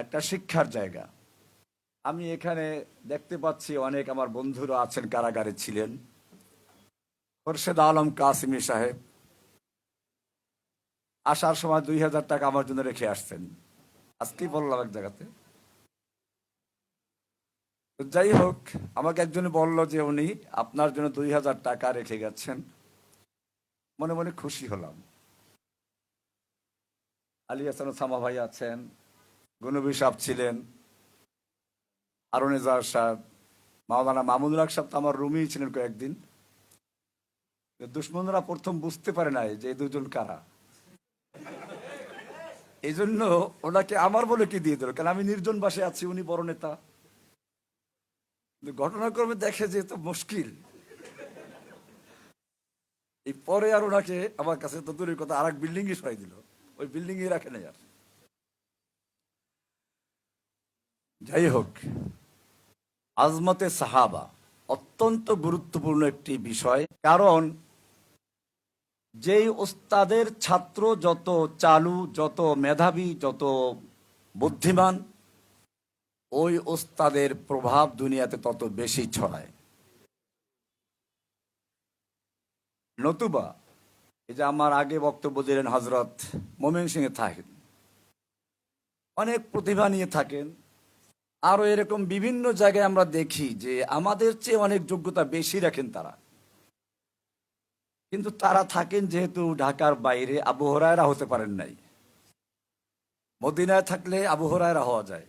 একটা শিক্ষার জায়গা। আমি এখানে দেখতে পাচ্ছি অনেক আমার বন্ধুরা আছেন, কারাগারে ছিলেন। খোরশেদ আলম কাসিমি সাহেব আসার সময় 2000 টাকা আমার জন্য রেখে আসছেন। আজকেই বললাম এক জায়গাতে। তো যাই হোক, আমাকে একজন বলল যে উনি আপনার জন্য 2000 টাকা রেখে গেছেন। মনে মনে খুশি হলাম। আলী হাসান সামা ভাই আছেন, গনবী সাহেব ছিলেন, আরুনেজার সাহেব, মাওলানা মামুনুল হক সাহেব তো আমার রুমেই ছিলেন কয়েকদিন। দুশ্মনরা প্রথম বুঝতে পারে নাই যে এই দুজন কারা, এই জন্য ওনাকে আমার বলে কি দিয়ে দিল, কারণ আমি নির্জন বাসে আছি, উনি বড় নেতা। কিন্তু ঘটনাক্রমে দেখে যে তো মুশকিল, এই পরে আর ওনাকে আমার কাছে তো দূরের কথা আর এক বিল্ডিং এ সরাই দিল, ওই বিল্ডিং এ রাখে নাই আর। যাই হোক, আজমতে সাহাবা অত্যন্ত গুরুত্বপূর্ণ একটি বিষয়। কারণ যেই ওস্তাদের ছাত্র যত চালু, যত মেধাবী, যত বুদ্ধিমান, ওই ওস্তাদের প্রভাব দুনিয়াতে তত বেশি ছড়ায়। নতুবা এই যে আমার আগে বক্তব্য দিলেন হজরত মোমেন সিং এ থাকেন, অনেক প্রতিভা নিয়ে থাকেন, আরো এরকম বিভিন্ন জায়গায় আমরা দেখি যে আমাদের চেয়ে অনেক যোগ্যতা বেশি রাখেন তারা। কিন্তু তারা থাকেন যেহেতু ঢাকার বাইরে, আবু হুরায়রা হতে পারেন নাই। মদিনায় থাকলে আবু হুরায়রা হওয়া যায়।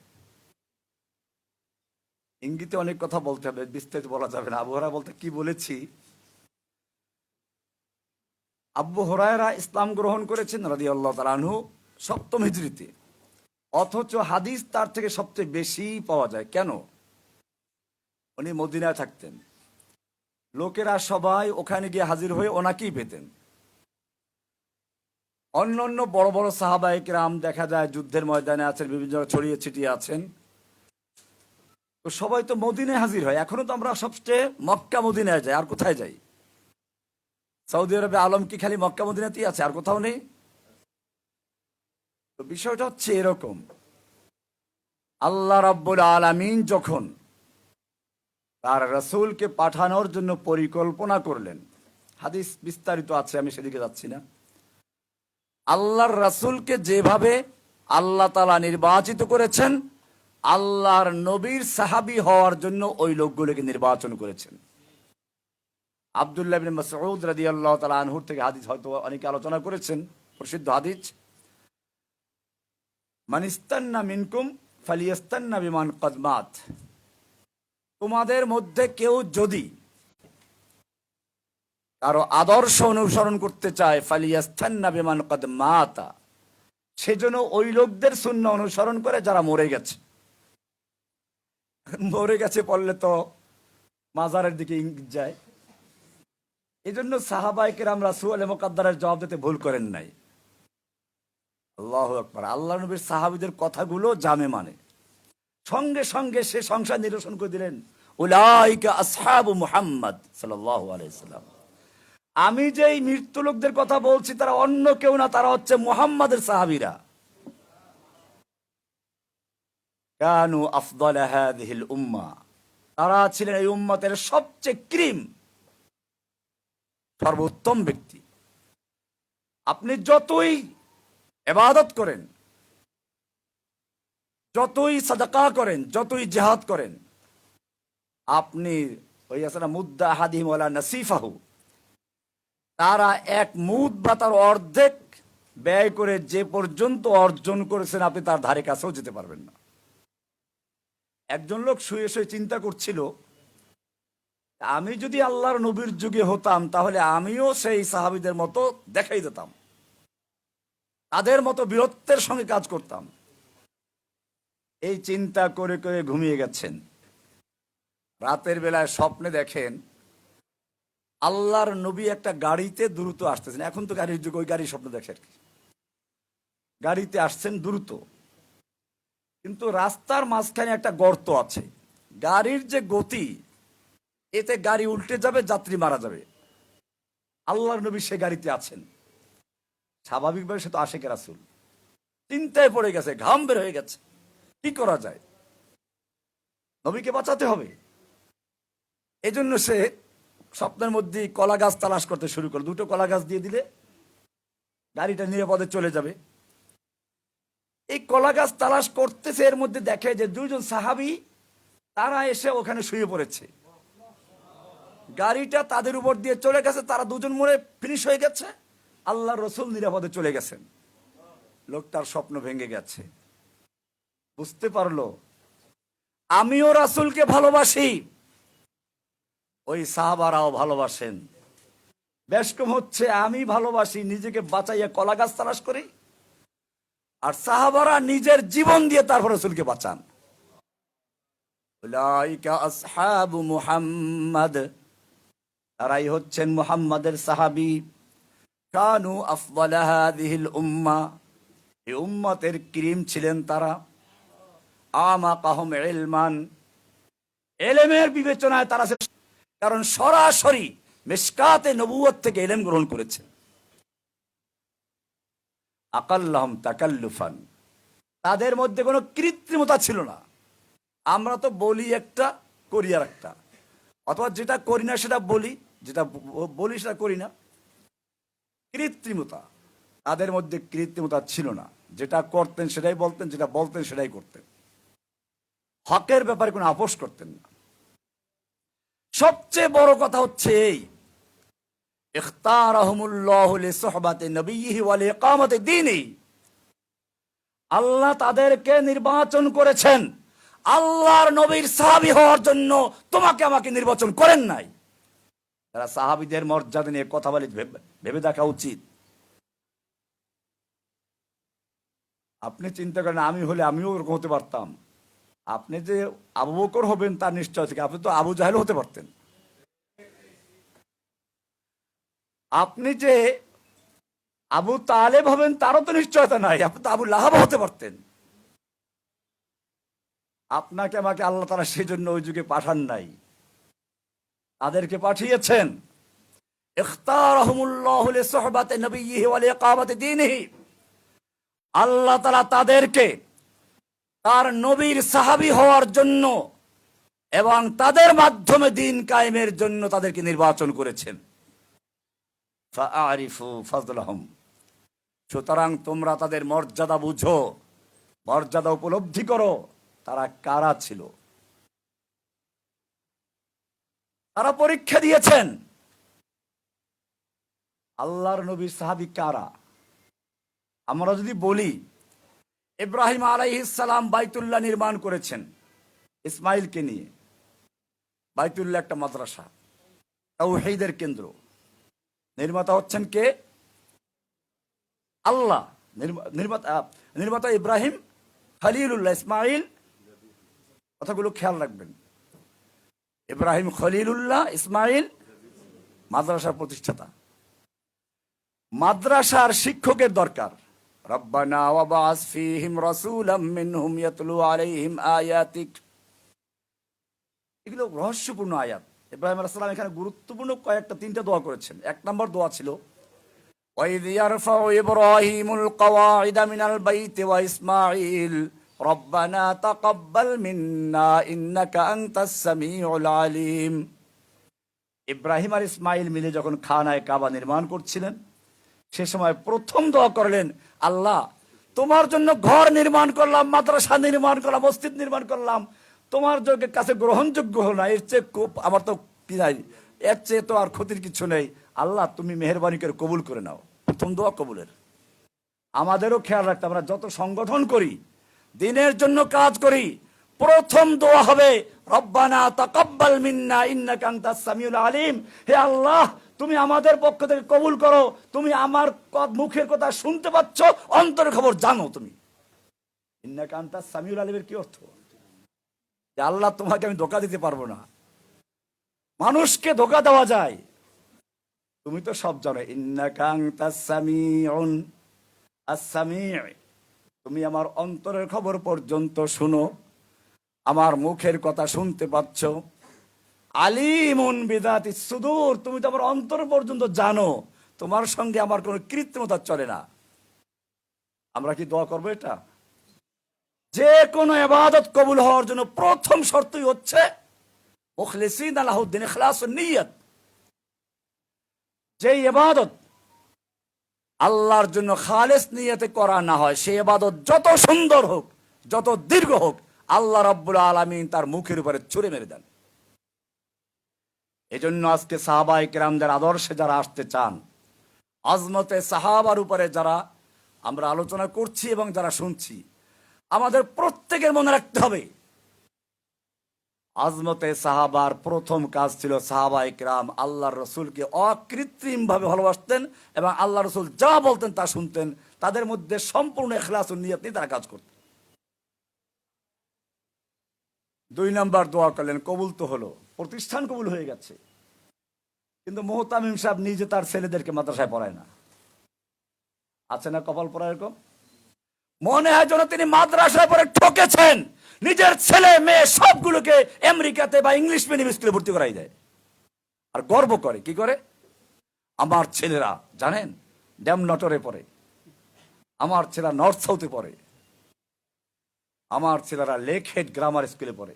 ইঙ্গিতে অনেক কথা বলতে হবে, বিস্তারিত বলা যাবে না। আবু হুরায়রা বলতে কি বলেছি, আবু হুরায়রা ইসলাম গ্রহণ করেছেন রাদিয়াল্লাহু তাআলা আনহু 7ম হিজরিতে, অথচ হাদিস তার থেকে সবচেয়ে বেশি পাওয়া যায়। কেন? উনি মদিনায় থাকতেন, লোকেরা সবাই ওখানে গিয়ে হাজির হয়ে ওনাকেই পেতেন। অন্য অন্য বড় বড় সাহাবায়ে কেরাম দেখা যায় যুদ্ধের ময়দানে আছেন, বিভিন্ন জায়গায় ছড়িয়ে ছিটিয়ে আছেন, তো সবাই তো মদিনায় হাজির হয়। এখনো তো আমরা সবচেয়ে মক্কা মদিনায় যাই, আর কোথায় যাই? সৌদি আরবে আলম কি খালি মক্কা মদিনাতেই আছে, আর কোথাও নেই? তো বিষয়টা হচ্ছে এরকম, আল্লাহ রাব্বুল আলামিন যখন তার রাসূলকে পাঠানোর জন্য পরিকল্পনা করলেন, হাদিস বিস্তারিত আছে, আমি সেদিকে যাচ্ছি না। আল্লাহর রাসূলকে যেভাবে আল্লাহ তাআলা নির্বাচিত করেছেন, আল্লাহর নবীর সাহাবী হওয়ার জন্য ওই লোকগুলোকে নির্বাচন করেছেন। আব্দুল্লাহ ইবনে মাসউদ রাদিয়াল্লাহু তাআলা আনহুর থেকে হাদিস হয়তো অনেকে আলোচনা করেছেন, প্রসিদ্ধ হাদিস, মান ইস্তান্না মিনকুম ফালিয়াস্তান্না বিমান ক্বাদ মাত। তোমাদের মধ্যে কেউ যদি কারো আদর্শ অনুসরণ করতে চায়, ফালিয়াস্তান্না বিমান ক্বাদ মাতা, সেজন্য ওই লোকদের সুন্নাহ অনুসরণ করে যারা মরে গেছে। মরে গেছে বললে তো মাজারের দিকে ইঙ্গিত যায়। এই জন্য সাহাবায়ে কেরাম রাসূল মুকাদ্দারের জবাব দিতে ভুল করেন নাই। আল্লাহু আকবার। আল্লাহ নবীর সাহাবীদের কথাগুলো জামে মানে, সঙ্গে সঙ্গে সে সংসার নিরসন করে দিলেন, উলাইকা আসহাবু মুহাম্মদ সাল্লাল্লাহু আলাইহি সাল্লাম। আমি যেই মৃত্যু লোকদের কথা বলছি তারা অন্য কেউ না, তারা হচ্ছে মুহাম্মাদের সাহাবীরা। কানু আফদাল হাযিহিল উম্মাহ, তারা ছিলেন এই উম্মতের সবচেয়ে ক্রিম, সর্বোত্তম ব্যক্তি। আপনি যতই ইবাদত করেন, যতই সাদাকা করেন, যতই জিহাদ করেন, আপনি ওই আছে না মুদ্দা আহাদিহিম ওয়ালা নাসিফাহু, তারা এক মুদ বা তার অর্ধেক ব্যয় করে যে পর্যন্ত অর্জন করেছেন, আপনি তার ধারে কাছেও যেতে পারবেন না। একজন লোক শুয়ে শুয়ে চিন্তা করছিল, আমি যদি আল্লাহর নবীর যুগে হতাম তাহলে আমিও সেই সাহাবীদের মতো দেখাই দিতাম, তাদের মতো বীরত্বের সঙ্গে কাজ করতাম। এই চিন্তা করে করে ঘুমিয়ে গেছেন। রাতের বেলায় স্বপ্নে দেখেন আল্লাহর নবী একটা গাড়িতে দ্রুত আসতেছেন। এখন তো গাড়ির যুগ, ওই গাড়ির স্বপ্ন দেখে আর কি। গাড়িতে আসছেন দ্রুত, কিন্তু রাস্তার মাঝখানে একটা গর্ত আছে। গাড়ির যে গতি, এতে গাড়ি উল্টে যাবে, যাত্রী মারা যাবে। আল্লাহর নবী সে গাড়িতে আছেন। স্বাভাবিকভাবে সে তো আশিক রাসূল, চিন্তায় পড়ে গেছে, ঘাম বের হয়ে গেছে। কি করা যায়? নবীকে বাঁচাতে হবে। এই জন্য সে স্বপ্নের মধ্যে কলা গাছ তালাশ করতে শুরু করে, দুটো কলা গাছ দিয়ে দিলে গাড়িটা নিরাপদে চলে যাবে। এই কলা গাছ তালাশ করতেছে, এর মধ্যে দেখে যে দুইজন সাহাবী তারা এসে ওখানে শুয়ে পড়েছে। গাড়িটা তাদের উপর দিয়ে চলে গেছে, তারা দুজন মরে ফিনিশ হয়ে গেছে, আল্লাহ রসুল নিরাপদে চলে গেছেন। লোকটার স্বপ্ন ভেঙে গেছে, বুঝতে পারলো আমিও রাসূলকে ভালোবাসি, ওই সাহাবারাও ভালোবাসেন। বেশ কম হচ্ছে আমি ভালোবাসি, নিজেকে বাঁচাইয়া কলা গাছ তালাশ করি, আর সাহাবারা নিজের জীবন দিয়ে তারপর রাসূলকে বাঁচান। উলাইকা আসহাবু মুহাম্মাদ, তারাই হচ্ছেন মুহাম্মাদের সাহাবী। কানু আফদাল হাযিহিল উম্মাহ, এই উম্মতের ক্রিম ছিলেন তারা। আমাকাহুম ইলমান, ইলমের বিবেচনায় তারা, কারণ সরাসরি মিশকাতে নবুয়ত থেকে ইলম গ্রহণ করেছে। আকাল্লাহুম তাকাল্লুফান, তাদের মধ্যে কোনো কৃত্রিমতা ছিল না। আমরা তো বলি একটা, করি আর একটা, অথবা যেটা করি না সেটা বলি, যেটা বলি সেটা করি না। কৃত্রিমতা, তাদের মধ্যে কৃত্রিমতা ছিল না। যেটা করতেন সেটাই বলতেন, যেটা বলতেন সেটাই করতেন। হকের ব্যাপারে কোনো আপোষ করতেন না। সবচেয়ে বড় কথা হচ্ছে এই, ইখতারাহুমুল্লাহু লিসুহবাতি নবিয়্যিহি ওয়া লিইকামাতি দীনিহি, আল্লাহ তাদেরকে নির্বাচন করেছেন আল্লাহর নবীর সাহাবী হওয়ার জন্য। তোমাকে আমাকে নির্বাচন করেন নাই। তারা সাহাবীদের মর্যাদা নিয়ে কথা বলে, ভেবে দেখা উচিত। আপনি চিন্তা করেন, আমি হলে আমিও ওরকম হতে পারতাম। আপনি যে আবু বকর হবেন তার নিশ্চয় থেকে, আপনি তো আবু জাহেল হতে পারতেন। আপনি যে আবু তালেব হবেন তারও তো নিশ্চয়তা নাই, আপনি তো আবু লাহাব হতে পারতেন। আপনাকে আমাকে আল্লাহ তাআলা সেই জন্য ওই যুগে পাঠান নাই, তাদেরকে পাঠিয়েছেন। ইখতারাহুমুল্লাহু লিসুহবাতি নবিয়্যিহি ওয়া লিইকামাতি দীনিহি, আল্লাহ তাআলা তাদেরকে তার নবীর সাহাবী হওয়ার জন্য এবং তাদের মাধ্যমে দ্বীন কায়েমের জন্য তাদেরকে নির্বাচন করেছেন। ফাআরিফু ফাযলাহুম, সুতরাং তোমরা তাদের মর্যাদা বুঝো, মর্যাদা উপলব্ধি করো, তারা কারা ছিল। তারা পরীক্ষা দিয়েছেন আল্লাহর নবীর সাহাবী কারা। আমরা যদি বলি, ইব্রাহিম আলাইহিস সালাম বাইতুল্লাহ নির্মাণ করেছেন ইসমাইলকে নিয়ে। বাইতুল্লাহ একটা মাদ্রাসা, তাওহীদের কেন্দ্র। নির্মাতা হচ্ছেন কে? আল্লাহ। নির্মাতা ইব্রাহিম খলিলুল্লাহ, ইসমাইল, কথাগুলো খেয়াল রাখবেন। ইব্রাহিম খলিলুল্লাহ, ইসমাইল মাদ্রাসার প্রতিষ্ঠাতা। মাদ্রাসার শিক্ষকের দরকার। রব্বানা ওয়াবাস ফীহিম রাসূলাম মিনহুম ইয়াতলু আলাইহিম আয়াতিক, এগুলো রহস্যপূর্ণ আয়াত। ইব্রাহিম আলাইহিস সালাম এখানে গুরুত্বপূর্ণ কয়েকটা, তিনটা দোয়া করেছেন। এক নম্বর দোয়া ছিল, ওয়াইদ ইয়ারফাউ ইব্রাহিমুল কওয়াইদা মিনাল বাইতি ওয়া ইসমাঈল রব্বানা তাকাব্বাল মিন্না ইন্নাকা আনতাস সামিউল আলিম। ইব্রাহিম আর ইসমাইল মিলে যখন খানায়ে কাবা নির্মাণ করছিলেন, সে সময় প্রথম দোয়া করলেন, আল্লাহ তোমার জন্য ঘর নির্মাণ করলাম, মাদ্রাসা নির্মাণ করলাম, মসজিদ নির্মাণ করলাম, তোমার কাছে গ্রহণযোগ্য হলো না, এর চেয়ে আমার তো কি নাই, এর চেয়ে তো আর ক্ষতির কিছু নেই। আল্লাহ তুমি মেহেরবানি করে কবুল করে নাও। প্রথম দোয়া কবুলের। আমাদেরও খেয়াল রাখতে, আমরা যত সংগঠন করি, দিনের জন্য কাজ করি, প্রথম দোয়া হবে রব্বানা তাকাব্বাল মিন্না ইন্নাকা আনতাস সামিউল আলিম। হে আল্লাহ তুমি আমাদের পক্ষ থেকে কবুল করো, তুমি আমার মুখের কথা শুনতে পাচ্ছ, অন্তরের খবর জানো তুমি। ইন্নাকা আনতাস সামিউল আলিমের কি অর্থ? যে আল্লাহ তোমাকে আমি ধোঁকা দিতে পারবো না। মানুষকে ধোঁকা দেওয়া যায়, তুমি তো সব জানো। ইন্নাকা আনতাস সামিউন, আস-সামি', তুমি আমার অন্তরের খবর পর্যন্ত শুনো, আমার মুখের কথা শুনতে পাচ্ছ। আলিমুন বিযাতিস সুদূর, তুমি তো আমার অন্তর পর্যন্ত জানো, তোমার সঙ্গে আমার কোনো কৃত্রিমতা চলে না। আমরা কি দোয়া করবো এটা? যে কোনো ইবাদত কবুল হওয়ার জন্য প্রথম শর্তই হচ্ছে মুখলিসিন লাহুদ্দিন, ইখলাসুন নিয়ত। যে ইবাদত আল্লাহর জন্য খালেস নিয়তে করা না হয়, সেই ইবাদত যত সুন্দর হোক, যত দীর্ঘ হোক, আল্লাহ রাব্বুল আলামিন তার মুখের উপরে ছুঁড়ে মেরে দেন। এজন্য আজকে সাহাবায়ে কেরামদের আদর্শে যারা আসতে চান, আজমতে সাহাবার উপরে যারা আমরা আলোচনা করছি এবং যারা শুনছি, আমাদের প্রত্যেকের মনে রাখতে হবে, আজমতে সাহাবার প্রথম কাজ ছিল সাহাবায়ে কেরাম আল্লাহর রসুলকে অকৃত্রিম ভাবে ভালোবাসতেন এবং আল্লাহ রসুল যা বলতেন তা শুনতেন। তাদের মধ্যে সম্পূর্ণ ইখলাসুন নিয়ত নিয়ে তারা কাজ করতেন। 2 নম্বর দোয়া করলেন, কবুল তো হলো, প্রতিষ্ঠান কবুল হয়ে গেছে, কিন্তু মুহতামিম সাহেব নিজে তার ছেলেদেরকে মাদ্রাসায় পড়ায় না। আছে না কপাল পড়া এরকম? মনে হয় যেন তিনি মাদ্রাসায় পড়ে ঠকেছেন, নিজের ছেলে মেয়ে সবগুলোকে আমেরিকাতে বা ইংলিশ মিডিয়াম স্কুলে ভর্তি করাই দেয়। আর গর্ব করে, কি করে? আমার ছেলেরা জানেন ড্যাম নটরে পড়ে, আমার ছেলেরা নর্থ সাউথে পড়ে, আমার ছেলেরা লেক হেড গ্রামার স্কুলে পড়ে,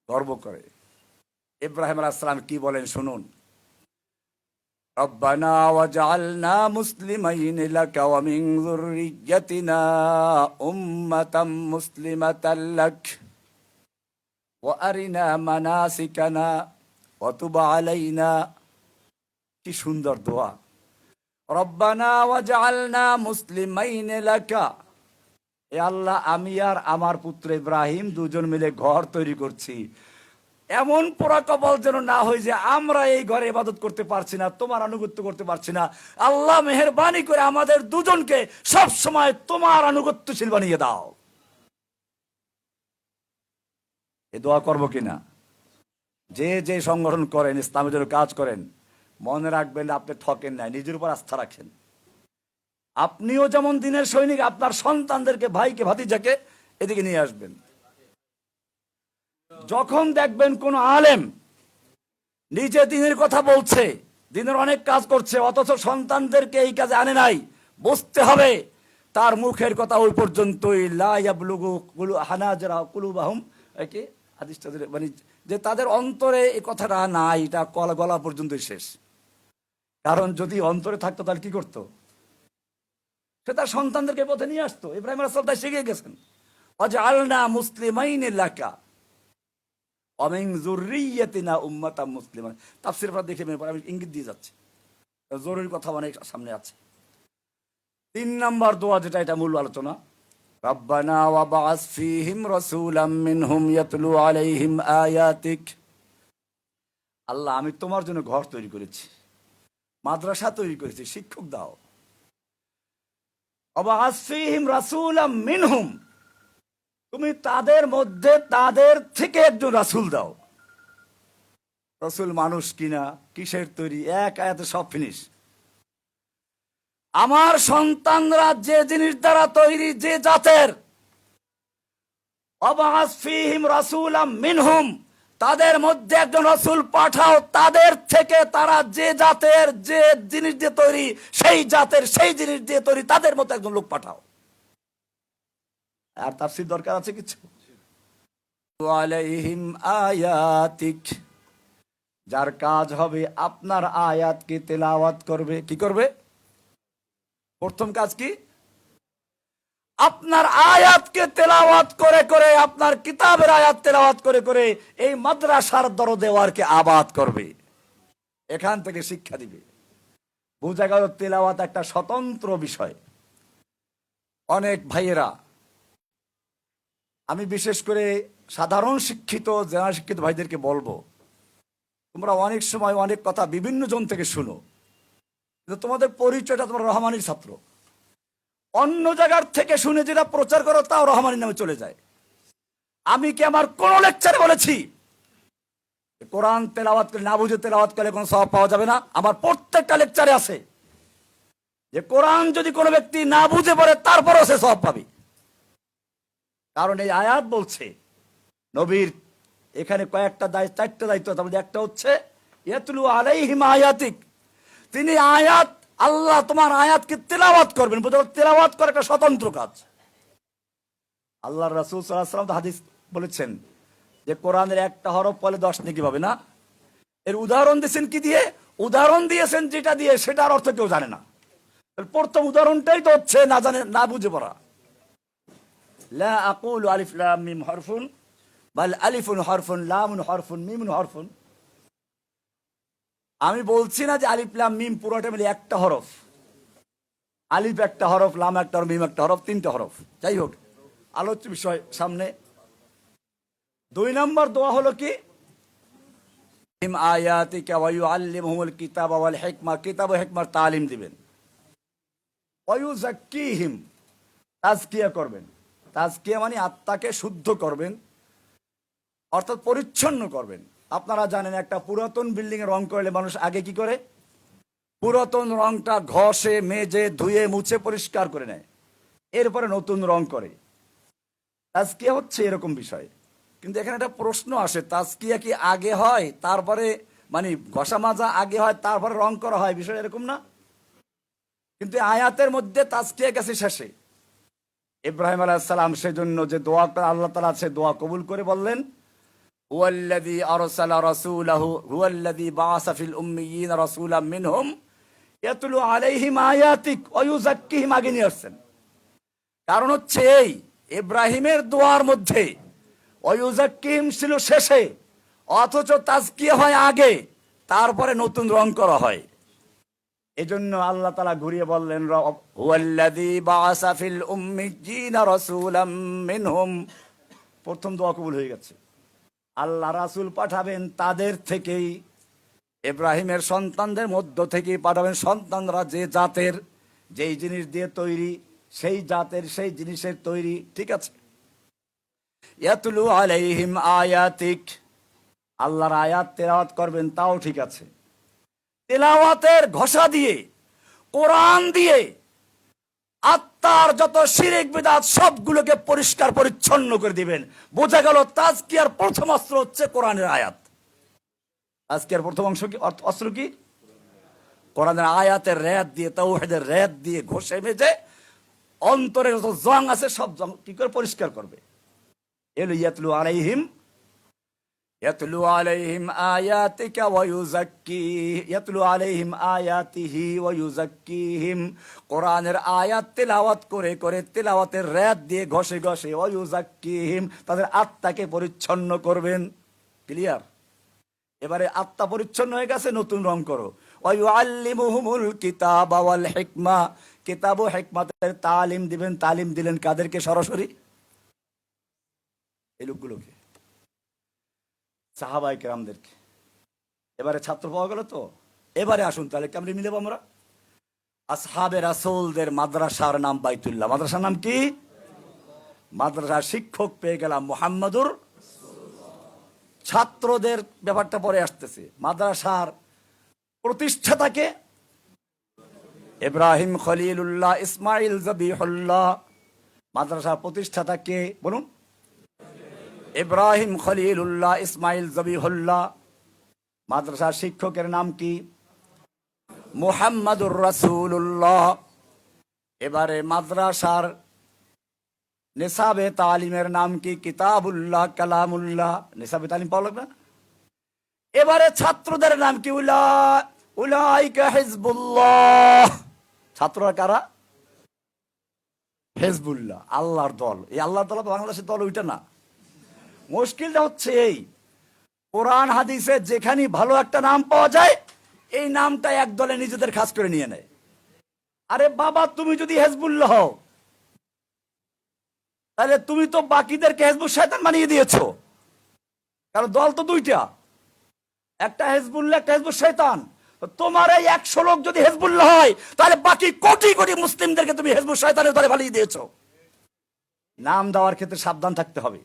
গর্ব করে। ইব্রাহিম আলাইহিস সালাম কি বলেন শুনুন, রব্বানা ওয়াজআলনা মুসলিমাইন লাকা ওয়া মিন যুররিয়্যাতিনা উম্মাতাম মুসলিমাতাল লাক ওয়া আরিনা মানাসিকানা ওয়া তুব আলাইনা। কি সুন্দর দোয়া, রব্বানা ওয়াজআলনা মুসলিমাইন লাকা। এ আল্লাহ, আমি আর আমার পুত্র ইব্রাহিম দুজন মিলে ঘর তৈরি করছি, এমন পোড়া কপাল যেন না হয় যে আমরা এই ঘরে ইবাদত করতে পারছি না, তোমার আনুগত্য করতে পারছি না। আল্লাহ মেহেরবানি করে আমাদের দুজনকে সব সময় তোমার আনুগত্যশীল বানিয়ে দাও। এ দোয়া করবো কিনা? যে যে সংগঠন করেন, ইসলামের জন্য কাজ করেন, মনে রাখবেন আপনি ঠকেন নাই, নিজের উপর আস্থা রাখেন। আপনিও যেমন দিনের সৈনিক, আপনার সন্তানদেরকে, ভাইকে, ভাতিজাকে এদিকে নিয়ে আসবেন। যখন দেখবেন কোন আলেম নিজে দিনের কথা বলছে, দিনের অনেক কাজ করছে, অথচ সন্তানদেরকে এই কাজে আনে নাই, বুঝতে হবে তার মুখের কথা ওই পর্যন্তই, লা ইয়াবলুগু হানাজারা কুলুবাহুম, কি হাদিসটা, মানে যে তাদের অন্তরে এই কথাটা নাই, এটা গলা পর্যন্তই শেষ। কারণ যদি অন্তরে থাকতো তাহলে কি করতো? সে তার সন্তানদেরকে পথে নিয়ে আসতো। ইব্রাহিম আলাইহিস সালাম তাই শিখিয়ে গেছেন, ওয়াজআলনা মুসলিমাইন লাকা ওয়া মিন যুররিয়্যাতিনা উম্মাতাম মুসলিমা। তাফসীর পড়া দেখে আমি ইঙ্গিত দিয়ে যাচ্ছি, জরুরি কথা অনেক সামনে আছে। 3 নম্বর দোয়া যেটা, এটা মূল আলোচনা, রব্বানা ওয়া বা'আস ফীহিম রাসূলাম মিনহুম ইয়াতলু আলাইহিম আয়াতিক। আল্লাহ, আমি তোমার জন্য ঘর তৈরি করেছি, মাদ্রাসা তৈরি করেছি, শিক্ষক দাও। ওয়া বা'আস ফীহিম রাসূলাম মিনহুম, তুমি তাদের মধ্যে তাদের থেকে একজন রাসূল দাও। রাসূল মানুষ কিনা, কিসের তৈরি, এক আয়াতে সব ফিনিশ। আমার সন্তানরা যে জিনিস দ্বারা তৈরি, যে জাতের, ওয়াবা'আস ফীহিম রাসূলাম মিনহুম, তাদের মধ্যে একজন রাসূল পাঠাও, তাদের থেকে তারা যে জাতের, যে জিনিস দিয়ে তৈরি, সেই জাতের, সেই জিনিস দিয়ে তৈরি, তাদের মতো একজন লোক পাঠাও। আর তাফসীর দরকার আছে কিছু? আলাইহিম আয়াতিক, যার কাজ হবে আপনার আয়াতকে তেলাওয়াত করবে। কি করবে? প্রথম কাজ কি? আপনার আয়াতকে তেলাওয়াত করে করে, আপনার কিতাবের আয়াত তেলাওয়াত করে করে এই মাদ্রাসার দরদেওয়ারকে আবাদ করবে, এখান থেকে শিক্ষা দিবে। বোঝা গেল তেলাওয়াত একটা স্বতন্ত্র বিষয়। অনেক ভাইয়েরা, আমি বিশেষ করে সাধারণ শিক্ষিত, যারা শিক্ষিত ভাইদেরকে বলবো, তোমরা অনেক সময় অনেক কথা বিভিন্ন জন থেকে শুনো, কিন্তু তোমাদের পরিচয়টা তোমরা রহমানির ছাত্র। অন্য জায়গার থেকে শুনে যেটা প্রচার করো তাও রহমানির নামে চলে যায়। আমি কি আমার কোন লেকচারে বলেছি কোরআন তেলাওয়াত করে, না বুঝে তেলাওয়াত করলে কোনো সওয়াব পাওয়া যাবে না? আমার প্রত্যেকটা লেকচারে আছে যে কোরআন যদি কোনো ব্যক্তি না বুঝে পড়ে তারপরও সে সওয়াব পাবে। কারণ এই আয়াত বলছে, নবীর এখানে কয়েকটা দায়িত্ব, 4টা দায়িত্ব, তার মধ্যে একটা হচ্ছে ইয়াতলু আলাইহিম আয়াতিক, তিনি আয়াত, আল্লাহ তোমার আয়াতকে তেলাওয়াত করবেন। তেলাওয়াত করা একটা স্বতন্ত্র কাজ। আল্লাহ রাসূল সাল্লাল্লাহু আলাইহি ওয়াসাল্লাম হাদিস বলেছেন যে কোরআনের একটা হরফ পড়লে 10 নেকি পাবে না। এর উদাহরণ দিয়েছেন কি দিয়ে? উদাহরণ দিয়েছেন যেটা দিয়ে সেটার অর্থ কেউ জানে না। প্রথম উদাহরণটাই তো হচ্ছে না জানে না বুঝে পড়া। লা আকুলু আলিফ লাম মিম হরফুন বাল আলিফুন হরফুন লামুন হরফুন মিমুন হরফুন। আমি বলছি না যে আলিফ লাম মিম পুরোটা মিলে একটা হরফ। আলিফ একটা হরফ, লাম একটা হরফ, মিম একটা হরফ, 3টে হরফ। যাই হোক, আলোচ্য বিষয় সামনে। 2 নম্বর দোয়া হলো কি? আয়াতিকা ওয়া ইউআল্লিমুহুমুল কিতাবা ওয়াল হিকমা, কিতাব ও হিকমার তালিম দিবেন। ওয়া ইউযাক্কিহিম, তাজকিয়া করবেন। তাজকিয়া মানে আত্মাকে শুদ্ধ করবেন, অর্থাৎ পরিচ্ছন্ন করবেন। আপনারা জানেন একটা পুরাতন বিল্ডিং এ রং করলে মানুষ আগে কি করে? পুরাতন রংটা ঘষে মেজে ধুয়ে মুছে পরিষ্কার করে নেয়, এরপরে নতুন রং করে। তাজকিয়া হচ্ছে এরকম বিষয়। কিন্তু এখানে একটা প্রশ্ন আসে, তাজকিয়া কি আগে হয় তারপরে, মানে ঘষা মাজা আগে হয় তারপরে রং করা হয়? বিষয় এরকম না। কিন্তু আয়াতের মধ্যে তাজকিয়া গেছে শেষে। ইব্রাহিম আলাইহিস সালাম সেজন্য যে দোয়াটা আল্লাহ তাআলা সে দোয়া কবুল করে বললেন, হুয়াল্লাযী আরসালা রাসূলাহু হুয়াল্লাযী বাআসা ফিল উম্মিয়িনা রাসূলাম মিনহুম ইয়াতলু আলাইহিম আয়াতিক ওয়া ইউযাক্কিহিম, আগে নিয়ে আসছেন। কারণ হচ্ছে এই ইব্রাহিমের দোয়ার মধ্যে ওয়া ইউযাক্কিহিম ছিল শেষে, অথচ তাজকিয়া হয় আগে, তারপরে নতুন রং করা হয়। এজন্য আল্লাহ তাআলা ঘুরিয়ে বললেন, হুয়াল্লাযী বাআসা ফিল উম্মিয়িনা রাসূলাম মিনহুম। প্রথম দোয়া কবুল হয়ে গেছে। আল্লাহ রাসূল পাঠাবেন তাদের থেকেই, ইব্রাহিমের সন্তানদের মধ্য থেকেই পাঠাবেন। সন্তানরা যে জাতের, যেই জিনিস দিয়ে তৈরি, সেই জাতের সেই জিনিসের তৈরি, ঠিক আছে। ইয়াতলু আলাইহিম আয়াতিক, আল্লাহর আয়াত তেলাওয়াত করবেন, তাও ঠিক আছে। তেলাওয়াতের ঘষা দিয়ে, কোরআন দিয়ে আত্মার যত শিরক বিদআত সবগুলোকে পরিষ্কার পরিচ্ছন্ন করে দিবেন। বোঝা গেল তাজকিয়ার প্রথম অস্ত্র হচ্ছে কোরআনের আয়াত। তাজকিয়ার প্রথম অংশ কি, অস্ত্র কি? কোরআনের আয়াতের রেদ দিয়ে, তাওহীদের রেদ দিয়ে ঘষে মেজে অন্তরে যত জং আছে সব জং কি করে পরিষ্কার করবে। এলো ইয়াতলু আলাইহিম, ইয়াতলু আলাইহিম আয়াতিকা ওয়া ইয়াতলু আলাইহিম আয়াতিহি ওয়া ইউযাক্কিহিম। কোরআনের আয়াত তেলাওয়াত করে করে, তেলাওয়াতের রেদ দিয়ে ঘষে ঘষে, ওয়া ইউযাক্কিহিম, তাদের আত্মাকে পরিচ্ছন্ন করবেন। ক্লিয়ার? এবারে আত্মা পরিচ্ছন্ন হয়ে গেছে, নতুন রং করো। ওয়া ইউআল্লিমুহুমুল কিতাবা ওয়াল হিকমা, কিতাব ও হিকমতের তালিম দিবেন। তালিম দিলেন কাদেরকে? সরাসরি এই লোকগুলোকে, সাহাবায়ে কেরামদেরকে। এবারে ছাত্র পাওয়া গেল তো। এবারে আসুন তাহলে কেমনে মিলেব আমরা। আসহাবে রাসূলদের মাদ্রাসার নাম বাইতুল্লাহ। মাদ্রাসার নাম কি? মাদ্রাসার শিক্ষক পেয়ে গেলাম মুহাম্মাদুর। ছাত্রদের ব্যাপারটা পরে আসতেছে। মাদ্রাসার প্রতিষ্ঠাতাকে? ইব্রাহিম খলিলুল্লাহ ইসমাইল জবিহুল্লাহ। মাদ্রাসার প্রতিষ্ঠাতা কে বলুন? ইব্রাহিম খলিলুল্লাহ ইসমাইল জবিহুল্লাহ। মাদ্রাসার শিক্ষকের নাম কি? মুহাম্মাদুর রাসূলুল্লাহ। এবারে মাদ্রাসার নিসাবে তালিমের নাম কি? কিতাবুল্লাহ কালামুল্লাহ। নিসাবে তালিম পাওয়া লাগবে। এবারে ছাত্রদের নাম কি? উলাইকা হিজবুল্লাহ। ছাত্ররা কারা? হিজবুল্লাহ, আল্লাহর দল। এই আল্লাহর দল বাংলাদেশের দল ওইটা না। মুশকিলটা হচ্ছে এই, কোরআন হাদিসে যেখানে ভালো একটা নাম পাওয়া যায়, এই নামটা এক দলে নিজেদের খাস করে নিয়ে নেয়। আরে বাবা, তুমি যদি হিজবুল্লাহ হও, তাহলে তুমি তো বাকিদেরকে হিজবুল শয়তান বানিয়ে দিয়েছো। কারণ দল তো দুইটা, একটা হিজবুল্লাহ, একটা হিজবুল শয়তান। তোমার এই 100 লোক যদি হিজবুল্লাহ হয়, তাহলে বাকি কোটি কোটি মুসলিমদেরকে তুমি হিজবুল শয়তানের দলে বানিয়ে দিয়েছো। নাম দেওয়ার ক্ষেত্রে সাবধান থাকতে হবে।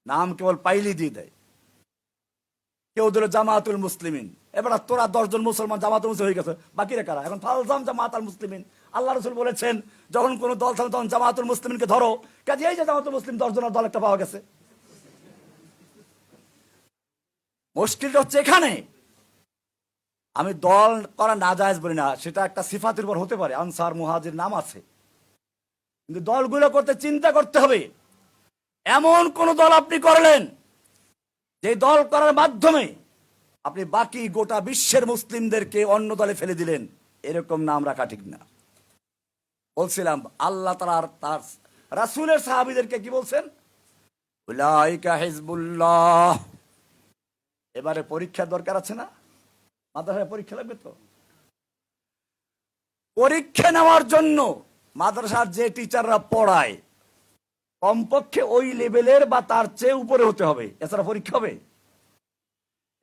নাম কেবল পাইলি দিয়ে দেয়। কেউ দিল জামাতুল মুসলিমিন। এবার তোরা 10 জন মুসলমান জামাতুল মুসলিম হয়ে গেছে, বাকিরা কারা? এখন ফালজাম জামাতুল মুসলিমিন। আল্লাহ রাসূল বলেছেন, যখন কোন দল থাকবে তখন জামাতুল মুসলিমিনকে ধরো। কাজে এই যে জামাতুল মুসলিম 10 জনের দল একটা পাওয়া গেছে। মুশকিলটা হচ্ছে এখানে। আমি দল করা নাজায়েজ বলি না, সেটা একটা সিফাতের উপর হতে পারে। আনসার মুহাজির নাম আছে, কিন্তু দলগুলো করতে চিন্তা করতে হবে। এমন কোন দল আপনি করলেন যে দল করার মাধ্যমে আপনি বাকি গোটা বিশ্বের মুসলিমদেরকে অন্য দলে ফেলে দিলেন, এরকম নাম রাখা ঠিক না। বলছিলাম আল্লাহ তার রাসূলের সাহাবীদেরকে কি বলছেন? উলাইকা হিজবুল্লাহ। এবারে পরীক্ষার দরকার আছে না? মাদ্রাসায় পরীক্ষা লাগবে তো। পরীক্ষা নেওয়ার জন্য মাদ্রাসার যে টিচাররা পড়ায় কমপক্ষে ওই লেভেলের বা তার চেয়ে উপরে হতে হবে, এছাড়া পরীক্ষা হবে?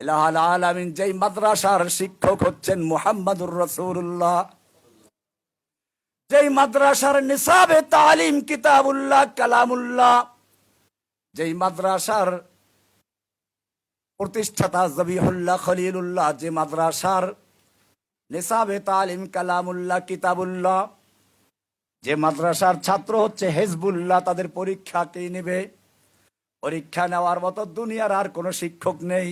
ইলাহুল আলামিন যেই মাদ্রাসার শিক্ষক হচ্ছেন মুহাম্মাদুর রাসূলুল্লাহ, যেই মাদ্রাসার নিসাবে তালিম কিতাবুল্লাহ কালামুল্লাহ, যেই মাদ্রাসার প্রতিষ্ঠাতা জবিহুল্লাহ খলিলুল্লাহ, যে মাদ্রাসার নিসাবে তালিম কালামুল্লাহ কিতাবুল্লাহ, যে মাদ্রাসার ছাত্র হচ্ছে হিজবুল্লাহ, তাদের পরীক্ষা কে নেবে? পরীক্ষা নেওয়ার মতো দুনিয়ার আর কোনো শিক্ষক নেই,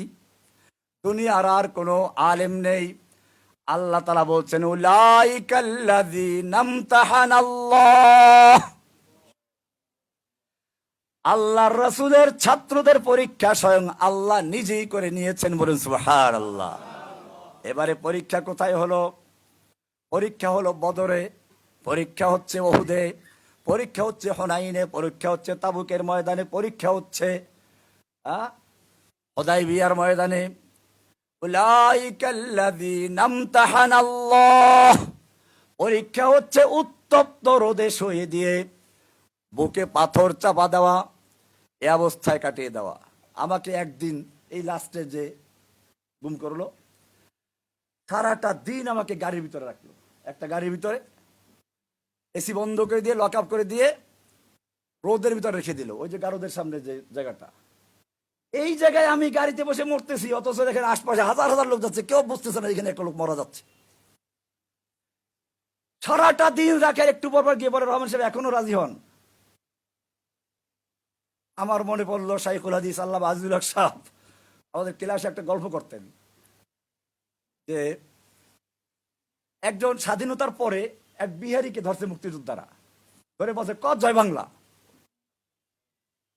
দুনিয়ার আর কোনো আলেম নেই। আল্লাহ তাআলা বলছেন উলাইকাল্লাযীনা ইমতাহানাল্লাহ। আল্লাহর রাসূলের ছাত্রদের পরীক্ষা স্বয়ং আল্লাহ নিজেই করে নিয়েছেন, বলেন সুবহানাল্লাহ। এবারে পরীক্ষা কোথায় হলো? পরীক্ষা হলো বদরে, পরীক্ষা হচ্ছে উহুদে, পরীক্ষা হচ্ছে হুনাইনে, পরীক্ষা হচ্ছে তাবুকের ময়দানে, পরীক্ষা হচ্ছে হুদায়বিয়ার ময়দানে। উলাইকাল্লাযীনা ইমতাহানাল্লাহ। পরীক্ষা হচ্ছে উত্তপ্ত রোদে শুয়ে দিয়ে বুকে পাথর চাপা দেওয়া, এ অবস্থায় কাটিয়ে দেওয়া। আমাকে একদিন এই লাস্টে যে গুম করলো, সারাটা দিন আমাকে গাড়ির ভিতরে রাখলো, একটা গাড়ির ভিতরে এসি বন্ধ করে দিয়ে লক আপ করে দিয়ে রোদের ভিতরে রেখে দিল, ওই যে গারদের সামনে যে জায়গাটা, এই জায়গায় আমি গাড়িতে বসে মরতেছি, অথচ দেখেন আশপাশে হাজার হাজার লোক যাচ্ছে, কেউ বুঝতেছে না এখানে একটা লোক মারা যাচ্ছে। সারাটা দিন রাখে, একটু পর পর গিয়ে পরে রহমান সাহেব এখনো রাজি হন। আমার মনে পড়লো শাইখুল হাদিস আল্লামা আজিজুল হক সাহেব আমাদের ক্লাসে একটা গল্প করতেন যে একজন স্বাধীনতার পরে এক বিহারীকে ধরছে মুক্তিযোদ্ধারা, ধরে বলছে ক জয় বাংলা,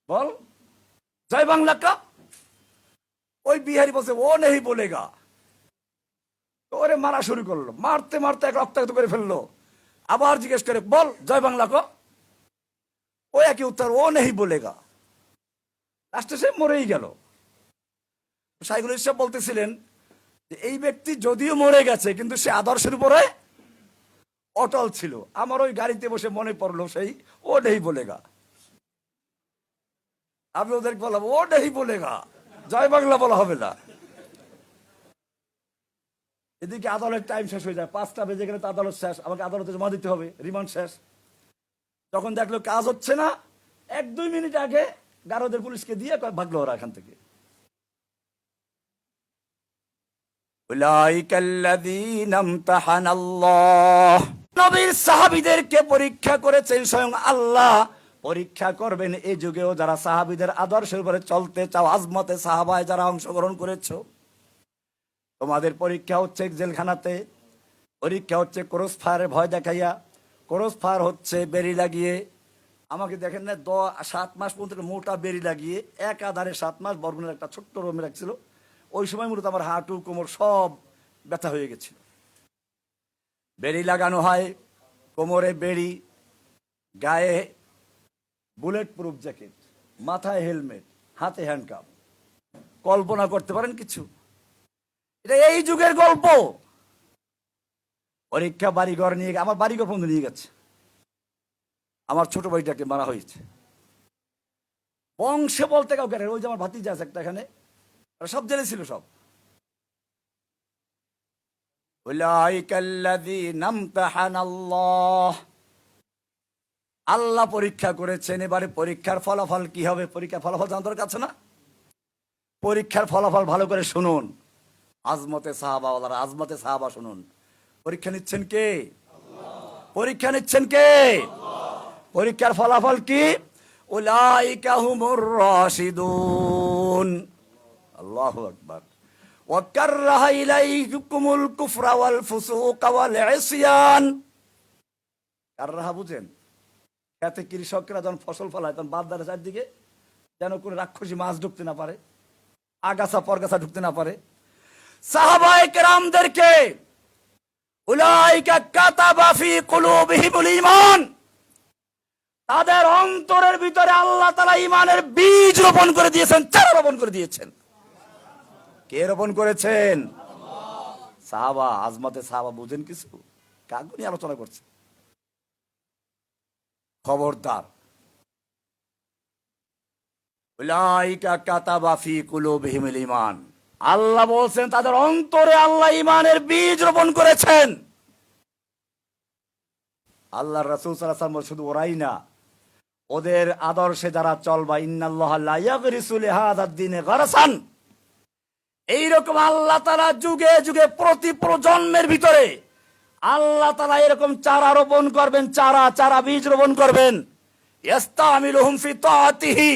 বল জয় বাংলা কা। ওই বিহারি বলছে ও নেই বলেগা। ওরে মারা শুরু করলো, মারতে মারতে এক রক্তাক্ত করে ফেললো। আবার জিজ্ঞেস করে বল জয় বাংলা ক। ওই একই উত্তর ও নেই বলেগা। লাস্টে সে মরেই গেল। শাইখুল ইসলাম বলতেছিলেন যে এই ব্যক্তি যদিও মরে গেছে কিন্তু সে আদর্শের উপরে অটল ছিল। আমার ওই গাড়িতে বসে মনে পড়লো সেই ও নেই বলেগা। আমি ওদেরকে বললাম ও নেই বলেগা, জয় বাংলা বলা হবে না। এদিকে আদালতের টাইম শেষ হয়ে যায়, 5টা বেজে গেলে তো আদালত শেষ, আমাকে আদালতে জমা দিতে হবে, রিমান্ড শেষ। যখন দেখলো কাজ হচ্ছে না, 1-2 মিনিট আগে গারদের পুলিশকে দিয়ে ভাগলো ওরা এখান থেকে। উলাইকাল্লাযীনা ইমতাহানাল্লাহ। নবীর সাহাবীদেরকে পরীক্ষা করেছেন স্বয়ং আল্লাহ, পরীক্ষা করবেন এই যুগেও যারা সাহাবীদের আদর্শের উপরে চলতে চাও, আজমতে সাহাবায় যারা অংশগ্রহণ করেছো। তোমাদের পরীক্ষা হচ্ছে জেলখানাতে, পরীক্ষা হচ্ছে ক্রস ফায়ারের ভয় দেখাইয়া, ক্রস ফায়ার হচ্ছে বেরি লাগিয়ে। আমাকে দেখেন না 7 মাস পর্যন্ত মোটা বেরি লাগিয়ে এক আধারে 7 মাস বরগুনার একটা ছোট্ট রুমে রাখছিল। ওই সময় মূলত আমার হাঁটু কোমর সব ব্যথা হয়ে গেছিল। বেরি লাগানো হয়, কোমরে বেরি, গায়ে বুলেট প্রুফ জ্যাকেট, মাথায় হেলমেট, হাতে হ্যান্ডকাপ। কল্পনা করতে পারেন কিছু? এটা এই যুগের গল্প। পরীক্ষা বাড়িঘর নিয়ে, আমার বাড়িঘর পর্যন্ত নিয়ে গেছে। আমার ছোট ভাইটাকে মারা হয়েছে। বংশে বলতে কাউকে, ওই যে আমার ভাতিজা আছে একটা এখানে, সব জেলে ছিল সব। উলাইকাল্লাযীনা ইমতাহানাল্লাহ। আল্লাহ পরীক্ষা করেছেন। এবারে পরীক্ষার ফলাফল কি হবে? পরীক্ষার ফলাফল জানার দরকার আছে না? পরীক্ষার ফলাফল ভালো করে শুনুন। আজমতে সাহাবাওয়ালারা, আজমতে সাহাবা শুনুন। পরীক্ষা নিচ্ছেন কে? পরীক্ষা নিচ্ছেন কে? পরীক্ষার ফলাফল কি? উলাইকা হুমুর রাশিদুন। আল্লাহু আকবার। ওয়া কাররাহা ইলাইকুমুল কুফরা ওয়াল ফুসুকা ওয়াল ইসয়ান। কাররাহা বুঝেন? খেতে কৃষকরা যখন ফসল ফলায় তখন বাদ চারদিকে যেন কোনো রাক্ষসী মাছ ঢুকতে না পারে, আগাছা পরগাছা ঢুকতে না পারে। সাহাবায়ে কেরামদেরকে উলাইকা কাতাবা ফি কুলুবিহিমুল ঈমান, তাদের অন্তরের ভিতরে আল্লাহ তাআলা ঈমানের বীজ রোপণ করে দিয়েছেন, চারা রোপণ করে দিয়েছেন। কে রোপণ করেছেন? সাহাবা। আজমতে সাহাবা বুঝেন কিছু? কাকে নিয়ে আলোচনা করছে? খবরদার। উলাইকা কাতাবা ফি কুলুবিহিমুল ঈমান, আল্লাহ বলছেন তাদের অন্তরে আল্লাহ ঈমানের বীজ রোপণ করেছেন। আল্লাহর রাসূল সাল্লাল্লাহু আলাইহি ওয়াসাল্লাম শুধু ওরাই না, ওদের আদর্শে যারা চলবা, ইন্নাল্লাহা লা ইয়াগরিসু লিহাযাদ দ্বীনি গারসান, এইরকম আল্লাহ তাআলা যুগে যুগে প্রতি প্রজন্মের ভিতরে আল্লাহ তাআলা এরকম চারা রোপণ করবেন, চারা বীজ রোপণ করবেন। ইস্তামিলুহুম ফি তাআতিহি,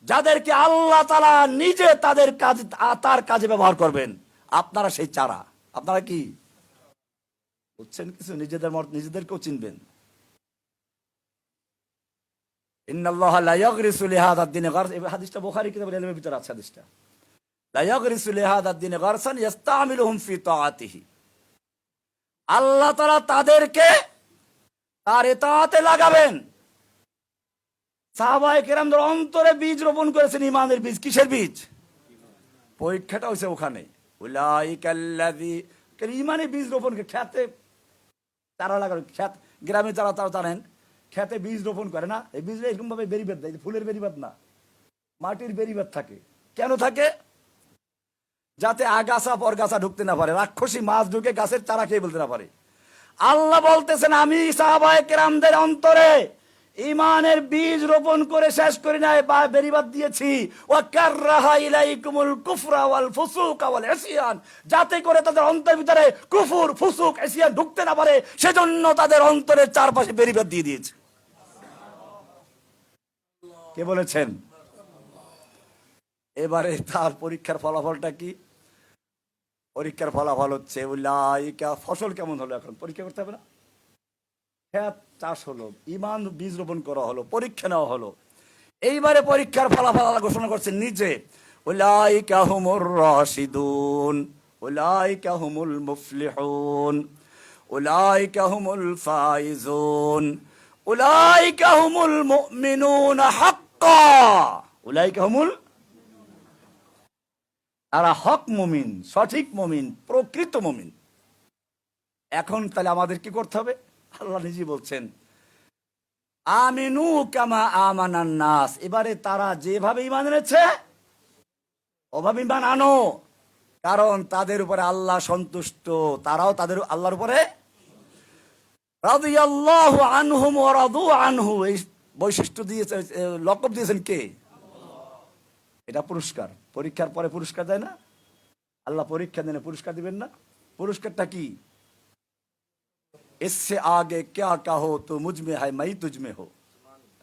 যাদেরকে আল্লাহ তাআলা নিজে তার কাজে ব্যবহার করবেন। আপনারা সেই চারা। আপনারা কি বুঝছেন কিছু? নিজেদেরকেও চিনবেন। ইন্নাল্লাহা লা ইয়াগরিসু লিহাযাদ দ্বীনি গারসান, এই হাদিসটা বুখারী কিতাবুল ইলমের ভিতরে আছে। হাদিসটা লা ইয়াগরিসু লিহাযাদ দ্বীনি গারসান ইস্তামিলুহুম ফি তাআতিহি, আল্লাহ তাআলা তাদেরকে তার ইতাআতে লাগাবেন। সাহাবায়ে কেরামদের অন্তরে বীজ রোপণ করেছেন, ঈমানের বীজ। কিসের বীজ? পরীক্ষাটা হয়েছে ওখানে। উলাইকাল্লাযী, ঈমানের বীজ রোপণ করে খেতে চারা লাগানো। খেত গ্রামে যারা তারা জানেন, খেতে বীজ রোপণ করে না, এই বীজ এরকম ভাবে বেরিবাদ দেয়, ফুলের বেরিবাদ না, মাটির বেরিবাদ থাকে। কেন থাকে? যাতে আগাছা পরগাছা ঢুকতে না পারে, রাক্ষসী মাছ ঢুকে গাছের চারা খেয়ে বলতে না পারে। আল্লাহ বলতেছেন আমি সাহাবায়ে কেরামদের অন্তরে ঈমানের বীজ রোপণ করে শেষ করি নাই, বা বেরিবাদ দিয়েছি। ওয়া কাররাহা ইলাইকুমুল কুফরা ওয়াল ফুসুক ওয়াল ইসয়ান, যাতে করে তাদের অন্তরের ভিতরে কুফর, ফুসুক, ইসয়ান ঢুকতে না পারে, সেজন্য তাদের অন্তরের চারপাশে বেরিবাদ দিয়ে দিয়েছে। কে বলেছেন? এবারে তার পরীক্ষার ফলাফলটা কি? পরীক্ষার ফলাফল হচ্ছে উলাইকা, ফসল কেমন হলো এখন পরীক্ষা করতে হবে না? খেত চাষ হলো, ঈমান বীজ রোপণ করা হলো, পরীক্ষা নেওয়া হলো। এইবারে পরীক্ষার ফলাফল আল্লাহ ঘোষণা করছেন নিজে। উলাইকা হুমুর রাশিদুন, উলাইকা হুমুল মুফলিহুন, উলাইকা হুমুল ফাইজুন, উলাইকা হুমুল মুমিনুনা হাক্কা, উলাইকা হুমুল, তারা হক মুমিন, সঠিক মুমিন, প্রকৃত মুমিন। এখন তাহলে আমাদের কি করতে হবে? আল্লাহ নিজে বলছেন আমিনু কামা আমানান নাস, এবারে তারা যেভাবে ঈমান এনেছে ওভাবে ঈমান আনো, কারণ তাদের উপরে আল্লাহ সন্তুষ্ট, তারাও তাদের আল্লাহর উপরে রাদিয়াল্লাহু আনহুম ওয়া রাদু আনহু, এই বৈশিষ্ট্য দিয়েছে, লকব দিয়েছেন কে? এটা পুরস্কার। পরীক্ষার পরে পুরস্কার দেয় না? আল্লাহ পরীক্ষা দেন, পুরস্কার দিবেন না? পুরস্কারটা কি? इससे आगे क्या कहो तो मुझ में है मैं तुझ में हो।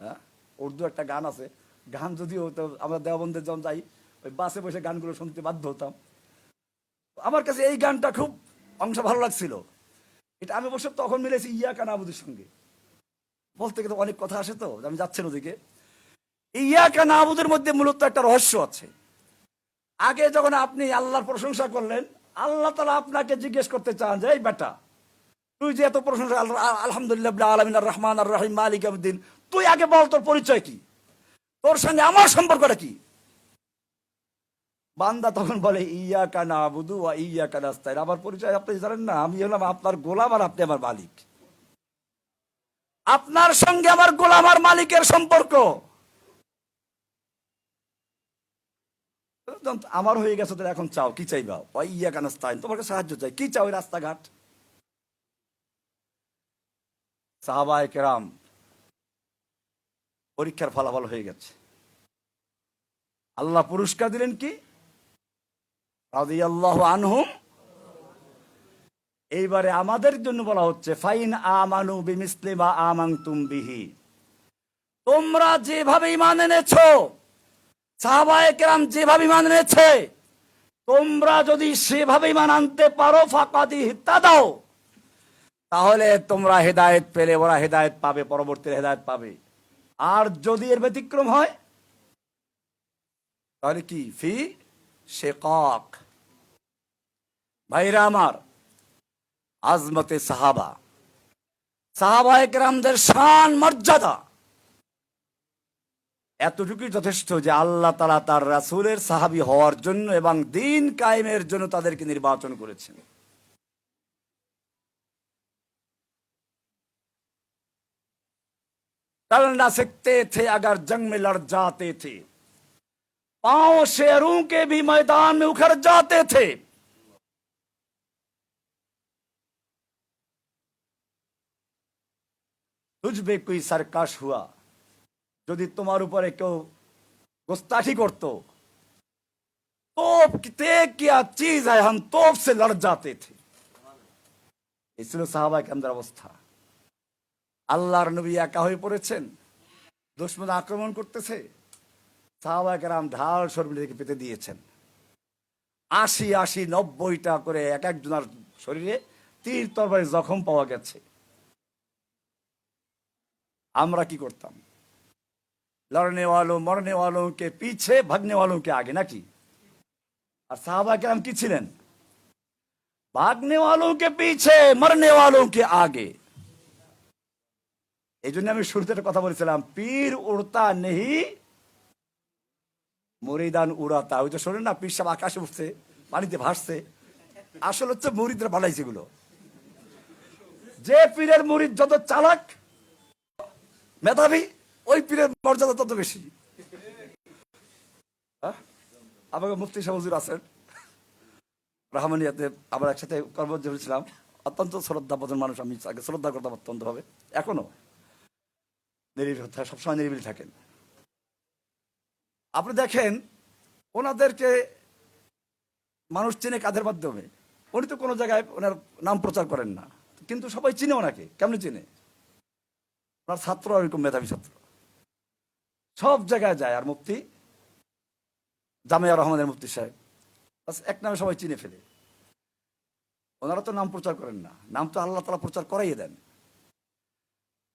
হ্যাঁ, উর্দু একটা গান আছে, গান যদিও তো আমরা দেওবন্দের যখন যাই ওই বাসে বসে গানগুলো শুনতে বাধ্য হতাম। আমার কাছে এই গানটা খুব অংশ ভালো লাগছিল। এটা আমি অবশ্য তখন মিলেছি ইয়াকা নাবুদের সঙ্গে। বলতে গেলে অনেক কথা আসে, তো আমি যাচ্ছি ওদিকে। ইয়াকা নাবুদের মধ্যে মূলত একটা রহস্য আছে। আগে যখন আপনি আল্লাহর প্রশংসা করলেন, আল্লাহ তাআলা আপনাকে জিজ্ঞেস করতে চান যে এই বেটা, তুই যে এত প্রশংসা, আলহামদুলিল্লাহ রাব্বিল আলামিন আর রহমান আর রহিম মালিক ইয়াউমিদ্দিন, তুই আগে বল তোর পরিচয় কি, তোর সঙ্গে আমার সম্পর্কটা কি? বান্দা তখন বলে ইয়াকা নাবুদু ওয়া ইয়াকা নাস্তাইন, আমার পরিচয় আপনি জানেন না? আমি হলাম আপনার গোলাম আর আপনি আমার মালিক। আপনার সঙ্গে আমার গোলাম আর মালিকের সম্পর্ক আমার হয়ে গেছে, তোর এখন চাও কি চাইবা? ওয়া ইয়াকা নাস্তাইন, তোমার কাছে সাহায্য চাই, কি চাও? রাস্তাঘাট। সাহাবায়ে কেরাম পরীক্ষার ফলাফল হয়ে গেছে, আল্লাহ পুরস্কার দিলেন কি? রাদিয়াল্লাহু আনহুম। এইবারে আমাদের জন্য বলা হচ্ছে ফাইন আমানু বিমিসলি মা আমানতুম বিহি, তোমরা যেভাবে ঈমান এনেছো, সাহাবায়ে কেরাম যেভাবে ঈমান এনেছে, তোমরা যদি সেভাবে ঈমান আনতে পারো ফাকাদ ইহতাদাও, তাহলে তোমরা হেদায়েত পেলে, ওরা হেদায়েত পাবে, পরবর্তী হেদায়েত পাবে। আর যদি এর ব্যতিক্রম হয় তাহলে কি ফি শিকাক। ভাইরা আমার, আজমতে সাহাবা, সাহাবায়ে কেরামদের শান মর্যাদা এতটুকুই যথেষ্ট যে আল্লাহ তাআলা তার রাসূলের সাহাবী হওয়ার জন্য এবং দ্বীন কায়েমের জন্য তাদেরকে নির্বাচন করেছেন। चल ना सकते थे अगर जंग में लड़ जाते थे, पांव शेरों के भी मैदान में उखड़ जाते थे। तुझ पे कोई सरकश हुआ, যদি তোমার উপরে কেউ গোস্তাখি করত, तोप क्या चीज है, हम तोप से लड़ जाते थे। এই ছিল সাহাবায়ে কেরামদের অবস্থা। আল্লাহর নবী একা হয়ে পড়েছেন, দুশমন আক্রমণ করতেছে, সাহাবায়ে কেরাম ঢাল শরীরে পেতে দিয়েছেন। 80-90টা করে এক একজনের শরীরে তীর তরবারি জখম পাওয়া গেছে। আমরা কি করতাম? লড়নে वालों मरने वालों के पीछे भागने वालों के आगे, নাকি? আর সাহাবায়ে কেরাম কি ছিলেন? भागने वालों के पीछे मरने वालों के आगे। এই জন্য আমি শুরুতে একটা কথা বলেছিলাম, পীর উড়তা নেহি মুরিদান উড়াতা। ওই যে শোনেন না, পীর সাহেব আকাশে উঠছে, পানিতে ভাসছে, আসলে হচ্ছে মুরিদরা বানাইছে এগুলো। যে পীরের মুরিদ যত চালাক মেধাবী, ওই পীরের মর্যাদা তত বেশি। আমাকে মুফতি সাহেব হুজুর আছেন রহমানিয়াতে, আমরা একসাথে কর্মযোগ ছিলাম, অত্যন্ত শ্রদ্ধাবোধন মানুষ, আমি তাকে শ্রদ্ধা করতাম অত্যন্ত ভাবে, এখনো নিরিবিলি, সবসময় নিরিবিলি থাকেন। আপনি দেখেন ওনাদেরকে মানুষ চেনে কাদের মাধ্যমে? উনি তো কোনো জায়গায় ওনার নাম প্রচার করেন না, কিন্তু সবাই চিনে ওনাকে। কেমন চিনে? ওনার ছাত্র এরকম মেধাবী ছাত্র, সব জায়গায় যায়। আর মুফতি জামিয়া রহমানের মুফতি সাহেব, এক নামে সবাই চিনে ফেলে। ওনারা তো নাম প্রচার করেন না, নাম তো আল্লাহ তাআলা প্রচার করাইয়ে দেন।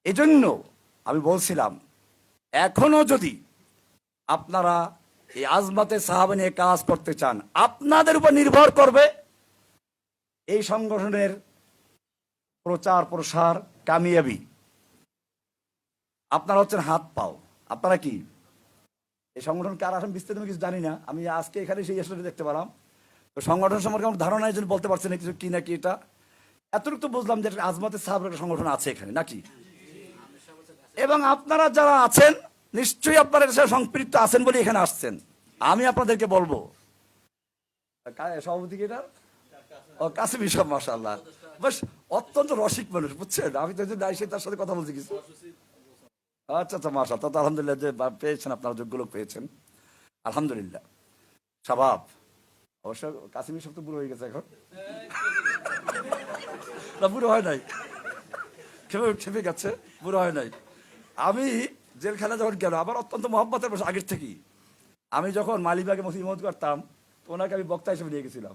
এই জন্য আমি বলছিলাম, এখনো যদি আপনারা এই আজমতে সাহাবা নিয়ে কাজ করতে চান, আপনাদের উপর নির্ভর করবে এই সংগঠনের প্রচার প্রসার কামিয়াবি। আপনারা হচ্ছেন হাত পাও। আপনারা কি এই সংগঠনকে আর আসলে বিস্তারিত কিছু জানি না, আমি আজকে এখানে সেই আসলে দেখতে পেলাম। তো সংগঠন সম্পর্কে আমার ধারণা এই জন্য বলতে পারছি না কিছু কি নাকি। এটা এতটুকু তো বুঝলাম যে আজমতে সাহাবার একটা সংগঠন আছে এখানে, নাকি? এবং আপনারা যারা আছেন নিশ্চয়ই আপনারা এর সাথে সম্পৃক্ত আছেন বলে এখানে আসছেন। আমি আপনাদেরকে বলবো, সভাপতি কি এটা? ও কাসিম সাহেব, মাশাআল্লাহ, বেশ অত্যন্ত রসিক মানুষ, বুঝছেন? আমি তো এসে তার সাথে কথা বলছি কিছু। আচ্ছা আচ্ছা, মাশাআল্লাহ, তো আলহামদুলিল্লাহ যে পেয়েছেন, আপনারা যোগ্য লোক পেয়েছেন, আলহামদুলিল্লাহ। স্বভাব অবশ্য কাসিম সাহেব তো বুড়ো হয়ে গেছে এখন, না বুড়ো হয় নাই, খেপে গেছে, বুড়ো হয় নাই। আমি জেলখানা যখন গেল, আমার অত্যন্ত মহব্বতের বসে আগের থেকেই। আমি যখন মালিবাগে মসজিদ করতাম, ওনাকে আমি বক্তা হিসেবে নিয়ে গেছিলাম।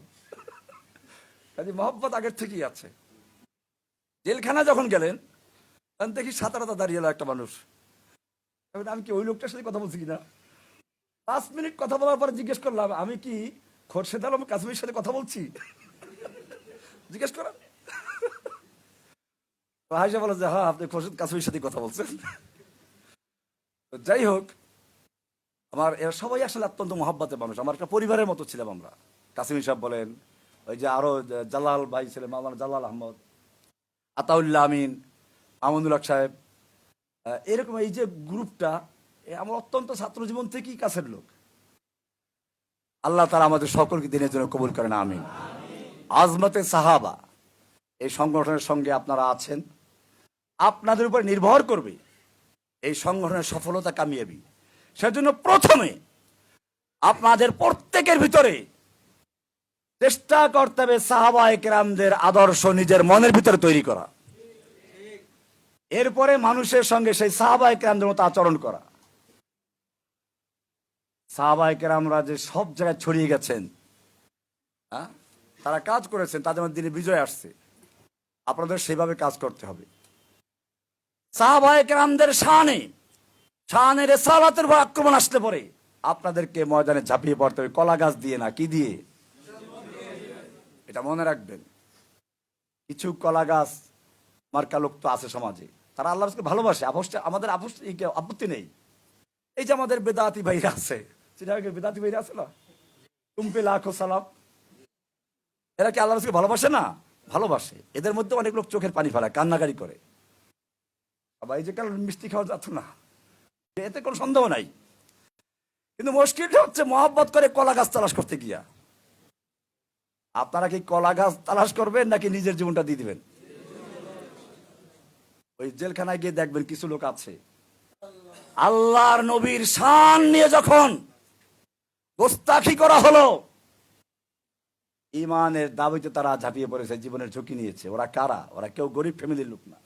মহব্বত আগের থেকেই আছে। জেলখানা যখন গেলেন, তখন দেখি সাঁতারাতা দাঁড়িয়ে এলো একটা মানুষ। আমি কি ওই লোকটার সাথে কথা বলছি কিনা, 5 মিনিট কথা বলার পরে জিজ্ঞেস করলাম, আমি কি খোরশেদ আলম কাসিমের সাথে কথা বলছি? জিজ্ঞেস করা হাইসা বলে যে হ্যাঁ, আপনি খোরশেদ কাসিমের সাথে কথা বলছেন। যাই হোক, আমার এরা সবাই আসলে অত্যন্ত মহব্বতের মানুষ, আমার একটা পরিবারের মতো ছিলাম আমরা। কাসিম সাহেব বলেন, ওই যে আরো জালাল ভাই ছিলেন, মাওলানা জালাল আহমদ, আতাউল্লাহ আমিন, আমনুল হক সাহেব, এরকম এই যে গ্রুপটা, আমার অত্যন্ত ছাত্র জীবন থেকেই কাছের লোক। আল্লাহ তাআলা আমাদের সকলকে দিনের জন্য কবুল করেন, আমিন। আজমতে সাহাবা এই সংগঠনের সঙ্গে আপনারা আছেন, আপনাদের উপর নির্ভর করবে এই সংগঠনের সফলতা কামিয়াবি। সেজন্য প্রথমে আপনাদের প্রত্যেকের ভিতরে চেষ্টা করতে হবে সাহাবায়ে কেরামদের আদর্শ নিজের মনের ভিতরে তৈরি করা, এরপরে মানুষের সঙ্গে সেই সাহাবায়ে কেরামদের মতো আচরণ করা। সাহাবায়ে কেরামরা যে সব জায়গায় ছড়িয়ে গেছেন, তারা কাজ করেছেন, তাদের মধ্যে দিনে বিজয় আসছে, আপনাদের সেভাবে কাজ করতে হবে। সাহাবায়ে কেরামদের শানে শানের রিসালাতের উপর আক্রমণ আসলে পরে আপনাদেরকে ময়দানে ঝাঁপিয়ে পড়তে হবে, কলা গাছ দিয়ে না, কি দিয়ে? এটা মনে রাখবেন। কিছু কলা গাছ মার্কা লোক তো আছে সমাজে, তারা আল্লাহর রাসূলকে ভালোবাসে, আমাদের আপত্তি নেই। এই যে আমাদের বেদাতি ভাইরা আছে, বেদাতি ভাইরা আছে না, তুমপে লাখো সালাম, এরা কি আল্লাহর রাসূলকে ভালোবাসে না? ভালোবাসে। এদের মধ্যে অনেক লোক চোখের পানি ফেলায়, কান্নাকারি করে। আবার এই যে কারণ মিষ্টি খাওয়া যাচ্ছে না, এতে কোনো সন্দেহ নাই। কিন্তু মুশকিলটা হচ্ছে মহব্বত করে কলা গাছ তালাশ করতে গিয়া। আপনারা কি কলা গাছ তালাশ করবেন নাকি নিজের জীবনটা দিয়ে দিবেন? ওই জেলখানায় গিয়ে দেখবেন কিছু লোক আছে, আল্লাহর নবীর শান নিয়ে যখন গোস্তাখি করা হলো, ইমানের দাবিতে তারা ঝাঁপিয়ে পড়েছে, জীবনের ঝুঁকি নিয়েছে। ওরা কারা? ওরা কেউ গরিব ফ্যামিলির লোক না।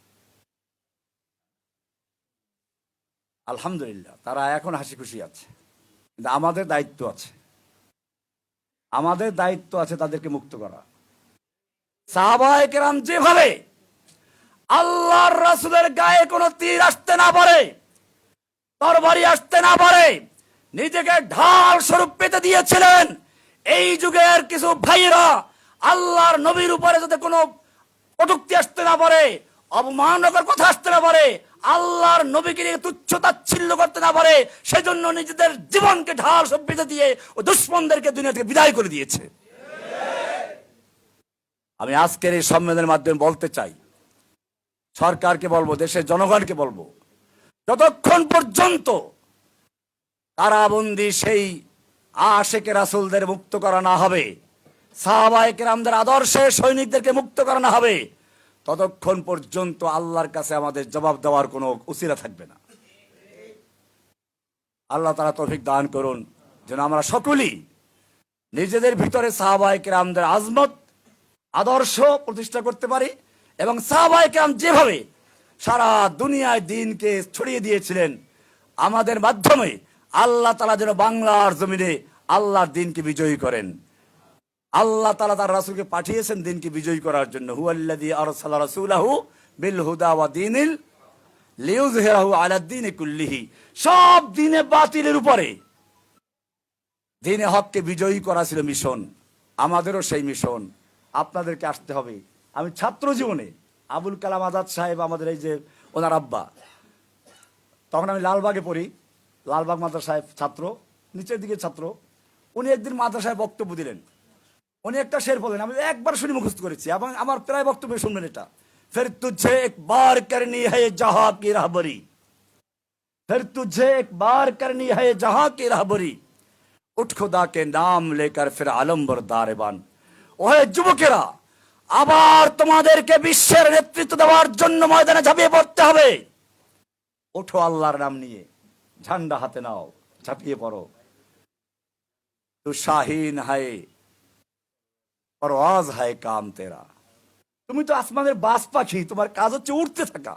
আলহামদুলিল্লাহ, তারা এখন হাসি খুশি আছে। কিন্তু আমাদের দায়িত্ব আছে, আমাদের দায়িত্ব আছে তাদেরকে মুক্ত করা। সাহাবায়ে কেরাম যেভাবে আল্লাহর রাসূলের গায়ে কোনো তীর আসতে না পারে, তরবারি আসতে না পারে, নিজেকে ঢাল স্বরূপ পেতে দিয়েছিলেন, এই যুগের কিছু ভাইয়েরা আল্লাহর নবীর উপরে যাতে কোনো কটূক্তি আসতে না পারে, অবমাননাকর কথা আসতে না পারে, আল্লাহর নবীকে নিয়ে তুচ্ছ তাচ্ছিল্য করতে না পারে, সেজন্য নিজেদের জীবনকে ঢাল স্বরূপ পেতে দিয়ে ও দুশমনদেরকে দুনিয়া থেকে বিদায় করে দিয়েছে। আমি আজকের এই সম্মেলনের মাধ্যমে বলতে চাই, সরকারকে বলবো, দেশের জনগণকে বলবো, যতক্ষণ পর্যন্ত কারাবন্দী সেই আশেকে রাসূলদের মুক্ত করা না হবে, সাহাবায়ে কেরামদের আদর্শে সৈনিকদেরকে মুক্ত করা না হবে, ততক্ষণ পর্যন্ত আল্লাহর কাছে আমাদের জবাব দেওয়ার কোনো উসিলা থাকবে না। আল্লাহ তাআলা তৌফিক দান করুন যেন আমরা সকলেই নিজেদের ভিতরে সাহাবায়ে কেরামদের আজমত, আদর্শ প্রতিষ্ঠা করতে পারি, এবং সাহাবায়ে কেরাম যেভাবে সারা দুনিয়ায় দ্বীনকে ছড়িয়ে দিয়েছিলেন, আমাদের মাধ্যমে আল্লাহ তাআলা যেন বাংলার জমিনে আল্লাহর দ্বীনকে বিজয়ী করেন। আল্লাহ তাআলা তার রাসূলকে পাঠিয়েছেন দ্বীনকে বিজয়ী করার জন্য। হুয়াল্লাযী আরসালা রাসূলাহু বিল হুদা ওয়া দীনিল লিইয়ুযহিরাহু আলা দ্বীনি কুল্লিহি, সব দ্বীনে বাতিলের উপরে দ্বীনে হককে বিজয়ী করা ছিল মিশন। আমাদেরও সেই মিশন। আপনাদেরকে আসতে হবে। আমি ছাত্র জীবনে আবুল কালাম আজাদ সাহেব, আমাদের এই যে ওনার আব্বা, তখন আমি লালবাগে পড়ি, লালবাগ মাদ্রাসায় ছাত্র, নিচের দিকে ছাত্র। উনি একদিন মাদ্রাসায় বক্তব্য দিলেন, উনি একটা শের বলেন, আমি একবার শুনি মুখস্থ করেছি এবং আমার প্রায় বক্তব্য শুনবেন এটা। ফির তুঝে একবার করনি है जहां की रहबरी, फिर तुझे एक बार करनी है जहां की रहबरी, उठ खुदा के नाम लेकर फिर आलम बरदार बान। ওহে যুবকেরা, আবার তোমাদেরকে বিশ্বের নেতৃত্ব দেওয়ার জন্য ময়দানে ঝাঁপিয়ে পড়তে হবে। ওঠো, আল্লাহর নাম নিয়ে ঝান্ডা হাতে নাও, ঝাঁপিয়ে পড়ো। তু শাহিন হায় পরওয়াজ হায় কাম তেরা, তুমি তো আসমানের বাস পাখি, তোমার কাজ হচ্ছে উঠতে থাকা।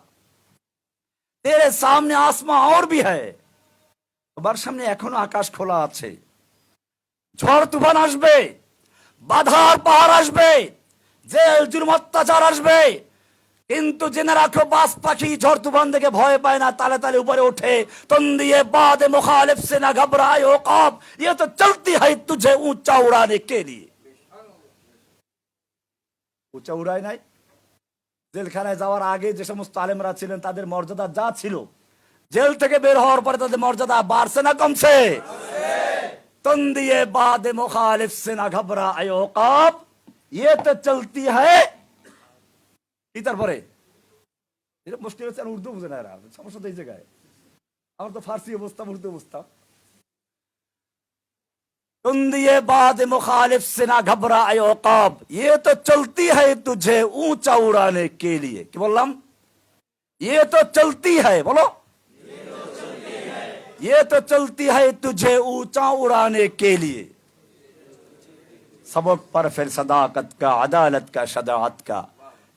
তেরে সামনে আসমান और भी है, তোমার সামনে এখনো আকাশ খোলা আছে। ঝড় তুফান আসবে, বাধার পাহাড় আসবে, জেল জুলুম অত্যাচার আসবে, কিন্তু জেনে রাখো বাস পাখি ঝড় তুফান দেখে ভয় পায় না, তালে তালে উপরে ওঠে। তন্দিয়ে বাদে মুখালিফ से ना घबराए औकाब, ये तो चलती है तुझे ऊंचा उड़ाने के लिए। উঁচা উড়ায় নাই। জেলখানায় যাওয়ার আগে যে সমস্ত আলেমরা ছিলেন তাদের মর্যাদা যা ছিল, জেল থেকে বের হওয়ার পরে তাদের মর্যাদা বাড়ছে না কমছে? তন্দিয়ে বাদে মুখালিফ से ना घबराए औकाब, ये तो चलती है। তারপরে এটা মুশকিল হচ্ছে, উর্দু বুঝে না এরা, সমস্যা তো এই জায়গায়। আমার তো ফার্সি অবস্থা, উর্দু অবস্থা। तंदिए बाद मुखालिफ से ना घबराए औकाब, ये तो चलती है तुझे ऊंचा उड़ाने के लिए। কি বললাম? ये तो चलती है, बोलो, ये तो चलती है तुझे ऊंचा उड़ाने के लिए। सबक पर फिर सदाकत का, अदालत का, शजाअत का,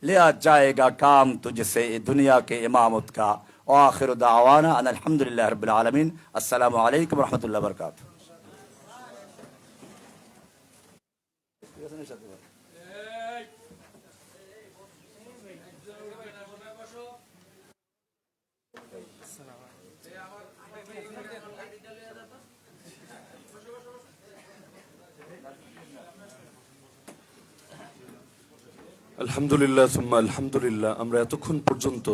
लिया जाएगा काम तुझसे दुनिया के इमामत का। आखिर दावाना अल्हम्दुलिल्लाह रब्बिल आलमीन। अस्सलामु अलैकुम व रहमतुल्लाहि व बरकातुहू। আলহামদুলিল্লাহ সুম্মা আলহামদুলিল্লাহ। আমরা এতক্ষণ পর্যন্ত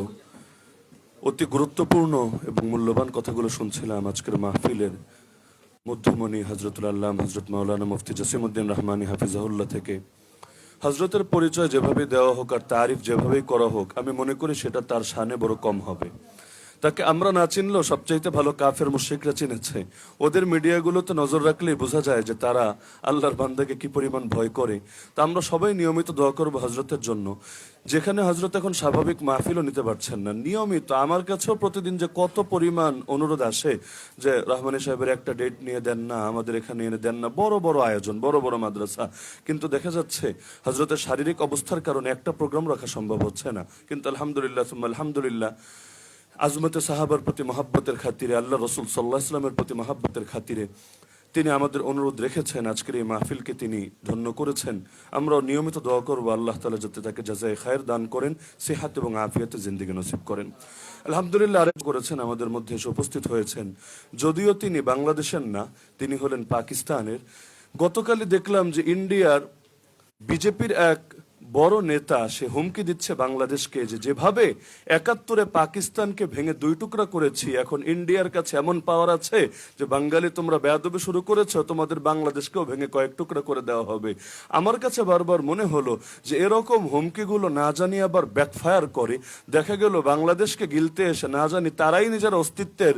অতি গুরুত্বপূর্ণ এবং মূল্যবান কথাগুলো শুনছিলাম আজকের মাহফিলের মধ্যমণি হজরতুল আল্লাহ হজরত মাওলানা মুফতি জসিমউদ্দিন রহমানী হাফিজাহুল্লাহ থেকে। হজরতের পরিচয় যেভাবে দেওয়া হোক আর তারিফ যেভাবেই করা হোক, আমি মনে করি সেটা তার শানে বড় কম হবে। তাকে আমরা না চিনলেও সবচাইতে ভালো কাফের মুশরিকরা চিনেছে। ওদের মিডিয়াগুলোতে নজর রাখলেই বোঝা যায় যে তারা আল্লাহর বান্দাকে কি পরিমাণ ভয় করে। তা আমরা সবাই নিয়মিত দোয়া করবো হজরতের জন্য। যেখানে হজরত এখন স্বাভাবিক মাহফিলও নিতে পারছেন না, নিয়মিত আমার কাছেও প্রতিদিন যে কত পরিমাণ অনুরোধ আসে যে রহমানী সাহেবের একটা ডেট নিয়ে দেন না, আমাদের এখানে এনে দেন না, বড় বড় আয়োজন, বড় বড় মাদ্রাসা, কিন্তু দেখা যাচ্ছে হজরতের শারীরিক অবস্থার কারণে একটা প্রোগ্রাম রাখা সম্ভব হচ্ছে না। কিন্তু আলহামদুলিল্লাহ সুম্মা আলহামদুলিল্লাহ, আজমতে সাহাবার প্রতি মহাব্বতের খাতিরে, আল্লাহ রসুল সাল্লাহ ইসলামের প্রতি মহাব্বতের খাতিরে তিনি আমাদের অনুরোধ রেখেছেন, আজকের এই মাহফিলকে তিনি ধন্য করেছেন। আমরাও নিয়মিত দোয়া করবো আল্লাহ তাআলা যাতে তাকে জাযায়ে খায়ের দান করেন, সিহাত এবং আফিয়াতে জিন্দেগি নসিব করেন। আলহামদুলিল্লাহ আরেক করেছেন, আমাদের মধ্যে এসে উপস্থিত হয়েছেন। যদিও তিনি বাংলাদেশের না, তিনি হলেন পাকিস্তানের। গতকালই দেখলাম যে ইন্ডিয়ার বিজেপির এক বড় নেতা সে হুমকি দিচ্ছে বাংলাদেশকে যে যেভাবে ৭১-এ পাকিস্তানকে ভেঙে দুই টুকরা করেছি, এখন ইন্ডিয়ার কাছে এমন পাওয়ার আছে যে বাঙালি তোমরা বেয়াদবি শুরু করেছো, তোমাদের বাংলাদেশকেও ভেঙে কয়েক টুকরা করে দেওয়া হবে। আমার কাছে বারবার মনে হলো যে এরকম হুমকিগুলো না জানি আবার ব্যাকফায়ার করে। দেখা গেল বাংলাদেশকে গিলতে এসে না জানি তারাই নিজের অস্তিত্বের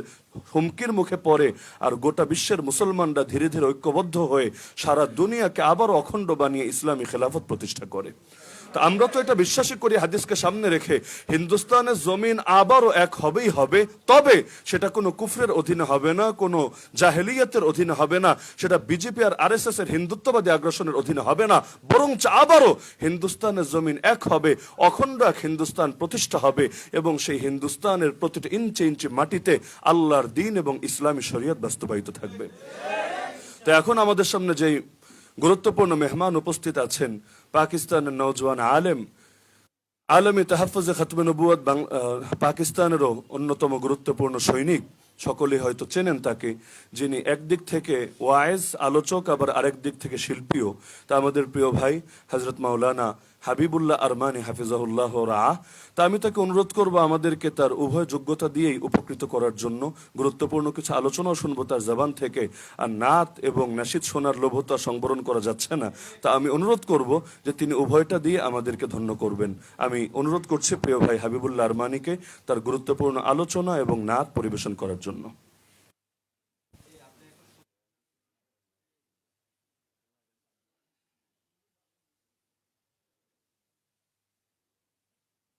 হুমকির মুখে পড়ে, আর গোটা বিশ্বের মুসলমানরা ধীরে ধীরে ঐক্যবদ্ধ হয়ে সারা দুনিয়াকে আবার অখণ্ড বানিয়ে ইসলামী খেলাফত প্রতিষ্ঠা করে। তা আমরা তো এটা বিশ্বাসই করি হাদিসকে সামনে রেখে, হিন্দুস্তানের জমিন আবারও এক হবেই হবে। তবে সেটা কোনো কুফরের অধীনে হবে না, কোনো জাহেলিয়াতের অধীনে হবে না, সেটা বিজেপি আর আরএসএস এর হিন্দুত্ববাদী আগ্রাসনের অধীনে হবে না, বরঞ্চ আবারও হিন্দুস্তানের জমিন এক হবে, অখণ্ড এক হিন্দুস্তান প্রতিষ্ঠা হবে, এবং সেই হিন্দুস্তানের প্রতিটি ইঞ্চি ইঞ্চি মাটিতে আল্লাহর দ্বীন এবং ইসলামী শরীয়ত বাস্তবায়িত থাকবে। তো এখন আমাদের সামনে যেই গুরুত্বপূর্ণ মেহমান উপস্থিত আছেন, পাকিস্তানের নওজওয়ান আলমী তাহাফুজে খতমে নবুয়ত পাকিস্তানেরও অন্যতম গুরুত্বপূর্ণ সৈনিক, সকলেই হয়তো চেনেন তাকে, যিনি একদিক থেকে ওয়াইজ আলোচক আবার আরেক দিক থেকে শিল্পীও। তা আমাদের প্রিয় ভাই হজরত মাওলানা হাবিবুল্লাহ আরমানি হাফিজাহুল্লাহ রাহ। তা আমি তাকে অনুরোধ করবো আমাদেরকে তার উভয় যোগ্যতা দিয়েই উপকৃত করার জন্য। গুরুত্বপূর্ণ কিছু আলোচনাও শুনবো তার জবান থেকে, আর নাত এবং নাশিদ শোনার লোভতা সংবরণ করা যাচ্ছে না। তা আমি অনুরোধ করব যে তিনি উভয়টা দিয়ে আমাদেরকে ধন্য করবেন। আমি অনুরোধ করছি প্রিয় ভাই হাবিবুল্লাহ আরমানিকে তার গুরুত্বপূর্ণ আলোচনা এবং নাত পরিবেশন করার জন্য।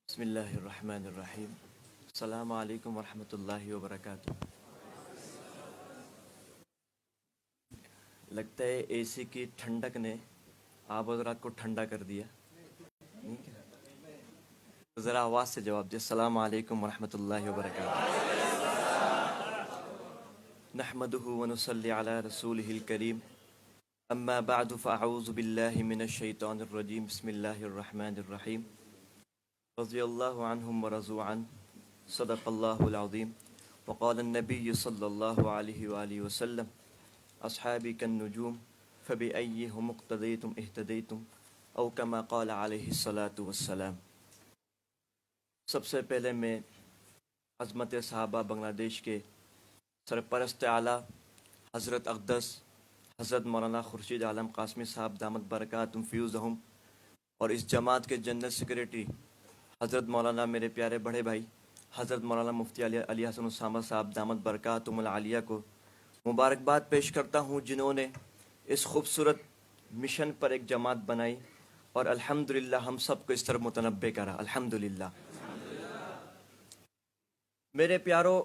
बिस्मिल्लाहिर्रहमानिर्रहीम। अस्सलामु अलैकुम वरहमतुल्लाहि वबरकातुह। लगता है एसी की ठंडक ने आप और रात को ठंडा कर दिया। नहीं क्या? तो ज़रा आवाज़ से जवाब दिया। अस्सलामु अलैकुम वरहमतुल्लाहि वबरकातुह। नहमदुहु व नुसल्ली अला रसूलिहिल करीम। अम्मा बअदु फ़अऊज़ु बिल्लाहि मिनश शैतानिर रजीम। बिस्मिल्लाहिर रहमानिर रहीम। रज़ियल्लाहु अन्हुम व रज़ू अन्हु। सदक़ल्लाहुल अज़ीम। वक़ाल अन्नबिय्यु सल्लल्लाहु अलैहि वसल्लम अस्हाबी कन्नुजूम फ़बिअय्यिहिम इक़्तदैतुम इह्तदैतुम औ कमा क़ाल अलैहिस्सलातु वस्सलाम। सबसे पहले मैं अज़मत सहाबा बांग्लादेश के सरपरस्त आला हज़रत अक़दस हज़रत मौलाना खुर्शीद आलम कासमी साहब दामत बरकातुहुम फ़ियूज़हुम और इस जमात के जनरल सेक्रेटरी हज़रत मौलाना मेरे प्यारे बड़े भाई हज़रत मौलाना मुफ्ती अली हसन उसामा साहब दामत बरकातुहुमुल आलिया को मुबारकबाद पेश करता हूँ, जिन्होंने इस खूबसूरत मिशन पर एक जमात बनाई और अल्हम्दुलिल्लाह हम सबको इस तरफ मुतनब्बे करा। अल्हम्दुलिल्लाह। मेरे प्यारो,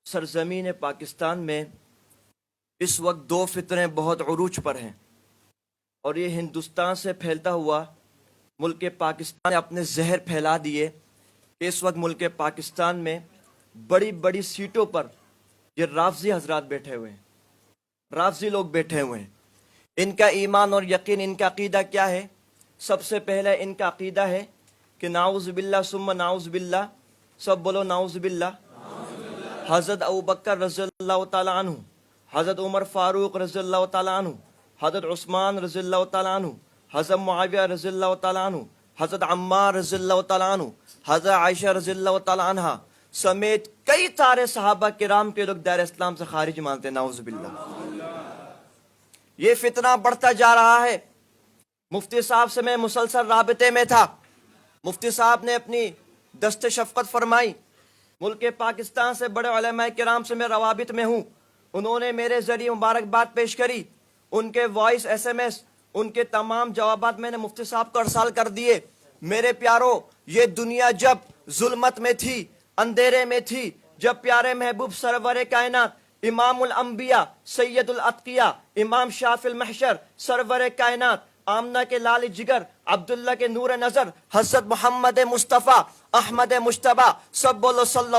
सरज़मीन पाकिस्तान में इस वक्त दो फितरें बहुत उरूज पर हैं और ये हिंदुस्तान से फैलता हुआ मुल्क पाकिस्तान ने अपने जहर फैला दिए कि इस वक्त मुल्क पाकिस्तान में बड़ी बड़ी सीटों पर ये राफ़ज़ी हजरात बैठे हुए हैं, राफ़ज़ी लोग बैठे हुए हैं। इनका ईमान और यकीन, इनका अक़ीदा क्या है? सबसे पहले इनका अक़ीदा है कि नाउज़ बिल्लाह सुम्मा नाउज़ बिल्लाह, सब बोलो नाउज़ बिल्लाह। हज़रत अबू बकर रज़ियल्लाहु ताला अन्हु, हज़रत उमर फ़ारूक रज़ियल्लाहु ताला अन्हु, हज़रत उस्मान रज़ियल्लाहु ताला अन्हु, हज़रत मुआविया रज़ियल्लाहु ताला अन्हु, حضرت عمار رضی اللہ تعالیٰ عنہ، حضرت عائشہ رضی اللہ تعالیٰ عنہ سمیت کئی سارے صحابہ کرام کے لوگ دائرہ اسلام سے خارج مانتے ہیں، نعوذ باللہ۔ یہ فتنہ بڑھتا جا رہا ہے۔ مفتی صاحب سے میں مسلسل رابطے میں تھا، مفتی صاحب نے اپنی دست شفقت فرمائی، ملک پاکستان سے بڑے علماء کرام سے میں روابط میں ہوں، انہوں نے میرے ذریعے مبارکباد پیش کری، ان کے وائس SMS ان کے تمام جوابات میں نے مفتی صاحب کو ارسال کر دیے۔ میرے پیارو، یہ دنیا جب ظلمت میں تھی، اندھیرے میں تھی، جب پیارے محبوب سرور کائنات امام الانبیاء سید الاتقیاء امام شاف المحشر سرور کائنات آمنہ کے لال جگر عبداللہ کے نور نظر حضرت محمد مصطفیٰ احمد مجتبیٰ، سب بولو صلی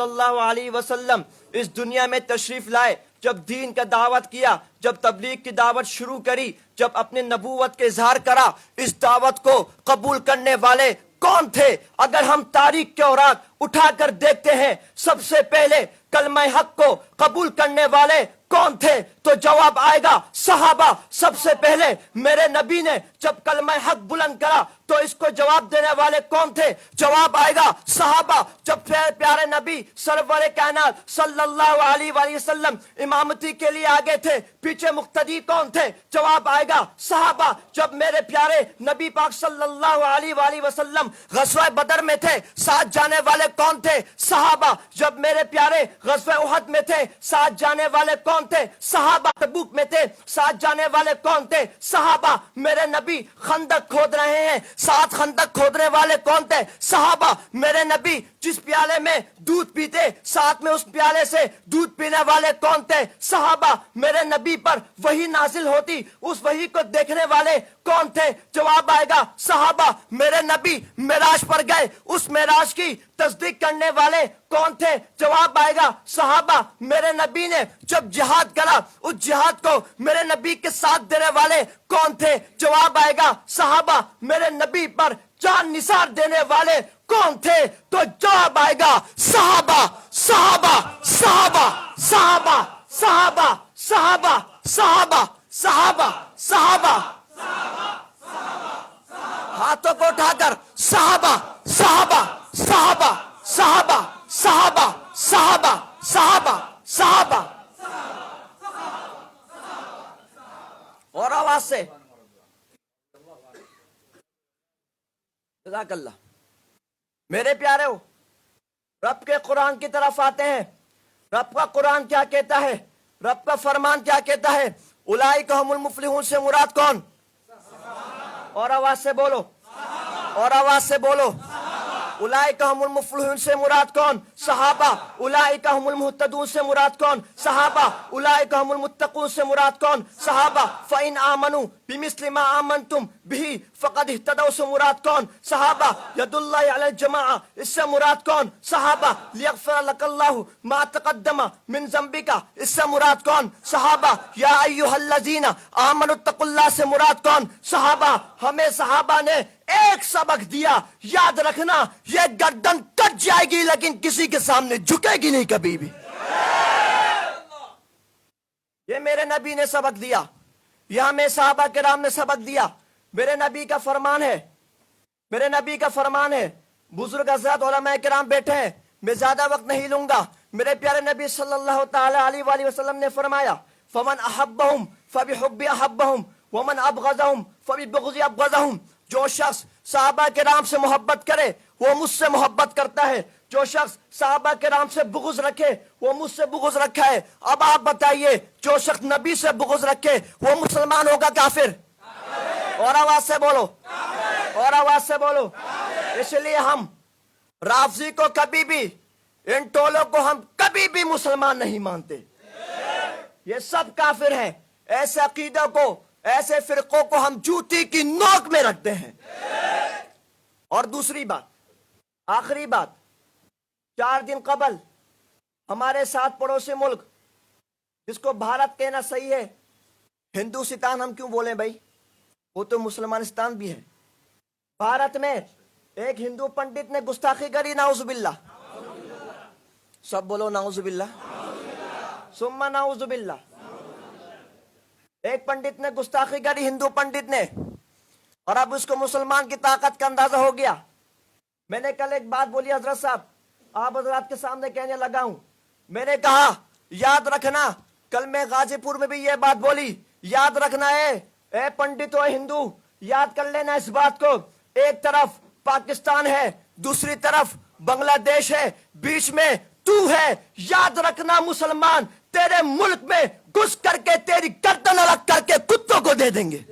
اللہ علیہ وسلم، اس دنیا میں تشریف لائے، جب دین کا دعوت کیا، جب تبلیغ کی دعوت شروع کری، جب اپنے نبوت کے اظہار کرا، اس دعوت کو قبول کرنے والے کون تھے؟ اگر ہم تاریخ کے اوراق اٹھا کر دیکھتے ہیں، سب سے پہلے کلمہ حق کو قبول کرنے والے کون تھے؟ تو جواب آئے گا صحابہ۔ سب سے پہلے میرے نبی نے جب کلمہ حق بلند کرا تو اس کو جواب دینے والے کون تھے؟ جواب آئے گا صحابہ۔ جب پیارے نبی سرور کائنات صلی اللہ علیہ وآلہ وسلم امامتی کے لیے آگے تھے، پیچھے مقتدی کون تھے؟ جواب آئے گا صحابہ۔ جب میرے پیارے نبی پاک صلی اللہ علیہ وآلہ وسلم غزوہ بدر میں تھے، ساتھ جانے والے کون تھے؟ صحابہ۔ جب میرے پیارے غزوہ احد میں تھے، ساتھ جانے والے کون تھے؟ صحابہ۔ تبوک میں تھے، ساتھ جانے والے کون تھے؟ صحابہ۔ میرے نبی خندق کھود رہے ہیں، ساتھ خندق کھودنے والے کون تھے؟ صحابہ۔ میرے نبی جس پیالے میں دودھ پیتے، ساتھ میں اس پیالے سے دودھ پینے والے کون تھے؟ صحابہ۔ میرے نبی پر وحی نازل ہوتی، اس وحی کو دیکھنے والے کون تھے؟ جواب آئے گا صحابہ۔ میرے نبی معراج پر گئے، اس معراج کی تصدیق کرنے والے کون تھے؟ جواب آئے گا صحابہ۔ میرے نبی نے جب جہاد کرا، اس جہاد کو میرے نبی کے ساتھ دینے والے کون تھے؟ جواب آئے گا صحابہ۔ میرے نبی پر جان نثار دینے والے کون تھے؟ تو جواب آئے گا صحابہ صحابہ صحابہ صحابہ صحابہ صحابہ صحابہ صحابہ صحابہ۔ ہاتھوں کو اٹھا کر صحابہ صحابہ صحابہ صحابہ صحابہ صحابہ صحابہ صحابہ، اور آواز سے جزاک اللہ۔ میرے پیارے ہو، رب کے قرآن کی طرف آتے ہیں۔ رب کا قرآن کیا کہتا ہے؟ رب کا فرمان کیا کہتا ہے؟ اولئک هم المفلحون سے مراد کون؟ اور آواز سے بولو، اور آواز سے بولو۔ اولئک هم المفلحون سے مراد کون؟ صحابہ۔ اولئک هم المهتدون سے مراد کون؟ صحابہ۔ اولئک هم المتقون سے مراد کون؟ صحابہ۔ فإن آمنوا بمثل ما آمنتم به فقد اهتدوا سے مراد کون؟ صحابہ۔ ید اللہ علی الجماعہ، اس سے مراد کون؟ صحابہ۔ لیغفر لک اللہ ما تقدم من ذنبک، اس سے مراد کون؟ صحابہ۔ یا ایھا الذین آمنوا اتقوا اللہ سے مراد کون؟ صحابہ۔ ہمیں صحابہ نے ایک سبق دیا، یاد رکھنا یہ گردن کٹ جائے گی لیکن کسی کے سامنے جھکے گی نہیں کبھی بھی۔ یہ میرے نبی نے سبق دیا، یہ ہمیں صحابہ کرام نے سبق دیا۔ میرے نبی کا فرمان ہے، میرے نبی کا فرمان ہے۔ بزرگ حضرات علماء کرام بیٹھے ہیں، میں زیادہ وقت نہیں لوں گا۔ میرے پیارے نبی صلی اللہ تعالی علیہ وآلہ وسلم نے فرمایا فمن احبہم فبحب احبہم ومن ابغضہم فببغض ابغضہم۔ جو شخص صحابہ کرام سے محبت کرے وہ مجھ سے محبت کرتا ہے، جو شخص صحابہ کرام سے بغض رکھے وہ مجھ سے بغض رکھا ہے۔ اب آپ بتائیے، جو شخص نبی سے بغض رکھے وہ مسلمان ہوگا کافر؟ اور آواز سے بولو، اور آواز سے بولو۔ اس لیے ہم رافضی کو کبھی بھی، ان ٹولوں کو ہم کبھی بھی مسلمان نہیں مانتے، یہ سب کافر ہیں۔ ایسے عقیدہ کو، ایسے فرقوں کو ہم جوتی کی نوک میں رکھتے ہیں۔ اور دوسری بات، آخری بات، 4 دن قبل ہمارے ساتھ پڑوسی ملک جس کو بھارت کہنا صحیح ہے، ہندوستان ہم کیوں بولیں بھائی، وہ تو مسلمانستان بھی ہے۔ بھارت میں ایک ہندو پنڈت نے گستاخی کری، نعوذ باللہ، سب بولو نعوذ باللہ ثم نعوذ باللہ۔ एक पंडित ने गुस्ताखी करी, हिंदू पंडित ने, और अब उसको मुसलमान की ताकत का अंदाजा हो गया। मैंने कल एक बात बोली हजरत साहब, आप हजरत के सामने कहने लगा हूं। मैंने कहा याद रखना, कल मैं गाजीपुर में भी ये बात बोली, याद रखना है ए पंडित हो हिंदू, याद कर लेना इस बात को। एक तरफ पाकिस्तान है, दूसरी तरफ बांग्लादेश है, बीच में तू है। याद रखना मुसलमान तेरे मुल्क में घुस करके तेरी गर्दन अलग करके कुत्तों को दे देंगे।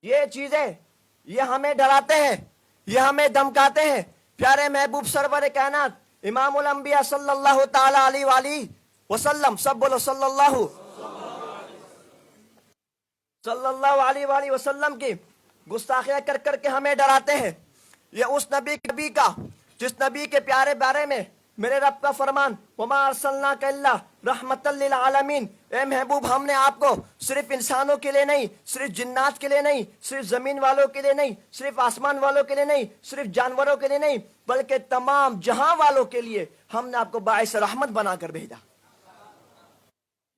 ये चीजें ये हमें डराते हैं, ये हमें धमकाते हैं। प्यारे महबूब सरवर कायनात इमामुल अंबिया सल्लल्लाहु ताला अलैहि वसल्लम, सब बोलो सल्लल्लाहु अलैहि वसल्लम की गुस्ताखियां कर करके हमें डराते हैं। ये उस नबी का जिस नबी के प्यारे बारे में मेरे रब का फरमान वमा अरसलनाका इल्ला रहमतल लिल आलमीन, ए महबूब हमने आपको सिर्फ इंसानों के लिए नहीं, सिर्फ जिन्नात के लिए नहीं, सिर्फ जमीन वालों के लिए नहीं, सिर्फ आसमान वालों के लिए नहीं, सिर्फ जानवरों के लिए नहीं, बल्कि तमाम जहां वालों के लिए हमने आपको बाइस रहमत बनाकर भेजा।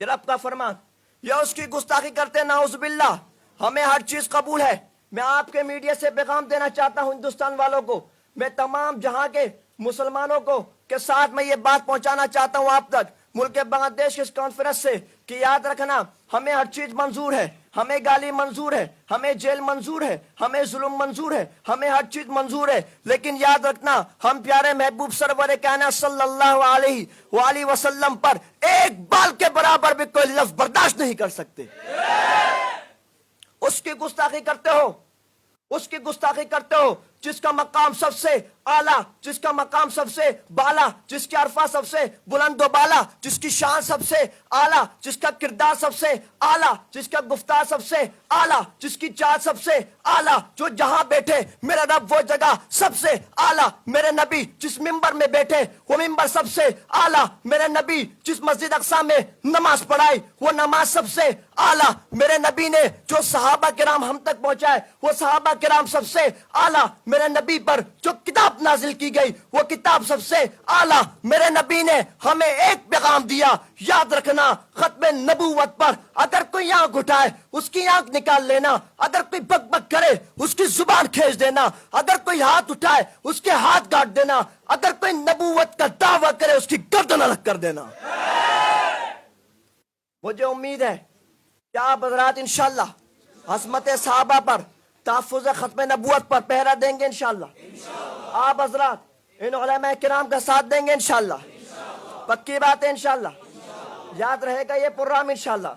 ये रब का फरमान, या उसकी गुस्ताखी करते नाउज़ुबिल्लाह। हमें हर चीज कबूल है। मैं आपके मीडिया से पैगाम देना चाहता हूं हिंदुस्तान वालों को, मैं तमाम जहां के मुसलमानों को के साथ मैं ये बात पहुंचाना चाहता हूं आप तक, मुल्क बांग्लादेश के इस कॉन्फ्रेंस से, कि याद रखना हमें हर चीज मंजूर है, हमें गाली मंजूर है, हमें जेल मंजूर है, हमें जुल्म मंजूर है, हमें हर चीज मंजूर है, लेकिन याद रखना हम प्यारे महबूब सरवर कायनात सल्लल्लाहु अलैहि वसल्लम पर एक बाल के बराबर भी कोई लफ्ज बर्दाश्त नहीं कर सकते। उसकी गुस्ताखी करते हो, उसकी गुस्ताखी करते हो जिसका मकाम सबसे आला, जिसका मकाम सबसे बाला, जिसकी अरफा सबसे बुलंद बाला, जिसकी शान सबसे आला, जिसका किरदार सबसे आला, जिसका गुफ्तार सबसे आला, जिसकी चाल सबसे आला, जो जहां बैठे मेरा रब वो जगह सबसे आला। मेरे नबी जिस मिंबर में बैठे वो मिंबर सबसे आला। मेरे नबी जिस मस्जिद अक्सा में नमाज पढ़ाई वो नमाज सबसे आला। मेरे नबी ने जो सहाबा किराम हम तक पहुंचाए वो सहाबा किराम सबसे आला। मेरे नबी पर जो किताब नाजिल की गई वो किताब सबसे आला। मेरे नबी ने हमें एक पैगाम दिया, याद रखना खत्मे नबूवत पर अगर कोई आंख उठाए उसकी आंख निकाल लेना, अगर कोई बक बक करे उसकी जुबान खींच देना, अगर कोई हाथ उठाए उसके हाथ काट देना, अगर कोई नबूवत का दावा करे उसकी गर्दन अलग कर देना। मुझे उम्मीद है कि आप हज़रात इंशाअल्लाह हज़मत सहाबा पर तहफ़्फ़ुज़ ख़त्म नबूवत पर पहरा देंगे इंशाअल्लाह। आप हज़रात इन उलमा किराम का साथ देंगे इंशाअल्लाह। पक्की बात है इंशाअल्लाह। याद रहेगा ये प्रोग्राम इंशाअल्लाह,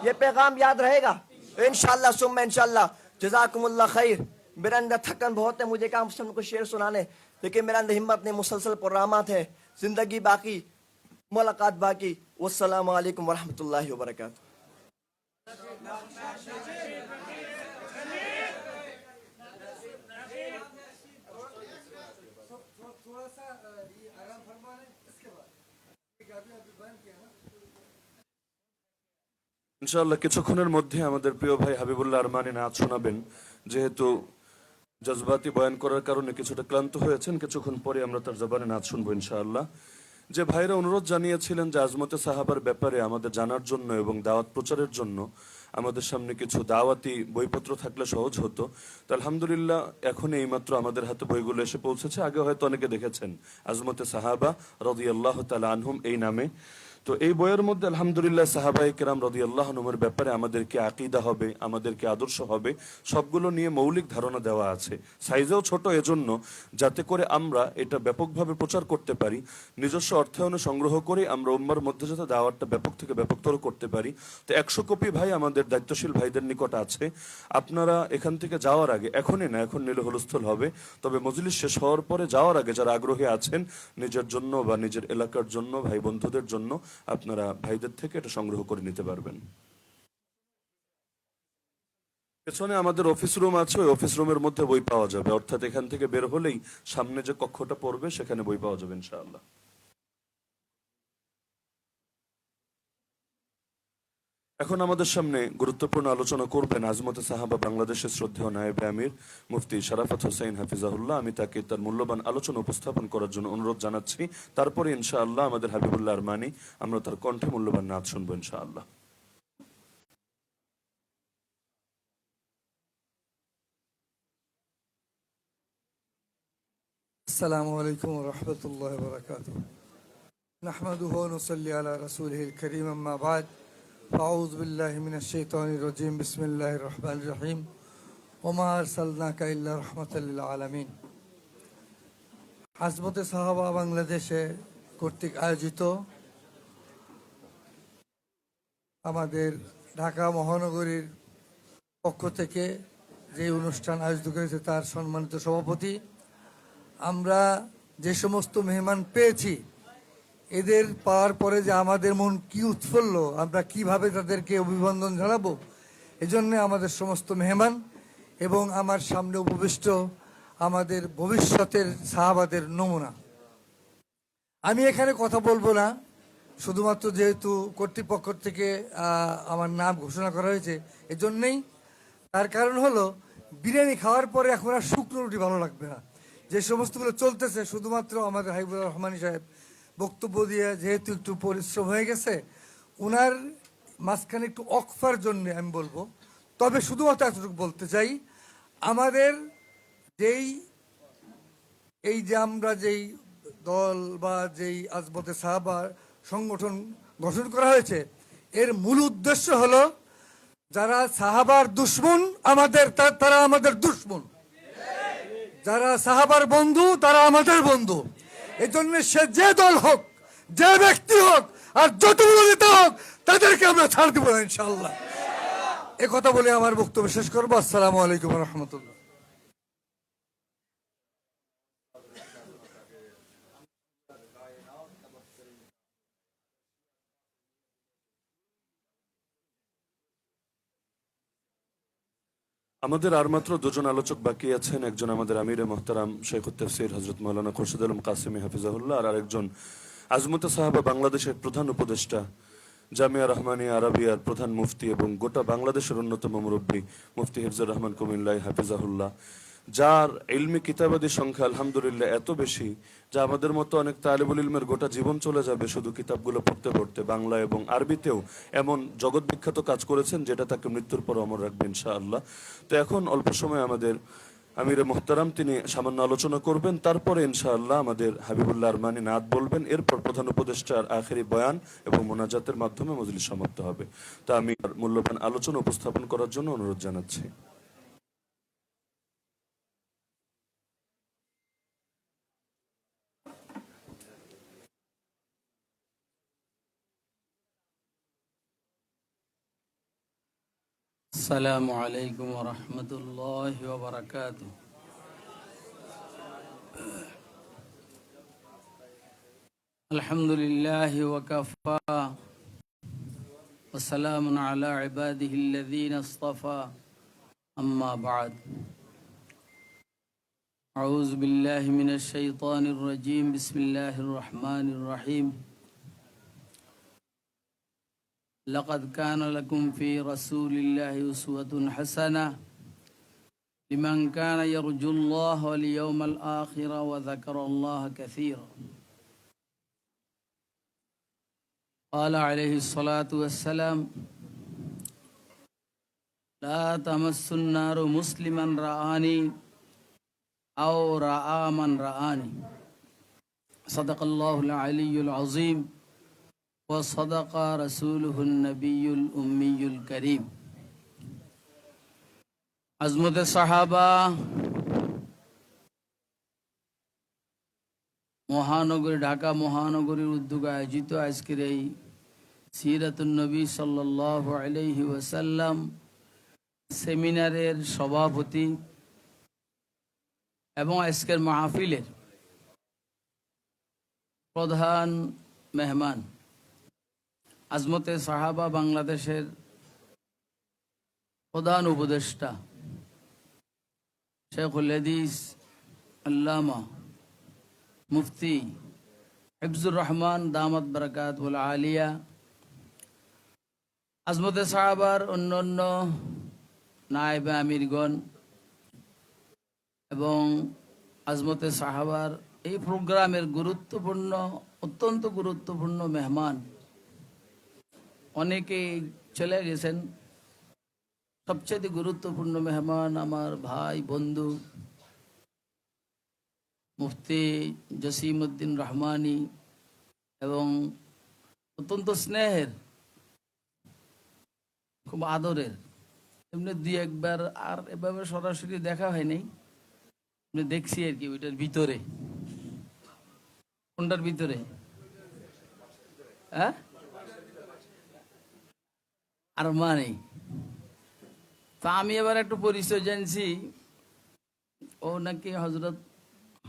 ये पैगाम याद रहेगा इंशाअल्लाह सुम्मा इंशाअल्लाह। जज़ाकुमुल्लाह खैर। मेरे अंदर थकन बहुत है, मुझे काम को शेर सुनाने, लेकिन मेरे अंदर हिम्मत नहीं, मुसलसल प्रोग्रामात है, जिंदगी बाकी, मुलाकात बाकी। वस्सलामु अलैकुम वरहमतुल्लाहि वबरकातुहू। ইনশাআল্লাহ কিছুক্ষণের মধ্যে আমাদের প্রিয় ভাই হাবিবুল্লাহ আরমানি নাচ শোনাবেন। যেহেতু জজবাতি বয়ান করার কারণে কিছুটা ক্লান্ত হয়েছেন, কিছুক্ষণ পরে আমরা তার জবানে নাচ শুনবো ইনশাআল্লাহ। যে ভাইরা অনুরোধ জানিয়েছিলেন যে আজমতে সাহাবার ব্যাপারে আমাদের জানার জন্য এবং দাওয়াত প্রচারের জন্য আমাদের সামনে কিছু দাওয়াতি বইপত্র থাকলে সহজ হতো, তো আলহামদুলিল্লাহ এখন এইমাত্র আমাদের হাতে বইগুলো এসে পৌঁছেছে। আগে হয়তো অনেকে দেখেছেন আজমতে সাহাবা রাদিয়াল্লাহু তাআলা আনহুম এই নামে। তো এই বইয়ের মধ্যে আলহামদুলিল্লাহ সাহাবায়ে কেরাম রাদিয়াল্লাহু আনহুমের ব্যাপারে আমাদেরকে আকীদা হবে, আমাদেরকে আদর্শ হবে, সবগুলো নিয়ে মৌলিক ধারণা দেওয়া আছে। সাইজেও ছোট, এজন্য যাতে করে আমরা এটা ব্যাপকভাবে প্রচার করতে পারি, নিজস্ব অর্থায়নে সংগ্রহ করে আমরা উম্মার মধ্যে যাতে দাওয়াতটা ব্যাপক থেকে ব্যাপকতর করতে পারি। তো 100 কপি ভাই আমাদের দায়িত্বশীল ভাইদের নিকট আছে। আপনারা এখান থেকে যাওয়ার আগে, এখনই না, এখন নিলে হুলস্থুল হবে, তবে মজলিস শেষ হওয়ার পরে যাওয়ার আগে যারা আগ্রহী আছেন নিজের জন্য বা নিজের এলাকার জন্য, ভাই বন্ধুদের জন্য, আপনারা ভাইদের থেকে এটা সংগ্রহ করে নিতে পারবেন। পেছনে আমাদের অফিস রুম আছে, ওই অফিস রুমের মধ্যে বই পাওয়া যাবে, অর্থাৎ এখান থেকে বের হলেই সামনে যে কক্ষটা পড়বে সেখানে বই পাওয়া যাবে ইনশাআল্লাহ। এখন আমাদের সামনে গুরুত্বপূর্ণ আলোচনা করবেন আজমতে সাহাবা বাংলাদেশের শ্রদ্ধেয় নায়েবে আমির মুফতি শরাফত হোসেন হাফিজাহুল্লাহ। আমি তাকে তার মূল্যবান আলোচনা উপস্থাপন করার জন্য অনুরোধ জানাচ্ছি। তারপরে ইনশাআল্লাহ আমাদের হাবিবুল্লাহ আরমানি, আমরা তার কণ্ঠে মূল্যবান নাচ শুনবো ইনশাআল্লাহ। السلام عليكم ورحمة الله وبركاته. نحمده ونصلي على رسوله الكريم أما بعد فأعوذ بالله من الشيطان الرجيم بسم الله الرحمن الرحيم وما أرسلناك إلا رحمة للعالمين. আজমতে সাহাবা বাংলাদেশে কর্তৃক আয়োজিত আমাদের ঢাকা মহানগরীর পক্ষ থেকে যে অনুষ্ঠান আয়োজিত করেছে তার সম্মানিত সভাপতি, আমরা যে সমস্ত মেহমান পেয়েছি এদের পাওয়ার পরে যে আমাদের মন কি উৎফুল্ল, আমরা কিভাবে তাদেরকে অভিনন্দন জানাবো, এজন্য আমাদের সমস্ত মেহমান এবং আমার সামনে উপবিষ্ট আমাদের ভবিষ্যতের সাহাবাদের নমুনা। আমি এখানে কথা বলবো না, শুধুমাত্র যেহেতু কর্তৃপক্ষ থেকে আমার নাম ঘোষণা করা হয়েছে এজন্যই। তার কারণ হলো বিরিয়ানি খাওয়ার পরে এখন আর শুকনো রুটি ভালো লাগবে না। যে সমস্তগুলো চলতেছে শুধুমাত্র আমাদের হাবিবুর রহমানী সাহেব বক্তব্য দিয়ে যেহেতু একটু পরিশ্রম হয়ে গেছে, ওনার মাঝখানে একটু অকফার জন্য আমি বলবো। তবে শুধুমাত্র এতটুকু বলতে চাই, আমাদের এই যে আমরা যেই দল বা যেই আজমতে সাহাবা সংগঠন গঠন করা হয়েছে, এর মূল উদ্দেশ্য হলো যারা সাহাবার দুশ্মন তারা আমাদের দুশ্মন, যারা সাহাবার বন্ধু তারা আমাদের বন্ধু। এই জন্য সে যে দল হোক, যে ব্যক্তি হোক, আর যতগুলো নেতা হোক, তাদেরকে আমরা ছাড় দিব না ইনশাআল্লাহ। এ কথা বলে আমার বক্তব্য শেষ করবো। আসসালামু আলাইকুম রহমতুল্লাহ। আমাদের আর মাত্র দুজন আলোচক বাকি আছেন। একজন আমাদের আমিরে মোহতারাম শেখুত তাফসীর হযরত মাওলানা খুরশিদ আলম কাসেমি হাফিজাহুল্লাহ, আর আরেকজন আজমতে সাহাবা বাংলাদেশের প্রধান উপদেষ্টা, জামিয়া রহমানিয়া আরাবিয়ার প্রধান মুফতি এবং গোটা বাংলাদেশের অন্যতম মুরব্বী মুফতি হিফজুর রহমান কুমিল্লাহ হাফিজাহুল্লাহ, যার ইলমি কিতাবাদি সংখ্যা আলহামদুলিল্লাহ এত বেশি যা আমাদের মতো অনেক তালিবুল ইলমের গোটা জীবন চলে যাবে শুধু কিতাবগুলো পড়তে পড়তে। বাংলা এবং আরবিতেও এমন জগৎ বিখ্যাত কাজ করেছেন যেটা তাকে মৃত্যুর পর অমর রাখবে ইনশাআল্লাহ। তো এখন অল্প সময় আমাদের আমিরে মোহতারাম তিনি সামান্য আলোচনা করবেন, তারপরে ইনশাআল্লাহ আমাদের হাবিবুল্লাহ আরমানি নাত বলবেন, এরপর প্রধান উপদেষ্টার আখেরি বয়ান এবং মোনাজাতের মাধ্যমে মজলিস সমাপ্ত হবে। তা আমি মূল্যবান আলোচনা উপস্থাপন করার জন্য অনুরোধ জানাচ্ছি। السلام عليكم ورحمة الله وبركاته. الحمد لله وكفى وسلام على عباده الذين اصطفى أما بعد. أعوذ بالله من الشيطان الرجيم بسم الله الرحمن الرحيم. لقد كان لكم في رسول الله أسوة حسنة لمن كان يرجو الله واليوم الآخر وذكر الله كثيرا. قال عليه الصلاة والسلام لا تمس النار مسلما رآني أو رأى من رآني. صدق الله العلي العظيم وصدق رسوله النبي الأمي الكريم. আজমতে সাহাবা মহানগরী, ঢাকা মহানগরীর উদ্যোগে আয়োজিত আজকের এই সিরাতুন নবী সাল্লাল্লাহু আলাইহি ওয়াসাল্লাম সেমিনারের সভাপতি এবং আজকের মাহফিলের প্রধান মেহমান আজমতে সাহাবা বাংলাদেশের প্রধান উপদেষ্টা শেখুল হাদিস আল্লামা মুফতি হিফজুর রহমান দামাত বারাকাতুল আলিয়া, আজমতে সাহাবার অন্যান্য নায়েবে আমিরগণ এবং আজমতে সাহাবার এই প্রোগ্রামের অত্যন্ত গুরুত্বপূর্ণ মেহমান অনেকেই চলে গেছেন। সবচেয়ে গুরুত্বপূর্ণ মেহমান আমার ভাই বন্ধু মুফতি জসিমউদ্দিন রহমানী এবং অত্যন্ত স্নেহের, খুব আদরের, এমনি দুই একবার আর এভাবে সরাসরি দেখা হয়নি, দেখছি আর কি ওইটার ভিতরে। কোনটার ভিতরে? হ্যাঁ, আর মানে তা আমি এবার একটু পরিচয় জানছি, ও নাকি হজরত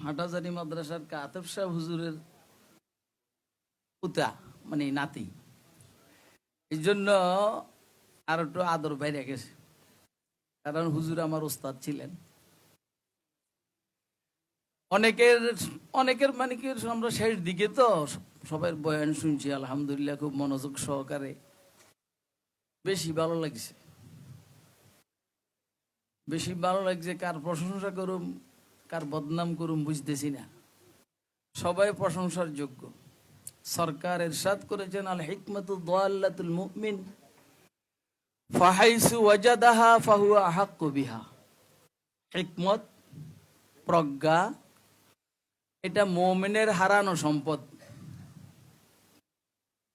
হাটাজারি মাদ্রাসার কাতেব সাহেব হুজুরের পুতা, মানে নাতি। এই জন্য আর একটু আদর বাইরে গেছে, কারণ হুজুর আমার ওস্তাদ ছিলেন। অনেকের মানে কি আমরা শেষ দিকে তো সবাই বয়ান শুনছি, আলহামদুলিল্লাহ খুব মনোযোগ সহকারে, বেশি ভালো লাগছে। কার প্রশংসা করুম কার বদনাম করুম বুঝতেছি না, সবাই প্রশংসার যোগ্য। সরকার ইরশাদ করেছেন, আল হিকমাতু দাল্লাতুল মুমিন ফাহাইসু ওয়াজাদাহা ফাহুয়া আহাক্কু বিহা। হিকমত, প্রজ্ঞা, এটা মুমিনের হারানো সম্পদ।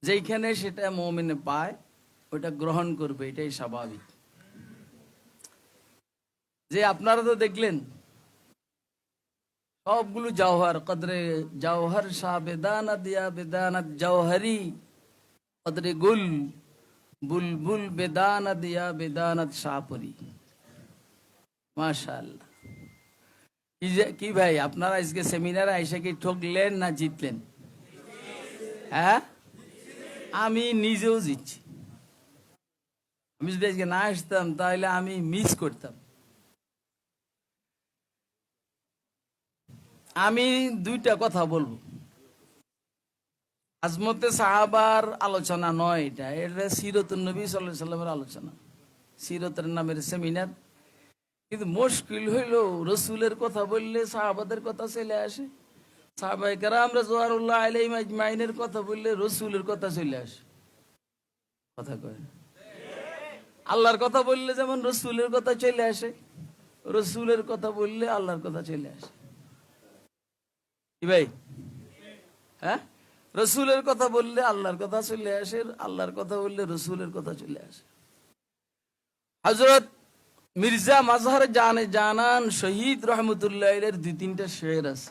যেখানে সেটা মুমিনে পায় ওটা গ্রহণ করবে, এটাই স্বাভাবিক। যে আপনারা তো দেখলেন সবগুলো জওহর, কদরে জওহর শাহ বেদানা দিয়া বেদানাত জওহরি, কদরে গুল বুলবুল বেদানা দিয়া বেদানাত শাহপুরি। মাশাআল্লাহ। কি ভাই, আপনারা আজকে সেমিনারে আইসা কি ঠকলেন না জিতলেন? হ্যাঁ, আমি নিজেও জিতছি। আমি যদি আজকে না আসতাম তাহলে আমি মিস করতাম। আমি দুইটা কথা বলবো। আজমতে সাহাবার আলোচনা নয়, এটা সিরতুন নবী সাল্লাল্লাহু আলাইহি সাল্লামের আলোচনা, সিরতের নামের সেমিনার। কিন্তু মুশকিল হইল, রসুলের কথা বললে সাহাবাদের কথা চলে আসে, সাহাবায়ে কেরাম রাদিয়াল্লাহু আলাইহিম আজমাইনের কথা বললে রসুলের কথা চলে আসে। কথা কয়, আল্লাহর কথা বললে যেমন রসুলের কথা চলে আসে, রসুলের কথা বললে আল্লাহর কথা চলে আসে। কি ভাই? হ্যাঁ, রসুলের কথা বললে আল্লাহর কথা চলে আসে, আল্লাহর কথা বললে রসুলের কথা চলে আসে। হযরত মির্জা মাজহার জানান শহীদ রহমতুল্লাহ এর দুই তিনটা শের আছে।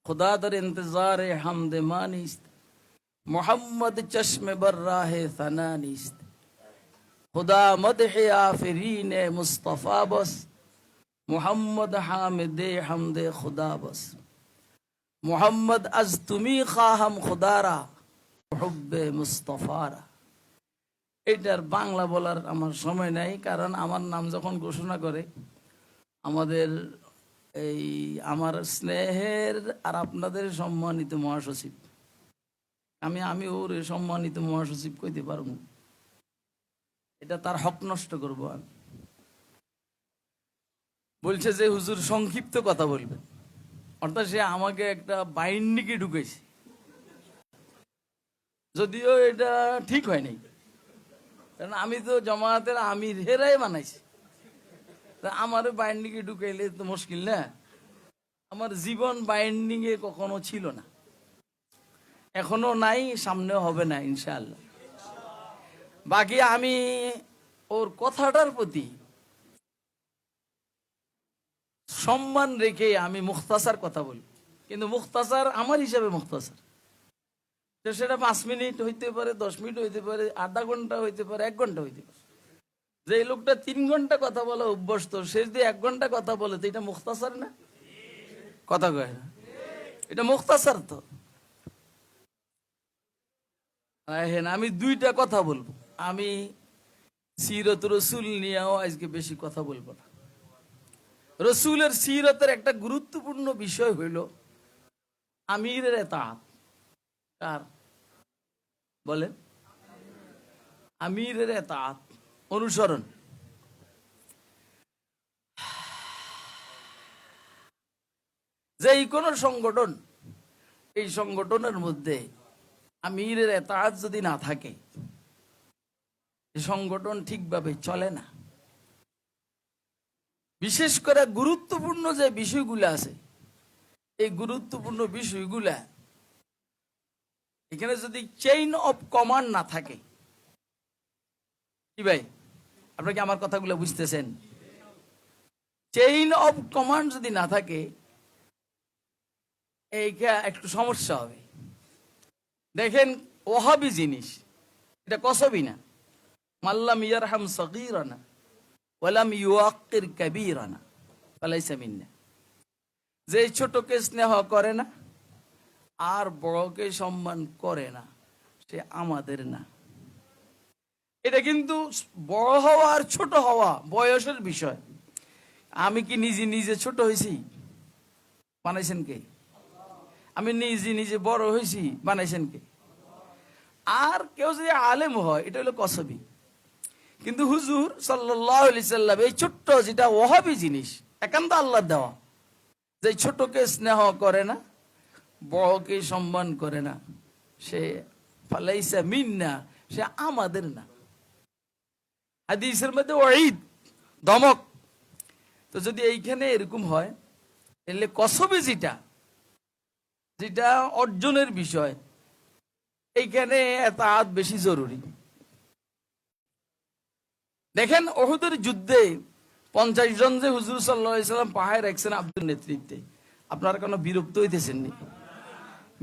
খুদা দর ইন্তজার হামদ মানিস্ত, মোহাম্মদ চশমে বর্রাহে সানা নিস্ত, খুদা মদহে আফরিন মুস্তফা বস, মোহাম্মদ হামিদে হামদে খুদা বস, মোহাম্মদ আজ তুমি খাহাম খুদারা হুব্বে মুস্তফারা। এটার বাংলা বলার আমার সময় নাই, কারণ আমার নাম যখন ঘোষণা করে আমাদের আমার স্নেহের আর আপনাদের সম্মানিত মহাসচিব, আমি ওর সম্মানিত মহাসচিব কইতে পারব না, এটা তার হক নষ্ট করবো আমি। বলছে যে হুজুর সংক্ষিপ্ত কথা বলবেন, অর্থাৎ সে আমাকে একটা বাইন্ডিকে ঢুকেছে, যদিও এটা ঠিক হয় নাই, কারণ আমি তো জামায়াতের আমির হেরাই বানাইছি। আমার বাইন্ডিংয়ে ঢুকাইলে তো মুশকিল না। আমার জীবন বাইন্ডিং এ কখনো ছিল না, এখনো নাই, সামনেও হবে না ইনশাআল্লাহ। বাকি আমি ওর কথাটার প্রতি সম্মান রেখে আমি মুখতাসার কথা বলি, কিন্তু মুখতাসার আমার হিসাবে মুখতাসার, তো সেটা 5 মিনিট হইতে পারে, 10 মিনিট হইতে পারে, আধা ঘন্টা হইতে পারে, 1 ঘন্টা হইতে পারে। যে লোকটা 3 ঘন্টা কথা বলা অভ্যস্ত, সে যদি 1 ঘন্টা কথা বলে তো এটা মুখতাসার না? কথা কয় না, এটা মুখতাসার তো। আমি দুইটা কথা বলবো, আমি সিরত রসুল নিয়েও আজকে বেশি কথা বলবো না। রসুলের সিরতের একটা গুরুত্বপূর্ণ বিষয় হইল আমিরের এতাআত। কার বলেন? আমিরের এতাআত অনুসরণ। যেই কোন সংগঠন, এই সংগঠনের মধ্যে আমিরের এতাআত যদি না থাকে, এই সংগঠন ঠিকভাবে চলে না। বিশেষ করে গুরুত্বপূর্ণ যে বিষয়গুলো আছে, এই গুরুত্বপূর্ণ বিষয়গুলা এখানে যদি চেইন অফ কমান্ড না থাকে, কি ভাই আপনারা কি আমার কথাগুলো বুঝতেছেন? চেইন অফ কমান্ড যদি না থাকে, এইটা একটু সমস্যা হবে। দেখেন, ওহাবি জিনিস, এটা কসবি না। মাল্লাম ইয়ারহাম সগীরানা ওয়ালাম ইউআক্কির কাবীরানা ফালাইসা মিন্না। যে ছোটকে স্নেহ করে না আর বড়কে সম্মান করে না, সে আমাদের না। এটা কিন্তু বড় হওয়া আর ছোট হওয়া বয়সের বিষয়। আমি কি নিজে নিজে ছোট হয়েছি? বানাইছেন কে? আমি নিজে নিজে বড় হয়েছি? বানাইছেন কে? আর কেউ যদি আলেম হয়, এটা হলো কসবি। কিন্তু হুজুর সাল্লাল্লাহু আলাইহি সাল্লাম এই ছোট্ট যেটা ওহাবি জিনিস, একান্ত আল্লাহ দেওয়া, যে ছোটকে স্নেহ করে না, বড়কে সম্মান করে না, সে ফালাইসা মিন্না, সে আমাদের না। হাদিসের মধ্যে ওয়াইদ, ধমক। তো যদি এইখানে এরকম হয়, তাহলে কসবে যেটা অর্জনের বিষয়, এইখানে এতাআত বেশি জরুরি। দেখেন, উহুদের যুদ্ধে 50 জন যে হুজুর সাল্লাল্লাহু আলাইহি সাল্লাম পাহাড়ে রাখছেন আব্দুল নেতৃত্বে, আপনারা কোনো বিরক্ত হইতেছেননি?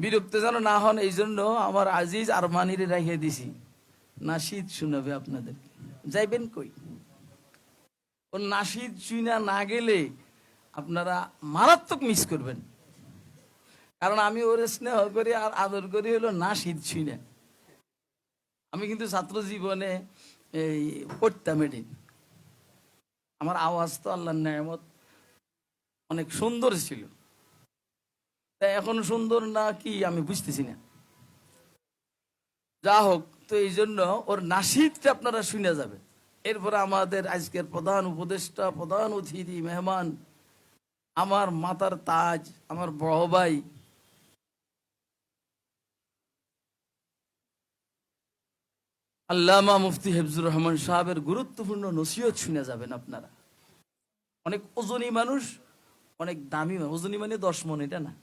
বিরক্ত যেন না হন, এই জন্য আমার আজিজ আরমানিরে রেখে দিছি, নাশিদ শোনাবে আপনাদেরকে। যাইবেন কই? ও নাশিদ শুনা না গেলে আপনারা মারাত্মক মিস করবেন। কারণ আমি ওর স্নেহ করি আর আদর করি হলো নাশিদ শুনা। আমি কিন্তু ছাত্র জীবনে এই পড়তাম এটি। আমার আওয়াজ তো আল্লাহর নেয়ামত, অনেক সুন্দর ছিল। তাই এখন সুন্দর না কি আমি বুঝতেছি না। যা হোক, তো এই জন্য ওর নাশিদটা আপনারা শুনে যাবেন। এরপরে আমাদের আজকের প্রধান উপদেষ্টা, প্রধান অতিথি মেহমান, আমার মাথার তাজ, আমার বড় ভাই আল্লামা মুফতি হিফজুর রহমান সাহেবের গুরুত্বপূর্ণ নসিহত শুনে যাবেন আপনারা। অনেক ওজনী মানুষ, অনেক দামি মানুষ। ওজনী মানে 10 মণ, এটা না,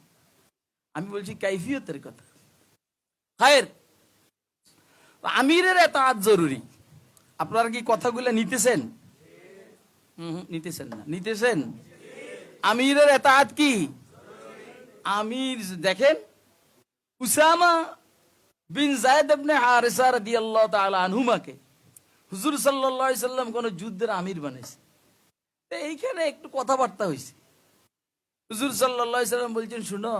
আমি বলছি কাইফিয়তের কথা। খায়ের, আমিরের এতাআত জরুরি। আপনারা কি কথাগুলো নিতেছেন? নিতেছেন না? নিতেছেন? আমিরের এতাআত কি? আমির দেখেন, উসামা বিন যায়েদ ইবনে হারিসা রাদিয়াল্লাহু তাআলা আনহুমাকে হুজুর সাল্লাল্লাহু আলাইহি সাল্লাম কোন যুদ্ধের আমির বানাইছে। এইখানে একটু কথাবার্তা হয়েছে। হুজুর সাল্লাল্লাহু আলাইহি সাল্লাম বলছেন, শুনো,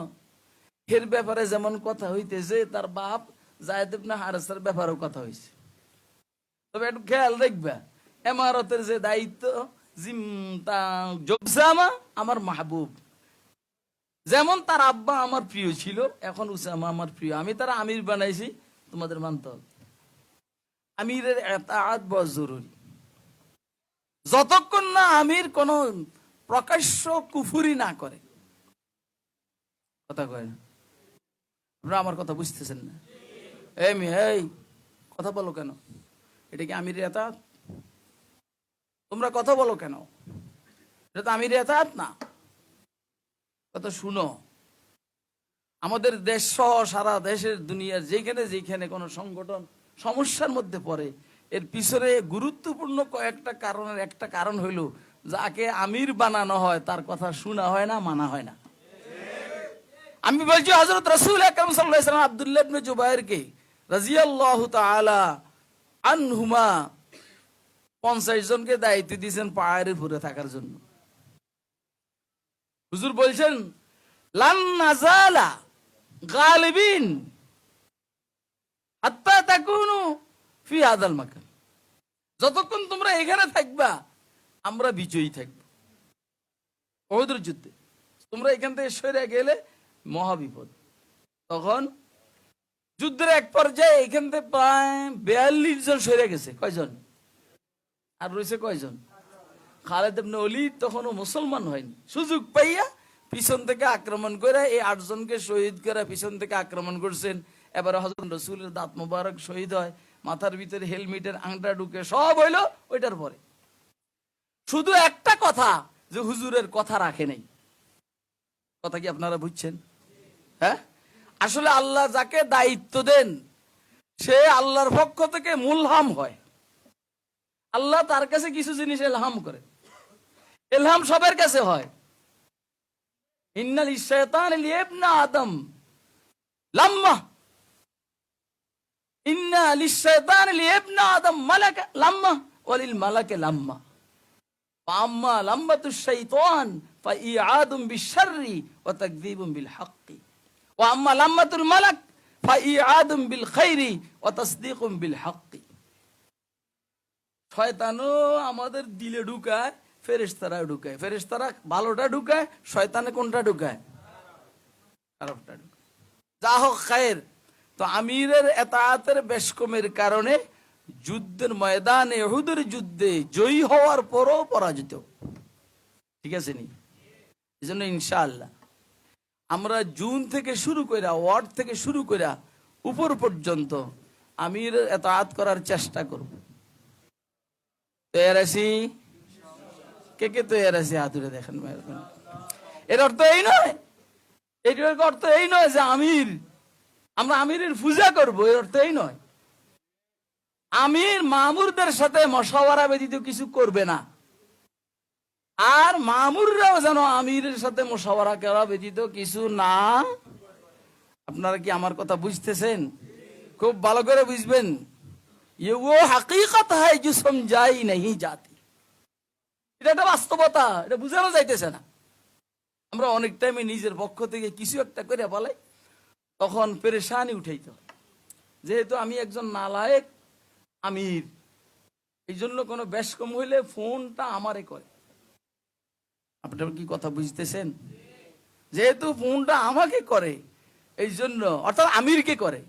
এর ব্যাপারে যেমন কথা হইতেছে, তার বাপ যায়েদ ইবনে হারিসার ব্যাপারেও কথা হয়েছে। তবে একটু খেয়াল রাখবা, ইমারতের যে দায়িত্ব, উসামা আমার মাহবুব। যেমন তার আব্বা আমার প্রিয় ছিল, এখন উসামা আমার প্রিয়। আমি তার আমির বানাইছি, তোমাদের মানতে হবে। আমিরের ইতাআত বড় জরুরি। যতক্ষণ না আমির কোন প্রকাশ্য কুফরি না করে। কথা কয় না? আপনারা আমার কথা বুঝতেছেন না? এই কথা বলো কেন? এটা কি আমিরের ইতাআত? তোমরা কথা বলো কেন? এটা তো আমিরের ইতাআত না। কথা শুনো, আমাদের দেশ সহ সারা দেশের দুনিয়ার যেখানে কোনো সংগঠন সমস্যার মধ্যে পড়ে, এর পিছনে গুরুত্বপূর্ণ কয়েকটা কারণের একটা কারণ হইল, যাকে আমির বানানো হয় তার কথা শোনা হয় না, মানা হয় না। আমি বলছি, হযরত রাসূল আকরাম সাল্লাল্লাহু আলাইহি ওয়াসাল্লাম আব্দুল্লাহ ইবনে জুবাইরকে রাদিয়াল্লাহু তাআলা আনহুমা 50 জনকে দায়িত্ব দিয়েছেন পাহাড়ের উপরে থাকার জন্য। হুজুর বলছেন, লান নাযালা গালিবিন হাত্তা তাকুনু ফি হাযাল মাকান। যতক্ষণ তোমরা এখানে থাকবা, আমরা বিজয়ী থাকব। উহুদের যুদ্ধে তোমরা এখান থেকে সরে গেলে মহা বিপদ। তখন যুদ্ধের এক পর্যায়ে এখান থেকে প্রায় 42 জন সরে গেছে। কয়জন? আর রয়েছে কয়জন? খালেদ ইবনে ওলীদ তখনও মুসলমান হয়নি। সুযোগ পাইয়া পিছন থেকে আক্রমণ করে এই 8 জনকে শহীদ করে পিছন থেকে আক্রমণ করছেন। এবারে হযরত রাসূলের দাঁত মোবারক শহীদ হয়, মাথার ভিতরে হেলমেটের আংটা ঢুকে, সব হইলো ওইটার পরে। শুধু একটা কথা, যে হুজুরের কথা রাখে নাই। কথা কি আপনারা বুঝছেন? হ্যাঁ, আসলে আল্লাহ যাকে দায়িত্ব দেন সে আল্লাহর পক্ষ থেকে মুলহাম হয়। আল্লাহ তার কাছে কিছু জিনিস এলহাম করে। এলহাম সবার কাছে হয়। ইন্নাল শাইতান লিইবনা আদম লাম্মা, ইন্না লিশ-শাইতান লিইবনা আদম মালাকা লাম্মা ওয়ালিল মালাকে লাম্মা ফাম্মা লাম্মাতুশ শাইতান ফাইআদুম বিশ-শাররি ওয়া তাকযীবুম বিল হাক্কি ওয়া আম্মা লাম্মাতুল মালাক ফাইআদুম বিল খাইরি ওয়া তাসদীকুম বিল হাক্কি। শয়তানও আমাদের দিলে ঢুকায়, ফেরেশতারা ঢুকায়। ফেরেশতারা ভালোটা ঢুকায়, শয়তানে কোনটা ঢুকায়? খারাপটা ঢুকায়। যা হোক খায়ের। তো আমিরের এতাআতের বেশকমের কারণে যুদ্ধের ময়দানে, উহুদের যুদ্ধে জয়ী হওয়ার পরও পরাজিত। ঠিক আছে নি? এই জন্য ইনশাআল্লাহ আমরা জুন থেকে শুরু কইরা, ওয়ার্ড থেকে শুরু কইরা উপর পর্যন্ত আমিরের এতাআত করার চেষ্টা করব। তৈরি আছি? কে কে তৈরি আছি? হাতুড়ে দেখেন। এর অর্থ এই নয়, এটার অর্থ এই নয় যে আমরা আমিরের পূজা করব, এর অর্থ এই নয়। আমির মামুরদের সাথে মশাওয়ারা ব্যতীত কিছু করবে না, আর মামুররাও যেন আমিরের সাথে মশাওয়ারা করা ব্যতীত কিছু না। আপনারা কি আমার কথা বুঝতেছেন? খুব ভালো করে বুঝবেন। ये वो हकीकत है जो समझाई नहीं जाती। এটা একটা বাস্তবতা, এটা বুঝানো যাইতেছে না। আমরা অনেক টাইমে নিজের পক্ষ থেকে কিছু একটা করে বলাই, তখন পেরেশানি উঠাইতে হয়। যেহেতু আমি একজন নালায়েক আমির, এই জন্য কোনো বেশকম হইলে ফোনটা আমারে করে। আপনারা কি কথা বুঝতেছেন? যেহেতু ফোনটা আমাকে করে, এই জন্য, অর্থাৎ আমিরকে করে।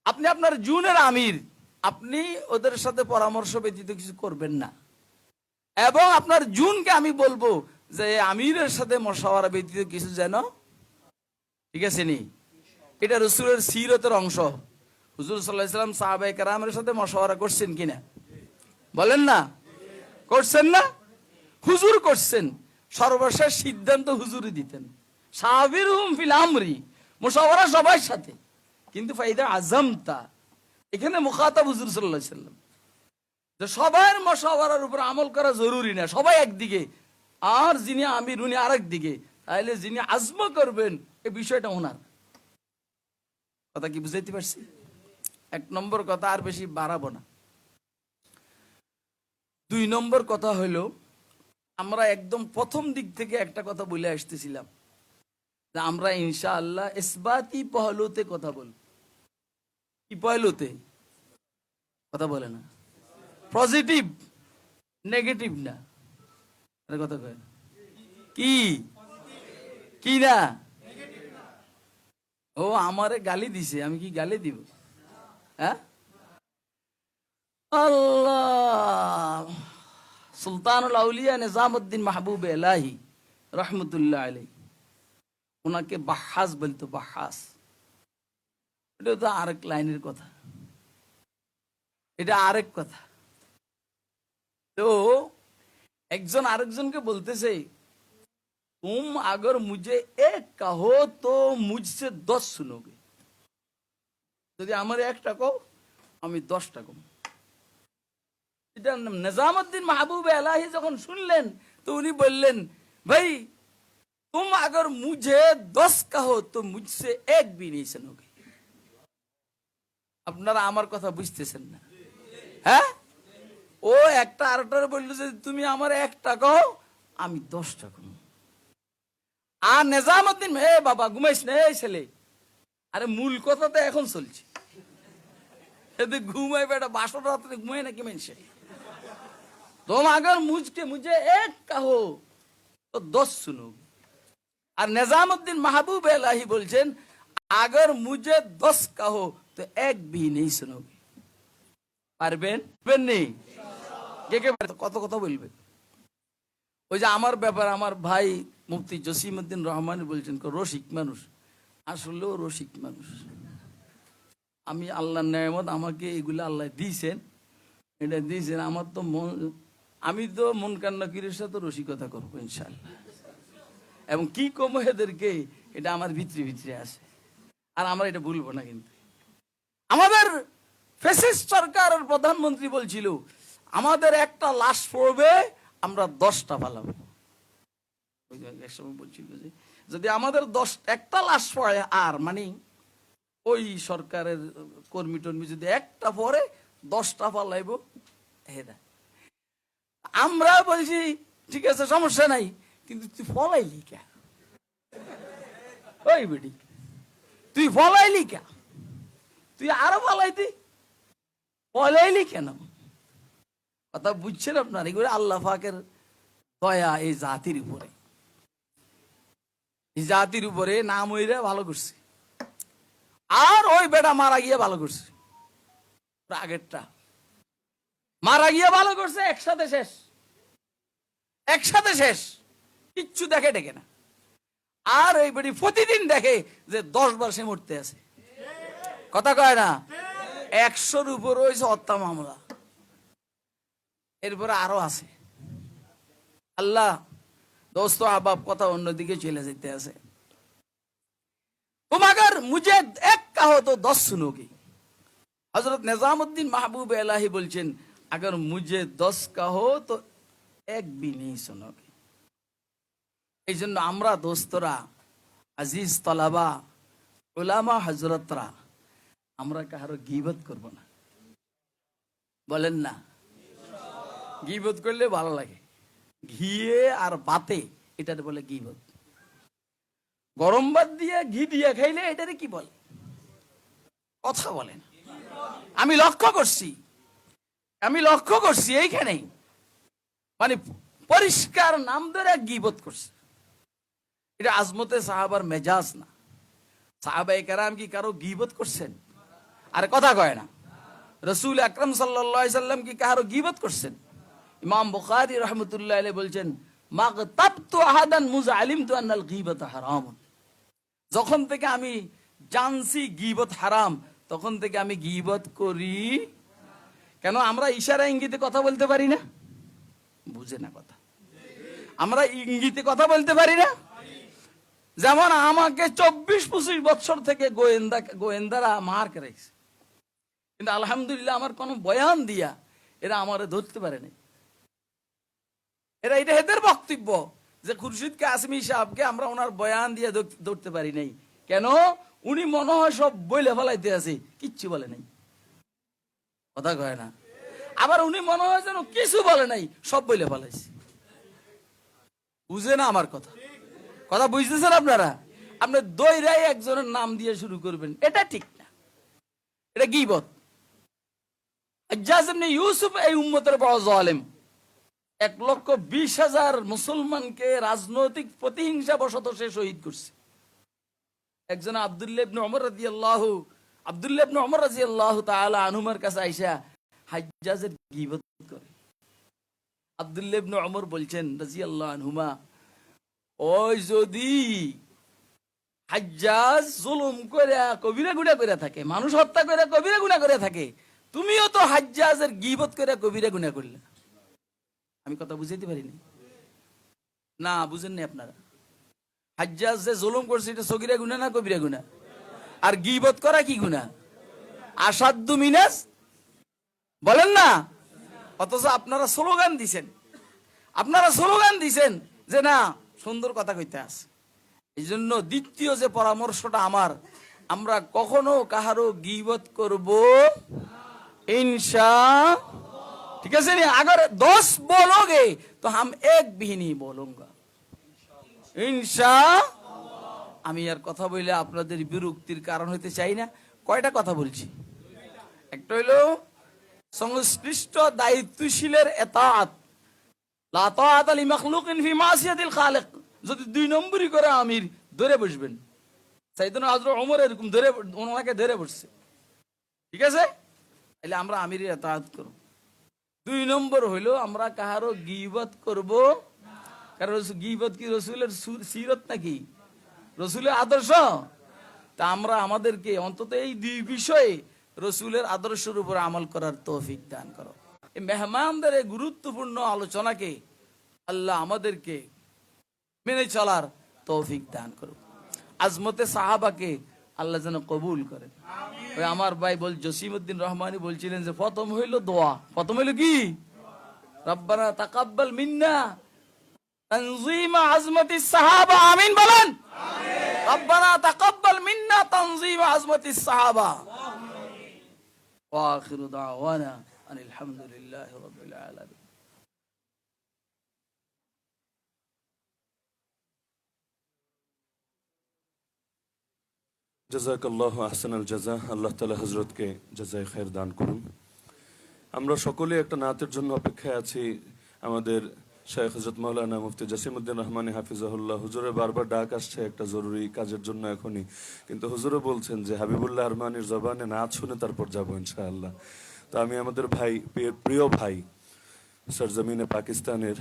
আপনি আপনার জুনের আমির, আপনি ওদের সাথে পরামর্শ ব্যতীত কিছু করবেন না। এবং আপনার জুনকে আমি বলবো যে আমিরের সাথে মশাওয়ারা ব্যতীত কিছু যেন, ঠিক আছে নি? এটা রাসূলের সিরতের অংশ। হুজুর সাল্লাল্লাহু আলাইহি ওয়াসাল্লাম সাহাবায়ে কেরামের সাথে মশাওয়ারা করছেন কিনা? বলেন না, করছেন না? হুজুর করছেন। সর্বশেষ সিদ্ধান্ত হুজুরই দিতেন। শাবিরহুম ফিল আমরি, মশাওয়ারা সবার সাথে। কিন্তু ফাইদা আজমতা, এখানে মুখাতাব হুজুর সাল্লাল্লাহু আলাইহি ওয়াসাল্লাম। যে সবার মশাওয়ারার উপর আমল করা জরুরি না, সবাই একদিকে আর যিনি আমির উনি আরেক দিকে, তাহলে যিনি আজম করবেন এই বিষয়টা ওনার। কথা কি বুঝাইতে পারছি? 1 নম্বর কথা, আর বেশি বাড়াবো না। 2 নম্বর কথা হইল, আমরা একদম প্রথম দিক থেকে একটা কথা বলে আসতেছিলাম যে আমরা ইনশাআল্লাহ ইসবাতি পহলুতে কথা বলব। কি পহলুতে? কথা বলে না, পজিটিভ, নেগেটিভ না। কথা কয় কি কি না? ও আমারে গালি দিছে, আমি কি গালি দিব? হ্যাঁ, আল্লাহ। সুলতানুল আউলিয়া নিজামুদ্দিন মাহবুব এলাহি রহমতুল্লাহ আলাইহি, ওনাকে বাহাস বলতো, বাহাস। এটা তো আরেক লাইনের কথা, এটা আরেক কথা। তো একজন আরেকজনকে বলতেছে, तुम अगर मुझे एक कहो तो मुझसे 10 सुनोगे। যদি আমার একটা কও আমি 10টা কম। এটা নিজামুদ্দিন মাহবুব এলাহি যখন শুনলেন তো উনি বললেন, ভাই तुम अगर मुझे 10 कहो तो मुझसे एक भी नहीं सुनोगे। আপনারা আমার কথা বুঝতেছেন না? হ্যাঁ, ও একটা আরেকটার বলল যে তুমি আমার একটা কও আমি 10টা কম। আর নিজামুদ্দিন, হে বাবা ঘুমাইস না এই ছেলে, আরে মূল কথা তো এখন চলছে। এতে ঘুমাই বেটা, 12 রাত্রে ঘুমাই নাকি মানুষে? तुम अगर मुझे एक कहो तो 10 सुनोगे। আর নিজামুদ্দিন মাহবুব এলাহি বলছেন, अगर मुझे 10 कहो तो एक भी नहीं सुनोगे। পারবেন? পারবেন নি? কে কে পারে? কত কথা বলবে? ওই যে আমার ব্যাপার, আমার ভাই মুফতি জসিমউদ্দিন রহমান বলছেন রসিক মানুষ, আসলেও রসিক মানুষ। আমি আল্লাহর নেয়ামত, আমাকে এগুলো আল্লাহ দিয়েছেন, এটা দিয়েছেন। আমার তো আমি তো মন কান্না কিরের সাথে রসিকতা করবো ইনশাল্লাহ, এবং কি কমো এদেরকে, এটা আমার ভিতরে ভিতরে আছে, আর আমরা এটা ভুলবো না। কিন্তু আমাদের ফ্যাসিস্ট সরকারের প্রধানমন্ত্রী বলছিল আমাদের একটা লাশ পড়বে আমরা 10টা পালাবো। এক সময় বলছিল যে যদি আমাদের একটা লাশ পড়ে, আর মানে ওই সরকারের কর্মী টর্মী যদি একটা পরে 10টা পালাইবো। আমরা বলছি ঠিক আছে সমস্যা নাই, কিন্তু তুই ফলাইলি কে? ওই বেটি তুই ফলাইলি কে? তুই আরো ফলাইতি, ফলাইলি কেন? কথা বুঝছেন আপনার? এগুলো আল্লাহ পাকের দয়া এই জাতির উপরে, এই জাতির উপরে। নাম হইরে ভালো করছে, আর ওই বেটা মারা গিয়ে ভালো করছে। আগেরটা মারা গিয়ে ভালো করছে, একসাথে শেষ, একসাথে শেষ, কিচ্ছু দেখে ডেকে না। আর এই বেটি প্রতিদিন দেখে যে 10 বার সে মরতে আছে, কথা কয় না? 100-র উপর হয়েছে হত্যা মামলা, এরপরে আরো আছে। আল্লাহ দোস্ত আবাব কথা অন্যদিকে চলে যেতে আছে। तुम अगर मुझे एक कहो तो 10 सुनोगे। हजरत निजामुद्दीन महबूब इलाही বলছেন अगर मुझे 10 कहो तो एक भी नहीं सुनोगे। এই জন্য আমরা দোস্তরা, আজিজ তলাবা, উলামা হযরতরা, আমরা কারো গীবত করব না, বলেন না? গীবত করলে ভালো লাগে, ঘিয়ে আর বাতে, এটাতে বলে গীবত। গরম ভাত দিয়ে ঘি দিয়ে খাইলে এটারে কি বলে? কথা বলেন। আমি লক্ষ্য করছি এইখানে মানে পরিষ্কার নাম ধরে গীবত করছে। এটা আজমতে সাহাবার মেজাজ না। সাহাবায়ে কেরাম কি কারো গীবত করছেন? আরে কথা কয় না। রাসূল আকরাম সাল্লাল্লাহু আলাইহি সাল্লাম কি কারো গীবত করছেন? ইমাম বুখারী রাহমাতুল্লাহি আলাইহি বলছেন মাগতাবতু আহাদান মুজ আলিমতু আন্নাল গীবাতা হারাম। যখন থেকে আমি জানছি গীবত হারাম, তখন থেকে আমি গীবত করি। কেন? আমরা ইশারা ইঙ্গিতে কথা বলতে পারি না? বুঝে না কথা? আমরা ইঙ্গিতে কথা বলতে পারি না? যেমন আমাকে 24-25 বছর থেকে গোয়েন্দারা মার করেছে, কিন্তু আলহামদুলিল্লাহ আমার কোন বয়ান দিয়া এরা আমারে ধরতে পারে নাই। এটা এদের বক্তব্য যে খুরশিদ কাসেমী সাহেবকে আমরা ওনার বয়ান দিয়ে ধরতে পারি নাই। কেন? উনি মনে হয় সব বইলে ফেলাইতে আছে, কিচ্ছু বলে নাই, কথা কয় না। আবার উনি মনে হয় যেন কিছু বলে নাই, সব বইলে ফেলাইছে। বুঝে না আমার কথা? কথা বুঝতেছেন আপনারা? আপনি দইরাই একজনের নাম দিয়ে শুরু করবেন, এটা ঠিক না, এটা গীবত। হাজ্জাজ ইবনে ইউসুফ এই উম্মতের বড় জালেম। 1,20,000 মুসলমানকে রাজনৈতিক প্রতিহিংসা বশত সে শহীদ করছে। একজন আব্দুল্লাহ ইবনে ওমর রাদিয়াল্লাহু তাআলা আনহুমার কাছে আইসা হাজ্জাজের গীবত করে। আব্দুল্লাহ ইবনে ওমর বলছেন রাদিয়াল্লাহু আনহুমা, ওই যদি হাজ্জাজ জুলুম করে কবিরা গুনাহ করে থাকে, মানুষ হত্যা করে কবিরা গুনাহ করে থাকে, তুমিও তো হাজ্জাজের গীবত করে কবিরা গুনাহ করলে। আমি কথা বুঝাইতে পারিনি না? বুঝেননি আপনারা? হাজ্জাজ যে জুলুম করছে এটা সগীরা গুনাহ না কবিরা গুনাহ? আর গীবত করা কি গুনাহ? আসাদ্দু মিনাস, বলেন না? অথচ আপনারা স্লোগান দিছেন যে না সুন্দর কথা কইতে আছে। এই জন্য দ্বিতীয় যে পরামর্শটা আমার, আমরা কখনো কাহারো গীবত করব इंशाअल्लाह, ठीक है नहीं? अगर 10 बोलोगे तो हम एक भी नहीं बोलूंगा इंशाअल्लाह। আমি আর কথা বলে আপনাদের বিরক্তির কারণ হতে চাই না। কয়টা কথা বলছি? একটা হলো সংশ্লিষ্ট দায়িত্বশীলের ইতাআত, লা তাআতা লি মাখলুকিন ফি মাসিয়াতিল খালিক। যদি 2 নম্বরই করে আমির ধরে বসবেন, সাইয়েদনা হযরত ওমর এরকম ওনাকে ধরে বসছে, ঠিক আছে? তাহলে আমরা আমিরের ইতাআত করব। 2 নম্বর হইলো আমরা কাহারও গীবত করব, কারণ গীবত কি রাসূলের সিরত নাকি, রাসূলের আদর্শ? তা আমরা আমাদেরকে অন্তত এই 2 বিষয়ে রাসূলের আদর্শের উপর আমল করার তৌফিক দান করো। এই মেহমানদের এই গুরুত্বপূর্ণ আলোচনাকে আল্লাহ আমাদেরকে মেনে চলার তৌফিক দান করো। আজমতে সাহাবাকে আল্লাহ যেন কবুল করেন। ওই আমার ভাই জসিমউদ্দিন রহমানী বলছিলেন যে প্রথম হইল দোয়া, প্রথম হইল কি? রব্বানা তাকাব্বাল মিন্না তানজিম আজমতিস সাহাবা, আমিন বলেন। রব্বানা তাকাব্বাল মিন্না তানজিম আজমতিস সাহাবা। ওয়া আখিরু দাওয়ানা আনিল হামদুলিল্লাহি রাব্বিল আলামিন। জাযাকাল্লাহু আহসানাল জাযা। আল্লাহ তাআলা হযরতকে জাযায়ে খায়ের দান করুন। আমরা সকলে একটা নাতের জন্য অপেক্ষায় আছি। আমাদের শাইখ হযরত মাওলানা মুফতি জসিমউদ্দিন রহমানী হাফিজাহুল্লাহ হুজুরের বারবার ডাক আসছে একটা জরুরি কাজের জন্য এখনই, কিন্তু হুজুরও বলছেন যে হাবিবুল্লাহ আরমানির জবানে নাত শুনে তারপর যাবো ইনশাআল্লাহ। তো আমি আমাদের ভাই, প্রিয় ভাই, সরজমিনে পাকিস্তানের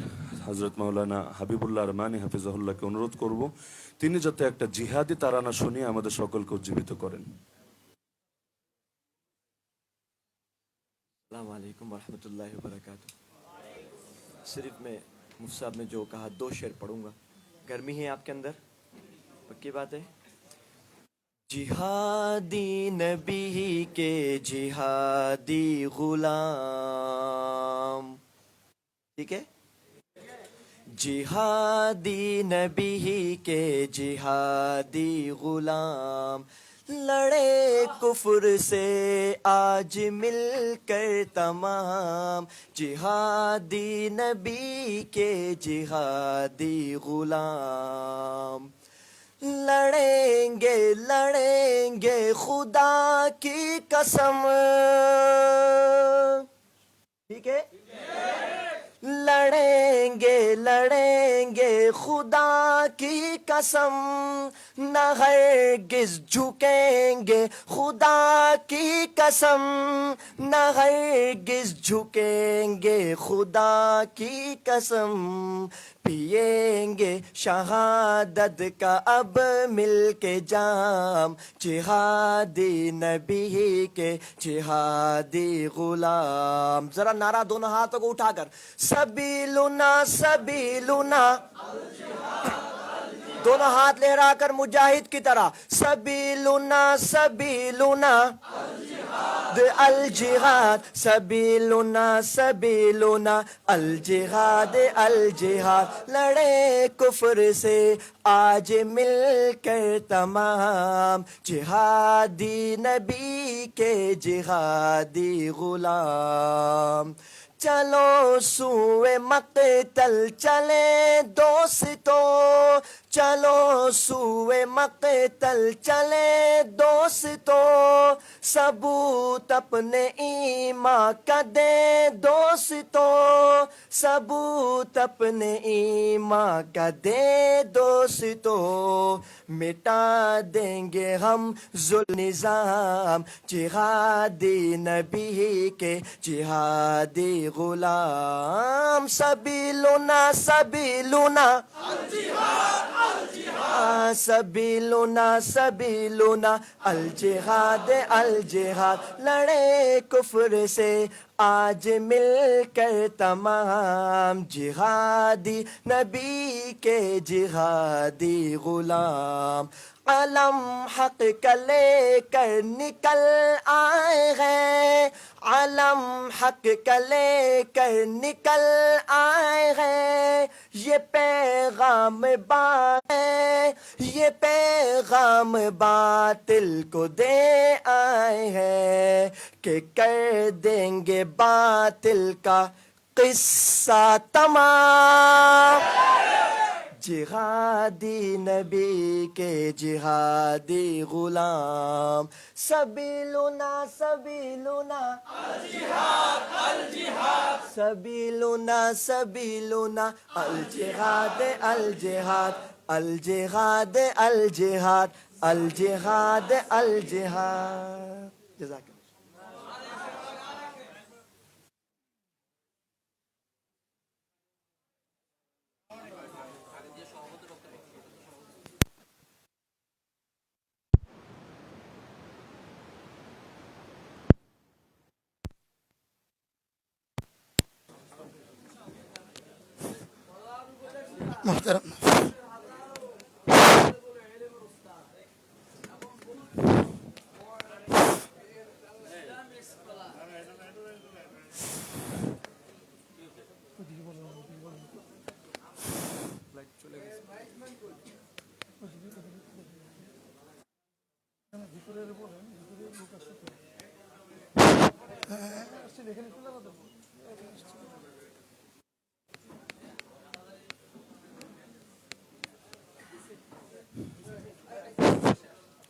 হযরত মাওলানা হাবিবুল্লাহ আরমানি হাফিজাহুল্লাহকে অনুরোধ করব তিনি যাতে একটা জিহাদি তারানা শুনিয়ে আমাদের সকলকে উজ্জীবিত করেন। अस्सलाम वालेकुम वरहमतुल्लाहि वबरकातुह। सिर्फ मैं मुफ्ती साहब ने जो कहा 2 शेर पढ़ूंगा। गर्मी है आपके अंदर, पक्की बात है। जिहादी नबी के जिहादी गुलाम, ठीक है। जिहादी नबी के जिहादी गुलाम, लड़े कुफ्र से आज मिलकर तमाम। जिहादी नबी के जिहादी गुलाम, लड़ेंगे लड़ेंगे खुदा की कसम, ठीक है। लड़ेंगे लड़ेंगे खुदा की कसम, न हरगिज़ झुकेंगे खुदा की कसम, न हरगिज़ झुकेंगे खुदा की कसम। पिएंगे शहादत का अब मिल के जाम, जिहादी नबी के जिहादी गुलाम। जरा नारा दोनों हाथों को उठाकर, सबीलुना सबीलुना, दोनों हाथ लहराकर मुजाहिद की तरह, सबीलुना सबीलुना अल जिहाद, सबीलुना सबीलुना अल जिहाद अल जिहाद। लड़े कुफ्र से आज मिलकर तमाम, जिहादी नबी के जिहादी गुलाम। चलो सूए मक़तल चले दोस्तों, चलो सूए मक़तल चले दोस्तों, सबूत अपने ईमान का दे दोस्तों, सबूत अपने ईमान का दे दोस्तों। मिटा देंगे हम जुल्म निज़ाम, जिहादी नबी के जिहादी गुलाम। सबीलुना सबीलुना सबीलुना सबीलुना अल जिहाद अल जिहाद। लड़े कुफ्र से आज मिलकर तमाम, जिहादी नबी के जिहादी गुलाम। अलम हक का लेकर निकल आए हैं, अलम हक का लेकर निकल आए हैं। ये पैगाम ये पैगाम बातिल को दे आए हैं, कि कर देंगे बातिल का किस्सा तमाम। जिहादी नबी के जिहादी गुलाम। सबीलुना सबीलुना अल जिहाद अल जिहाद, सबीलुना सबीलुना अल जिहाद अल जिहाद, अल जिहाद अल जिहाद। আল জিহাদ আল জিহাদ। জাযাক। মোহতারাম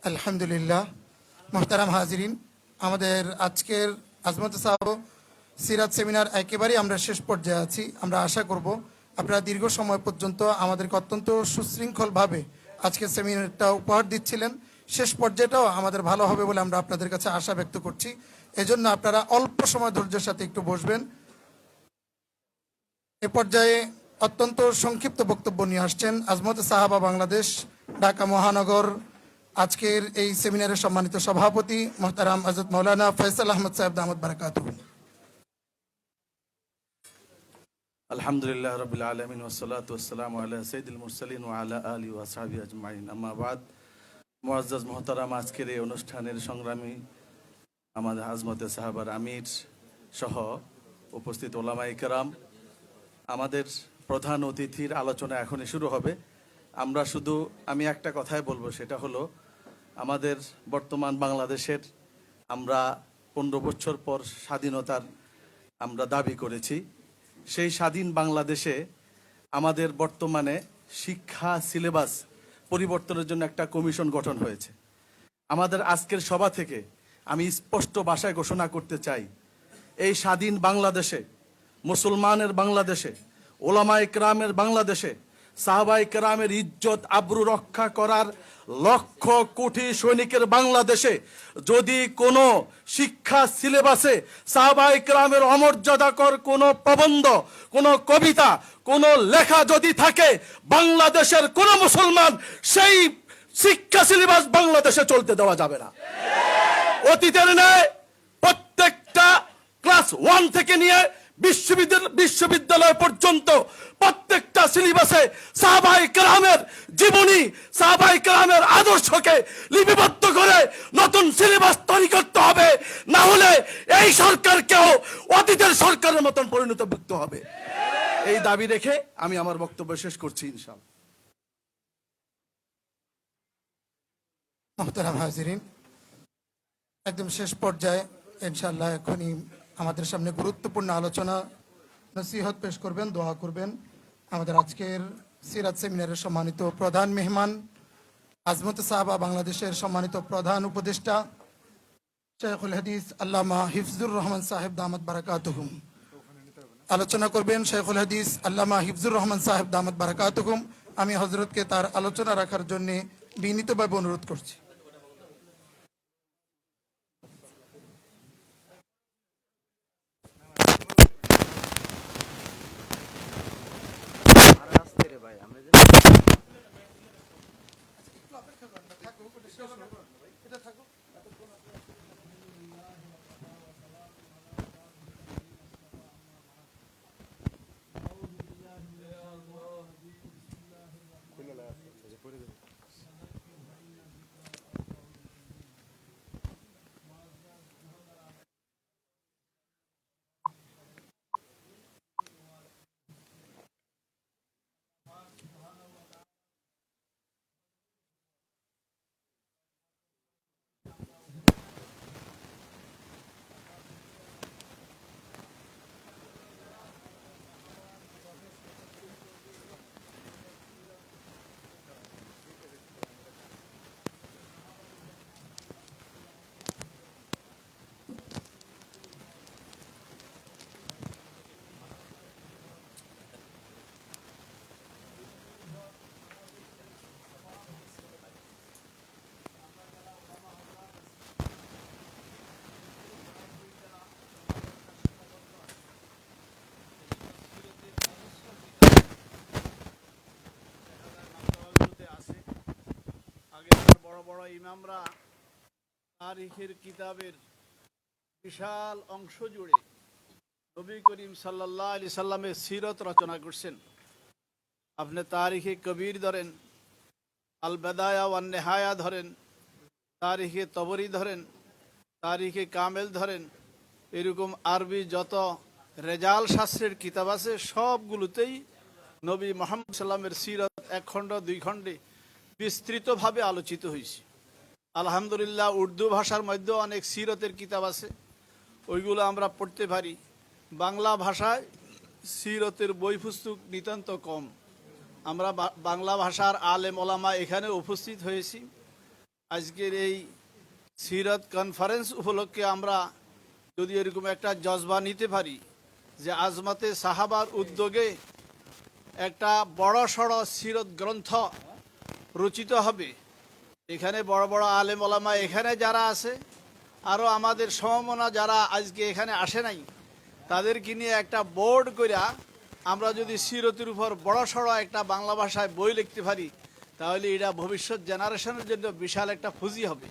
আলহামদুলিল্লাহ, মোহতারাম হাজিরিন, আমাদের আজকের আজমত সাহাব সিরাত সেমিনার একেবারেই আমরা শেষ পর্যায়ে আছি। আমরা আশা করব আপনারা দীর্ঘ সময় পর্যন্ত আমাদেরকে অত্যন্ত সুশৃঙ্খলভাবে আজকের সেমিনারটা উপহার দিচ্ছিলেন। শেষ পর্যায়েটাও আমাদের ভালো হবে বলে আমরা আপনাদের কাছে আশা ব্যক্ত করছি। এজন্য আপনারা অল্প সময় ধৈর্যের সাথে একটু বসবেন। এ পর্যায়ে অত্যন্ত সংক্ষিপ্ত বক্তব্য নিয়ে আসছেন আজমত সাহাবা বাংলাদেশ ঢাকা মহানগর আজকের এই সেমিনারের সম্মানিত সভাপতি মোহতারাম হযরত মাওলানা ফয়সাল আহমদ সাহেব দামাত বারাকাতুহু। আলহামদুলিল্লাহ রাব্বিল আলামিন ওয়াসসালাতু ওয়াসসালামু আলা সাইয়্যিদিল মুরসালিন ওয়া আলা আলিহি ওয়া আসহাবিহি আজমাইন, আম্মা বাদ। মুআজ্জাজ মুহতারাম, আজকের এই অনুষ্ঠানের সংগ্রামী আমাদের আজমতে সাহাবার আমির সহ উপস্থিত ওলামায়ে কেরাম, আমাদের প্রধান অতিথির আলোচনা এখনই শুরু হবে। আমি একটা কথাই বলবো, সেটা হলো আমাদের বর্তমান বাংলাদেশের আমরা 15 বছর পর স্বাধীনতার আমরা দাবি করেছি। সেই স্বাধীন বাংলাদেশে আমাদের বর্তমানে শিক্ষা সিলেবাস পরিবর্তনের জন্য একটা কমিশন গঠন হয়েছে। আমাদের আজকের সভা থেকে আমি স্পষ্ট ভাষায় ঘোষণা করতে চাই, এই স্বাধীন বাংলাদেশে, মুসলমানের বাংলাদেশে, ওলামায়ে কেরামের বাংলাদেশে, সাহাবায়ে কেরামের ইজ্জত আবরু রক্ষা করার লক্ষ কোটি সৈনিকের বাংলাদেশে যদি কোনো শিক্ষা সিলেবাসে সাহাবায়ে কেরামের অমর্যাদাকর কোনো প্রবন্ধ, কোনো কবিতা, কোনো লেখা যদি থাকে, বাংলাদেশের কোনো মুসলমান সেই শিক্ষা সিলেবাস বাংলাদেশে চলতে দেওয়া যাবে না। অতীতের ন্যায় প্রত্যেকটা ক্লাস 1 থেকে নিয়ে বিশ্ববিদ্যালয় পর্যন্ত প্রত্যেকটা সিলেবাসে সাহাবায়ে কেরামের জীবনী, সাহাবায়ে কেরামের আদর্শকে লিপিবদ্ধ করে নতুন সিলেবাস তৈরি করতে হবে, না হলে এই সরকারকেও অতীতের সরকারের মতন পরিণত করতে হবে। এই দাবি রেখে আমি আমার বক্তব্য শেষ করছি ইনশাআল্লাহ। মোহতারাম হাজিরিন, একদম শেষ পর্যায়ে ইনশাআল্লাহ এখনই আমাদের সামনে গুরুত্বপূর্ণ আলোচনা নসিহত পেশ করবেন, দোয়া করবেন আমাদের আজকের সিরাত সেমিনারের সম্মানিত প্রধান মেহমান, আজমত সাহাবা বাংলাদেশের সম্মানিত প্রধান উপদেষ্টা শাইখুল হাদিস আল্লামা হিফজুর রহমান সাহেব দামাত বারাকাতুহুম। আলোচনা করবেন শাইখুল হাদিস আল্লামা হিফজুর রহমান সাহেব দামাত বারাকাতুহুম। আমি হযরতকে তার আলোচনা রাখার জন্য বিনীতভাবে অনুরোধ করছি। ইমামরা তারিখের কিতাবের বিশাল অংশ জুড়ে নবী করিম সাল্লাল্লাহু আলাইহি সাল্লামের সিরত রচনা করছেন। আপনি তারিখে কবির ধরেন, আল বাদায়া ওয়ান নেহায়া ধরেন, তারিখে তবরি ধরেন, তারিখে কামেল ধরেন, এরকম আরবি যত রেজাল শাস্ত্রের কিতাব আছে সবগুলোতেই নবী মুহাম্মদ সাল্লামের সিরত এক খণ্ড দুই খণ্ডে বিস্তৃতভাবে আলোচিত হয়েছে। আলহামদুলিল্লাহ উর্দু ভাষার মধ্যেও অনেক সিরতের কিতাব আছে, ওইগুলো আমরা পড়তে পারি। বাংলা ভাষায় সিরতের বই পুস্তক নিতান্ত কম। আমরা বাংলা ভাষার আলেম ওলামা এখানে উপস্থিত হয়েছি। আজকের এই সিরত কনফারেন্স উপলক্ষে আমরা যদি এরকম একটা জজবা নিতে পারি যে আজমতে সাহাবার উদ্যোগে একটা বড় সড় সিরত গ্রন্থ রচিত হবে, এখানে বড় বড় আলেম ওলামা এখানে যারা আছে, আরও আমাদের সমমনা যারা আজকে এখানে আসে নাই, তাদেরকে নিয়ে একটা বোর্ড কইরা আমরা যদি সিরতের উপর বড় সড়ো একটা বাংলা ভাষায় বই লিখতে পারি, তাহলে এটা ভবিষ্যৎ জেনারেশনের জন্য বিশাল একটা পুঁজি হবে।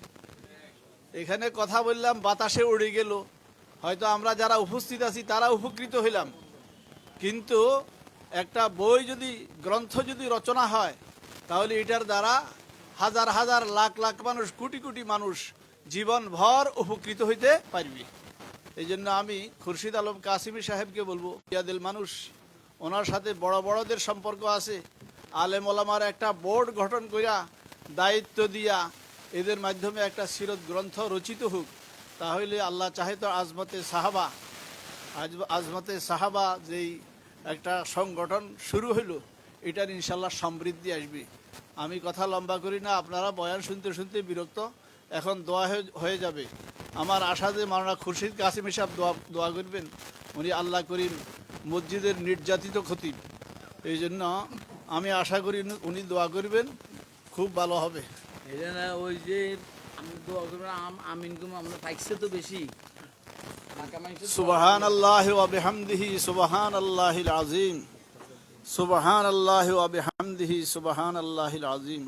এখানে কথা বললাম, বাতাসে উড়ে গেল, হয়তো আমরা যারা উপস্থিত আছি তারা উপকৃত হইলাম, কিন্তু একটা বই যদি গ্রন্থ যদি রচনা হয়, তাহলে এটার দ্বারা হাজার হাজার লাখ লাখ মানুষ, কোটি কোটি মানুষ জীবনভর উপকৃত হইতে পারবে। এই জন্য আমি খুরশিদ আলম কাসিমি সাহেবকে বলবো, ইয়াদিল মানুষ, ওনার সাথে বড় বড়দের সম্পর্ক আছে, আলেম ওলামার একটা বোর্ড গঠন করিয়া দায়িত্ব দিয়া এদের মাধ্যমে একটা সিরত গ্রন্থ রচিত হোক। তাহলে আল্লাহ চাহে তো আজমতে সাহাবা যেই একটা সংগঠন শুরু হইলো, এটার ইনশাল্লাহ সমৃদ্ধি আসবে। আমি কথা লম্বা করি না, আপনারা বয়ান শুনতে শুনতে বিরক্ত, এখন দোয়া হয়ে যাবে। আমার আশা যে মাওলানা খুরশিদ কাসিমি সাহেব দোয়া করবেন, উনি আল্লাহ করিম মসজিদের নির্যাতিত খতিব, এই জন্য আমি আশা করি উনি দোয়া করবেন, খুব ভালো হবে। এটা না ওই যে আমি দোয়া করবো আমিন কুম আমরা পাইছে তো বেশি। সুবহানাল্লাহি ওয়া বিহামদিহি সুবহানাল্লাহিল আযীম, সুবহানাল্লাহি ওয়া বিহামদিহি সুবহানাল্লাহিল আযীম।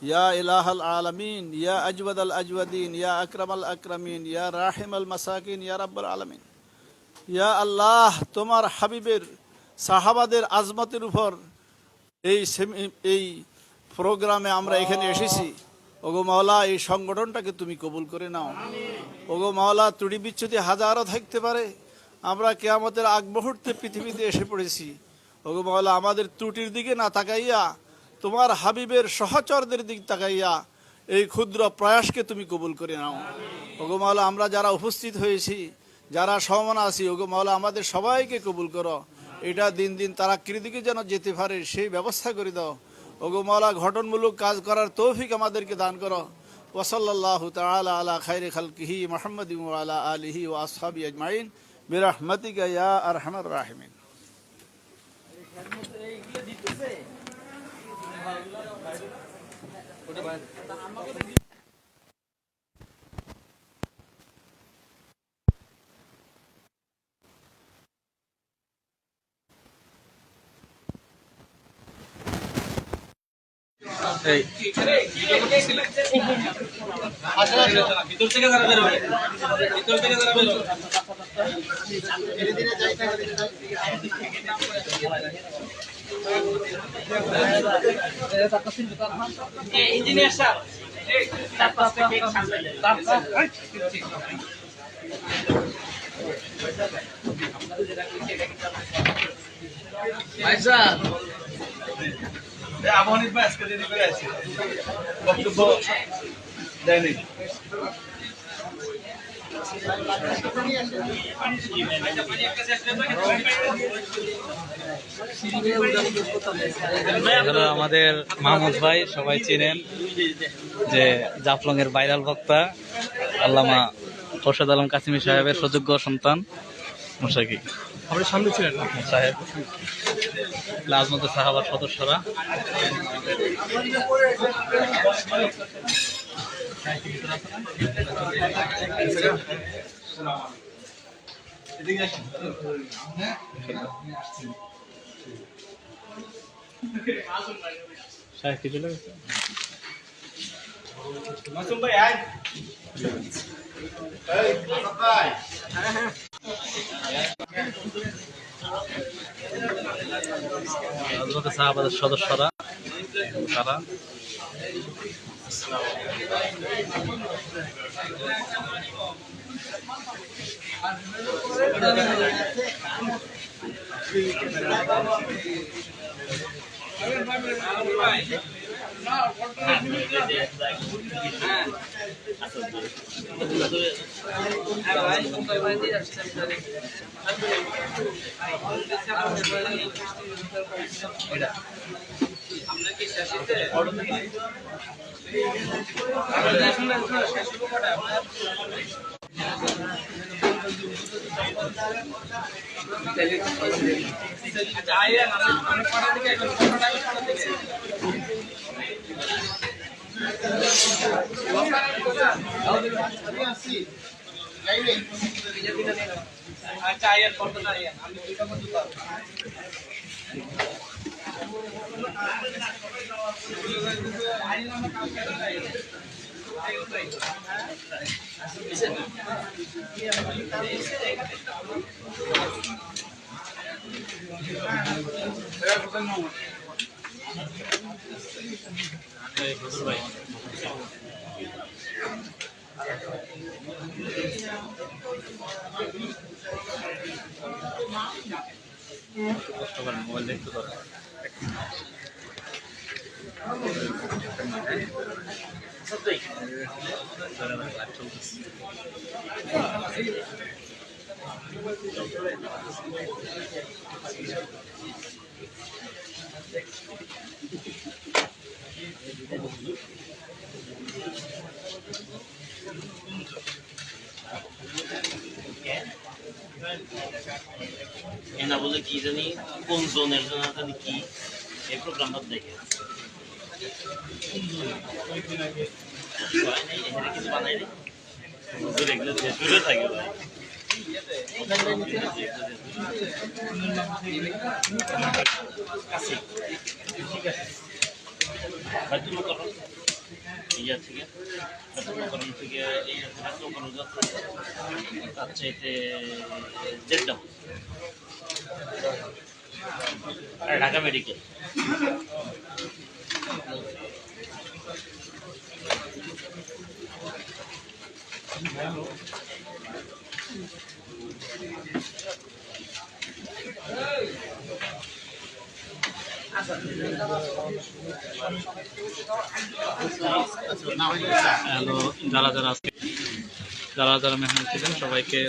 ইয়া ইলাহাল আলামিন, ইয়া আজওয়াদাল আজওয়াদিন, ইয়া আকরামাল আকরামিন, ইয়া রাহিমাল মাসাকিন, ইয়া রাব্বুল আলামিন। ইয়া আল্লাহ, তোমার হাবিবের সাহাবাদের আজমতের উপর এই প্রোগ্রামে আমরা এখানে এসেছি। ওগো মাওলা, এই সংগঠনটাকে তুমি কবুল করে নাও। ওগো মাওলা, ত্রুটি বিচ্ছুতি হাজারও থাকতে পারে, আমরা কিয়ামতের আগ মুহূর্তে পৃথিবীতে এসে পড়েছি। ওগো মাওলা, আমাদের ত্রুটির দিকে না তাকাইয়া তোমার হাবিবের সহচরদের দিক তাকাইয়া এই ক্ষুদ্র প্রয়াসকে তুমি কবুল করে নাও। ওগো মাওলা, আমরা যারা উপস্থিত হয়েছি, যারা সমমনা আছি, ওগো মাওলা আমাদের সবাইকে কবুল করো। এটা দিন দিন তারাক্কির দিকে যেন যেতে পারে সেই ব্যবস্থা করে দাও। ওগো মাওলা, গঠনমূলক কাজ করার তৌফিক আমাদেরকে দান করো। ওয়া সাল্লাল্লাহু তাআলা আলা খায়রি খালকিহি মুহাম্মাদিন ওয়া আলা আলিহি ওয়া আসহাবিহি আজমাইন বিরহমাতিকা ইয়া আরহামার রাহিমিন। ইঞ্জিনিয়ার স্যার আমনিত ভাই আজকে দেরি করে আসছে, বক্তব্য দেয়নি। আমাদের মাহমুদ ভাই সবাই চিনেন, যে জাফলং এর ভাইরাল বক্তা আল্লামা খোরশেদ আলম কাসিমি সাহেবের সুযোগ্য সন্তান মুশাকি আমাদের সামনে ছিলেন সাহেব, আজমতে সাহাবার সদস্যরা। সাহেব কি চলে গেছে? হযরতে সাহাবাদের সদস্যরা তারা মোবাইল দেখতে পারে। এনা বলে কি জানি কোন জোনের জন্য জানি কি এই প্রোগ্রামটা দেখে কিছু বানাই নি এগুলো জুড়ে থাকে ঠিক আছে বাথরুম করো ইয়া থেকে বাথরুম থেকে এই বাথরুম করো আচ্ছা এতে জেডটা ঢাকা মেডিকেল হ্যালো, যারা মেহমান ছিলেন সবাইকে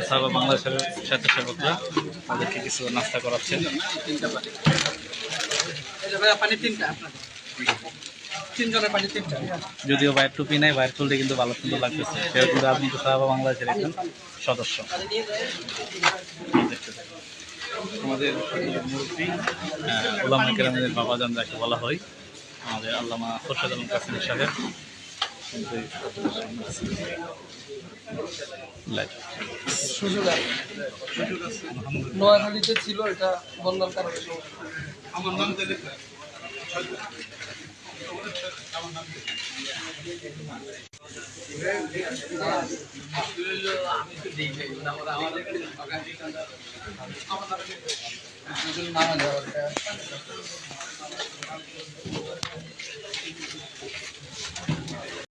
সাহাবা বাংলাদেশের স্বেচ্ছাসেবকরা তাদেরকে কিছু নাস্তা করাচ্ছেন। যদিও ভাইয়ের টুপি নাই, ভাইয়ের চুলটা কিন্তু ভালো সুন্দর লাগতেছে। সেও কিন্তু আজমত সাহাবা বাংলাদেশের একজন সদস্য। আমাদের মুরব্বী ওলামা কেরামের বাবাজান যাকে বলা হয়, আমাদের আল্লামা খোরশেদ আলম কাসিমি সাহেব নোয়াখালীতে ছিল, এটা বন্যার কারণে আমার নাম দিলে আমার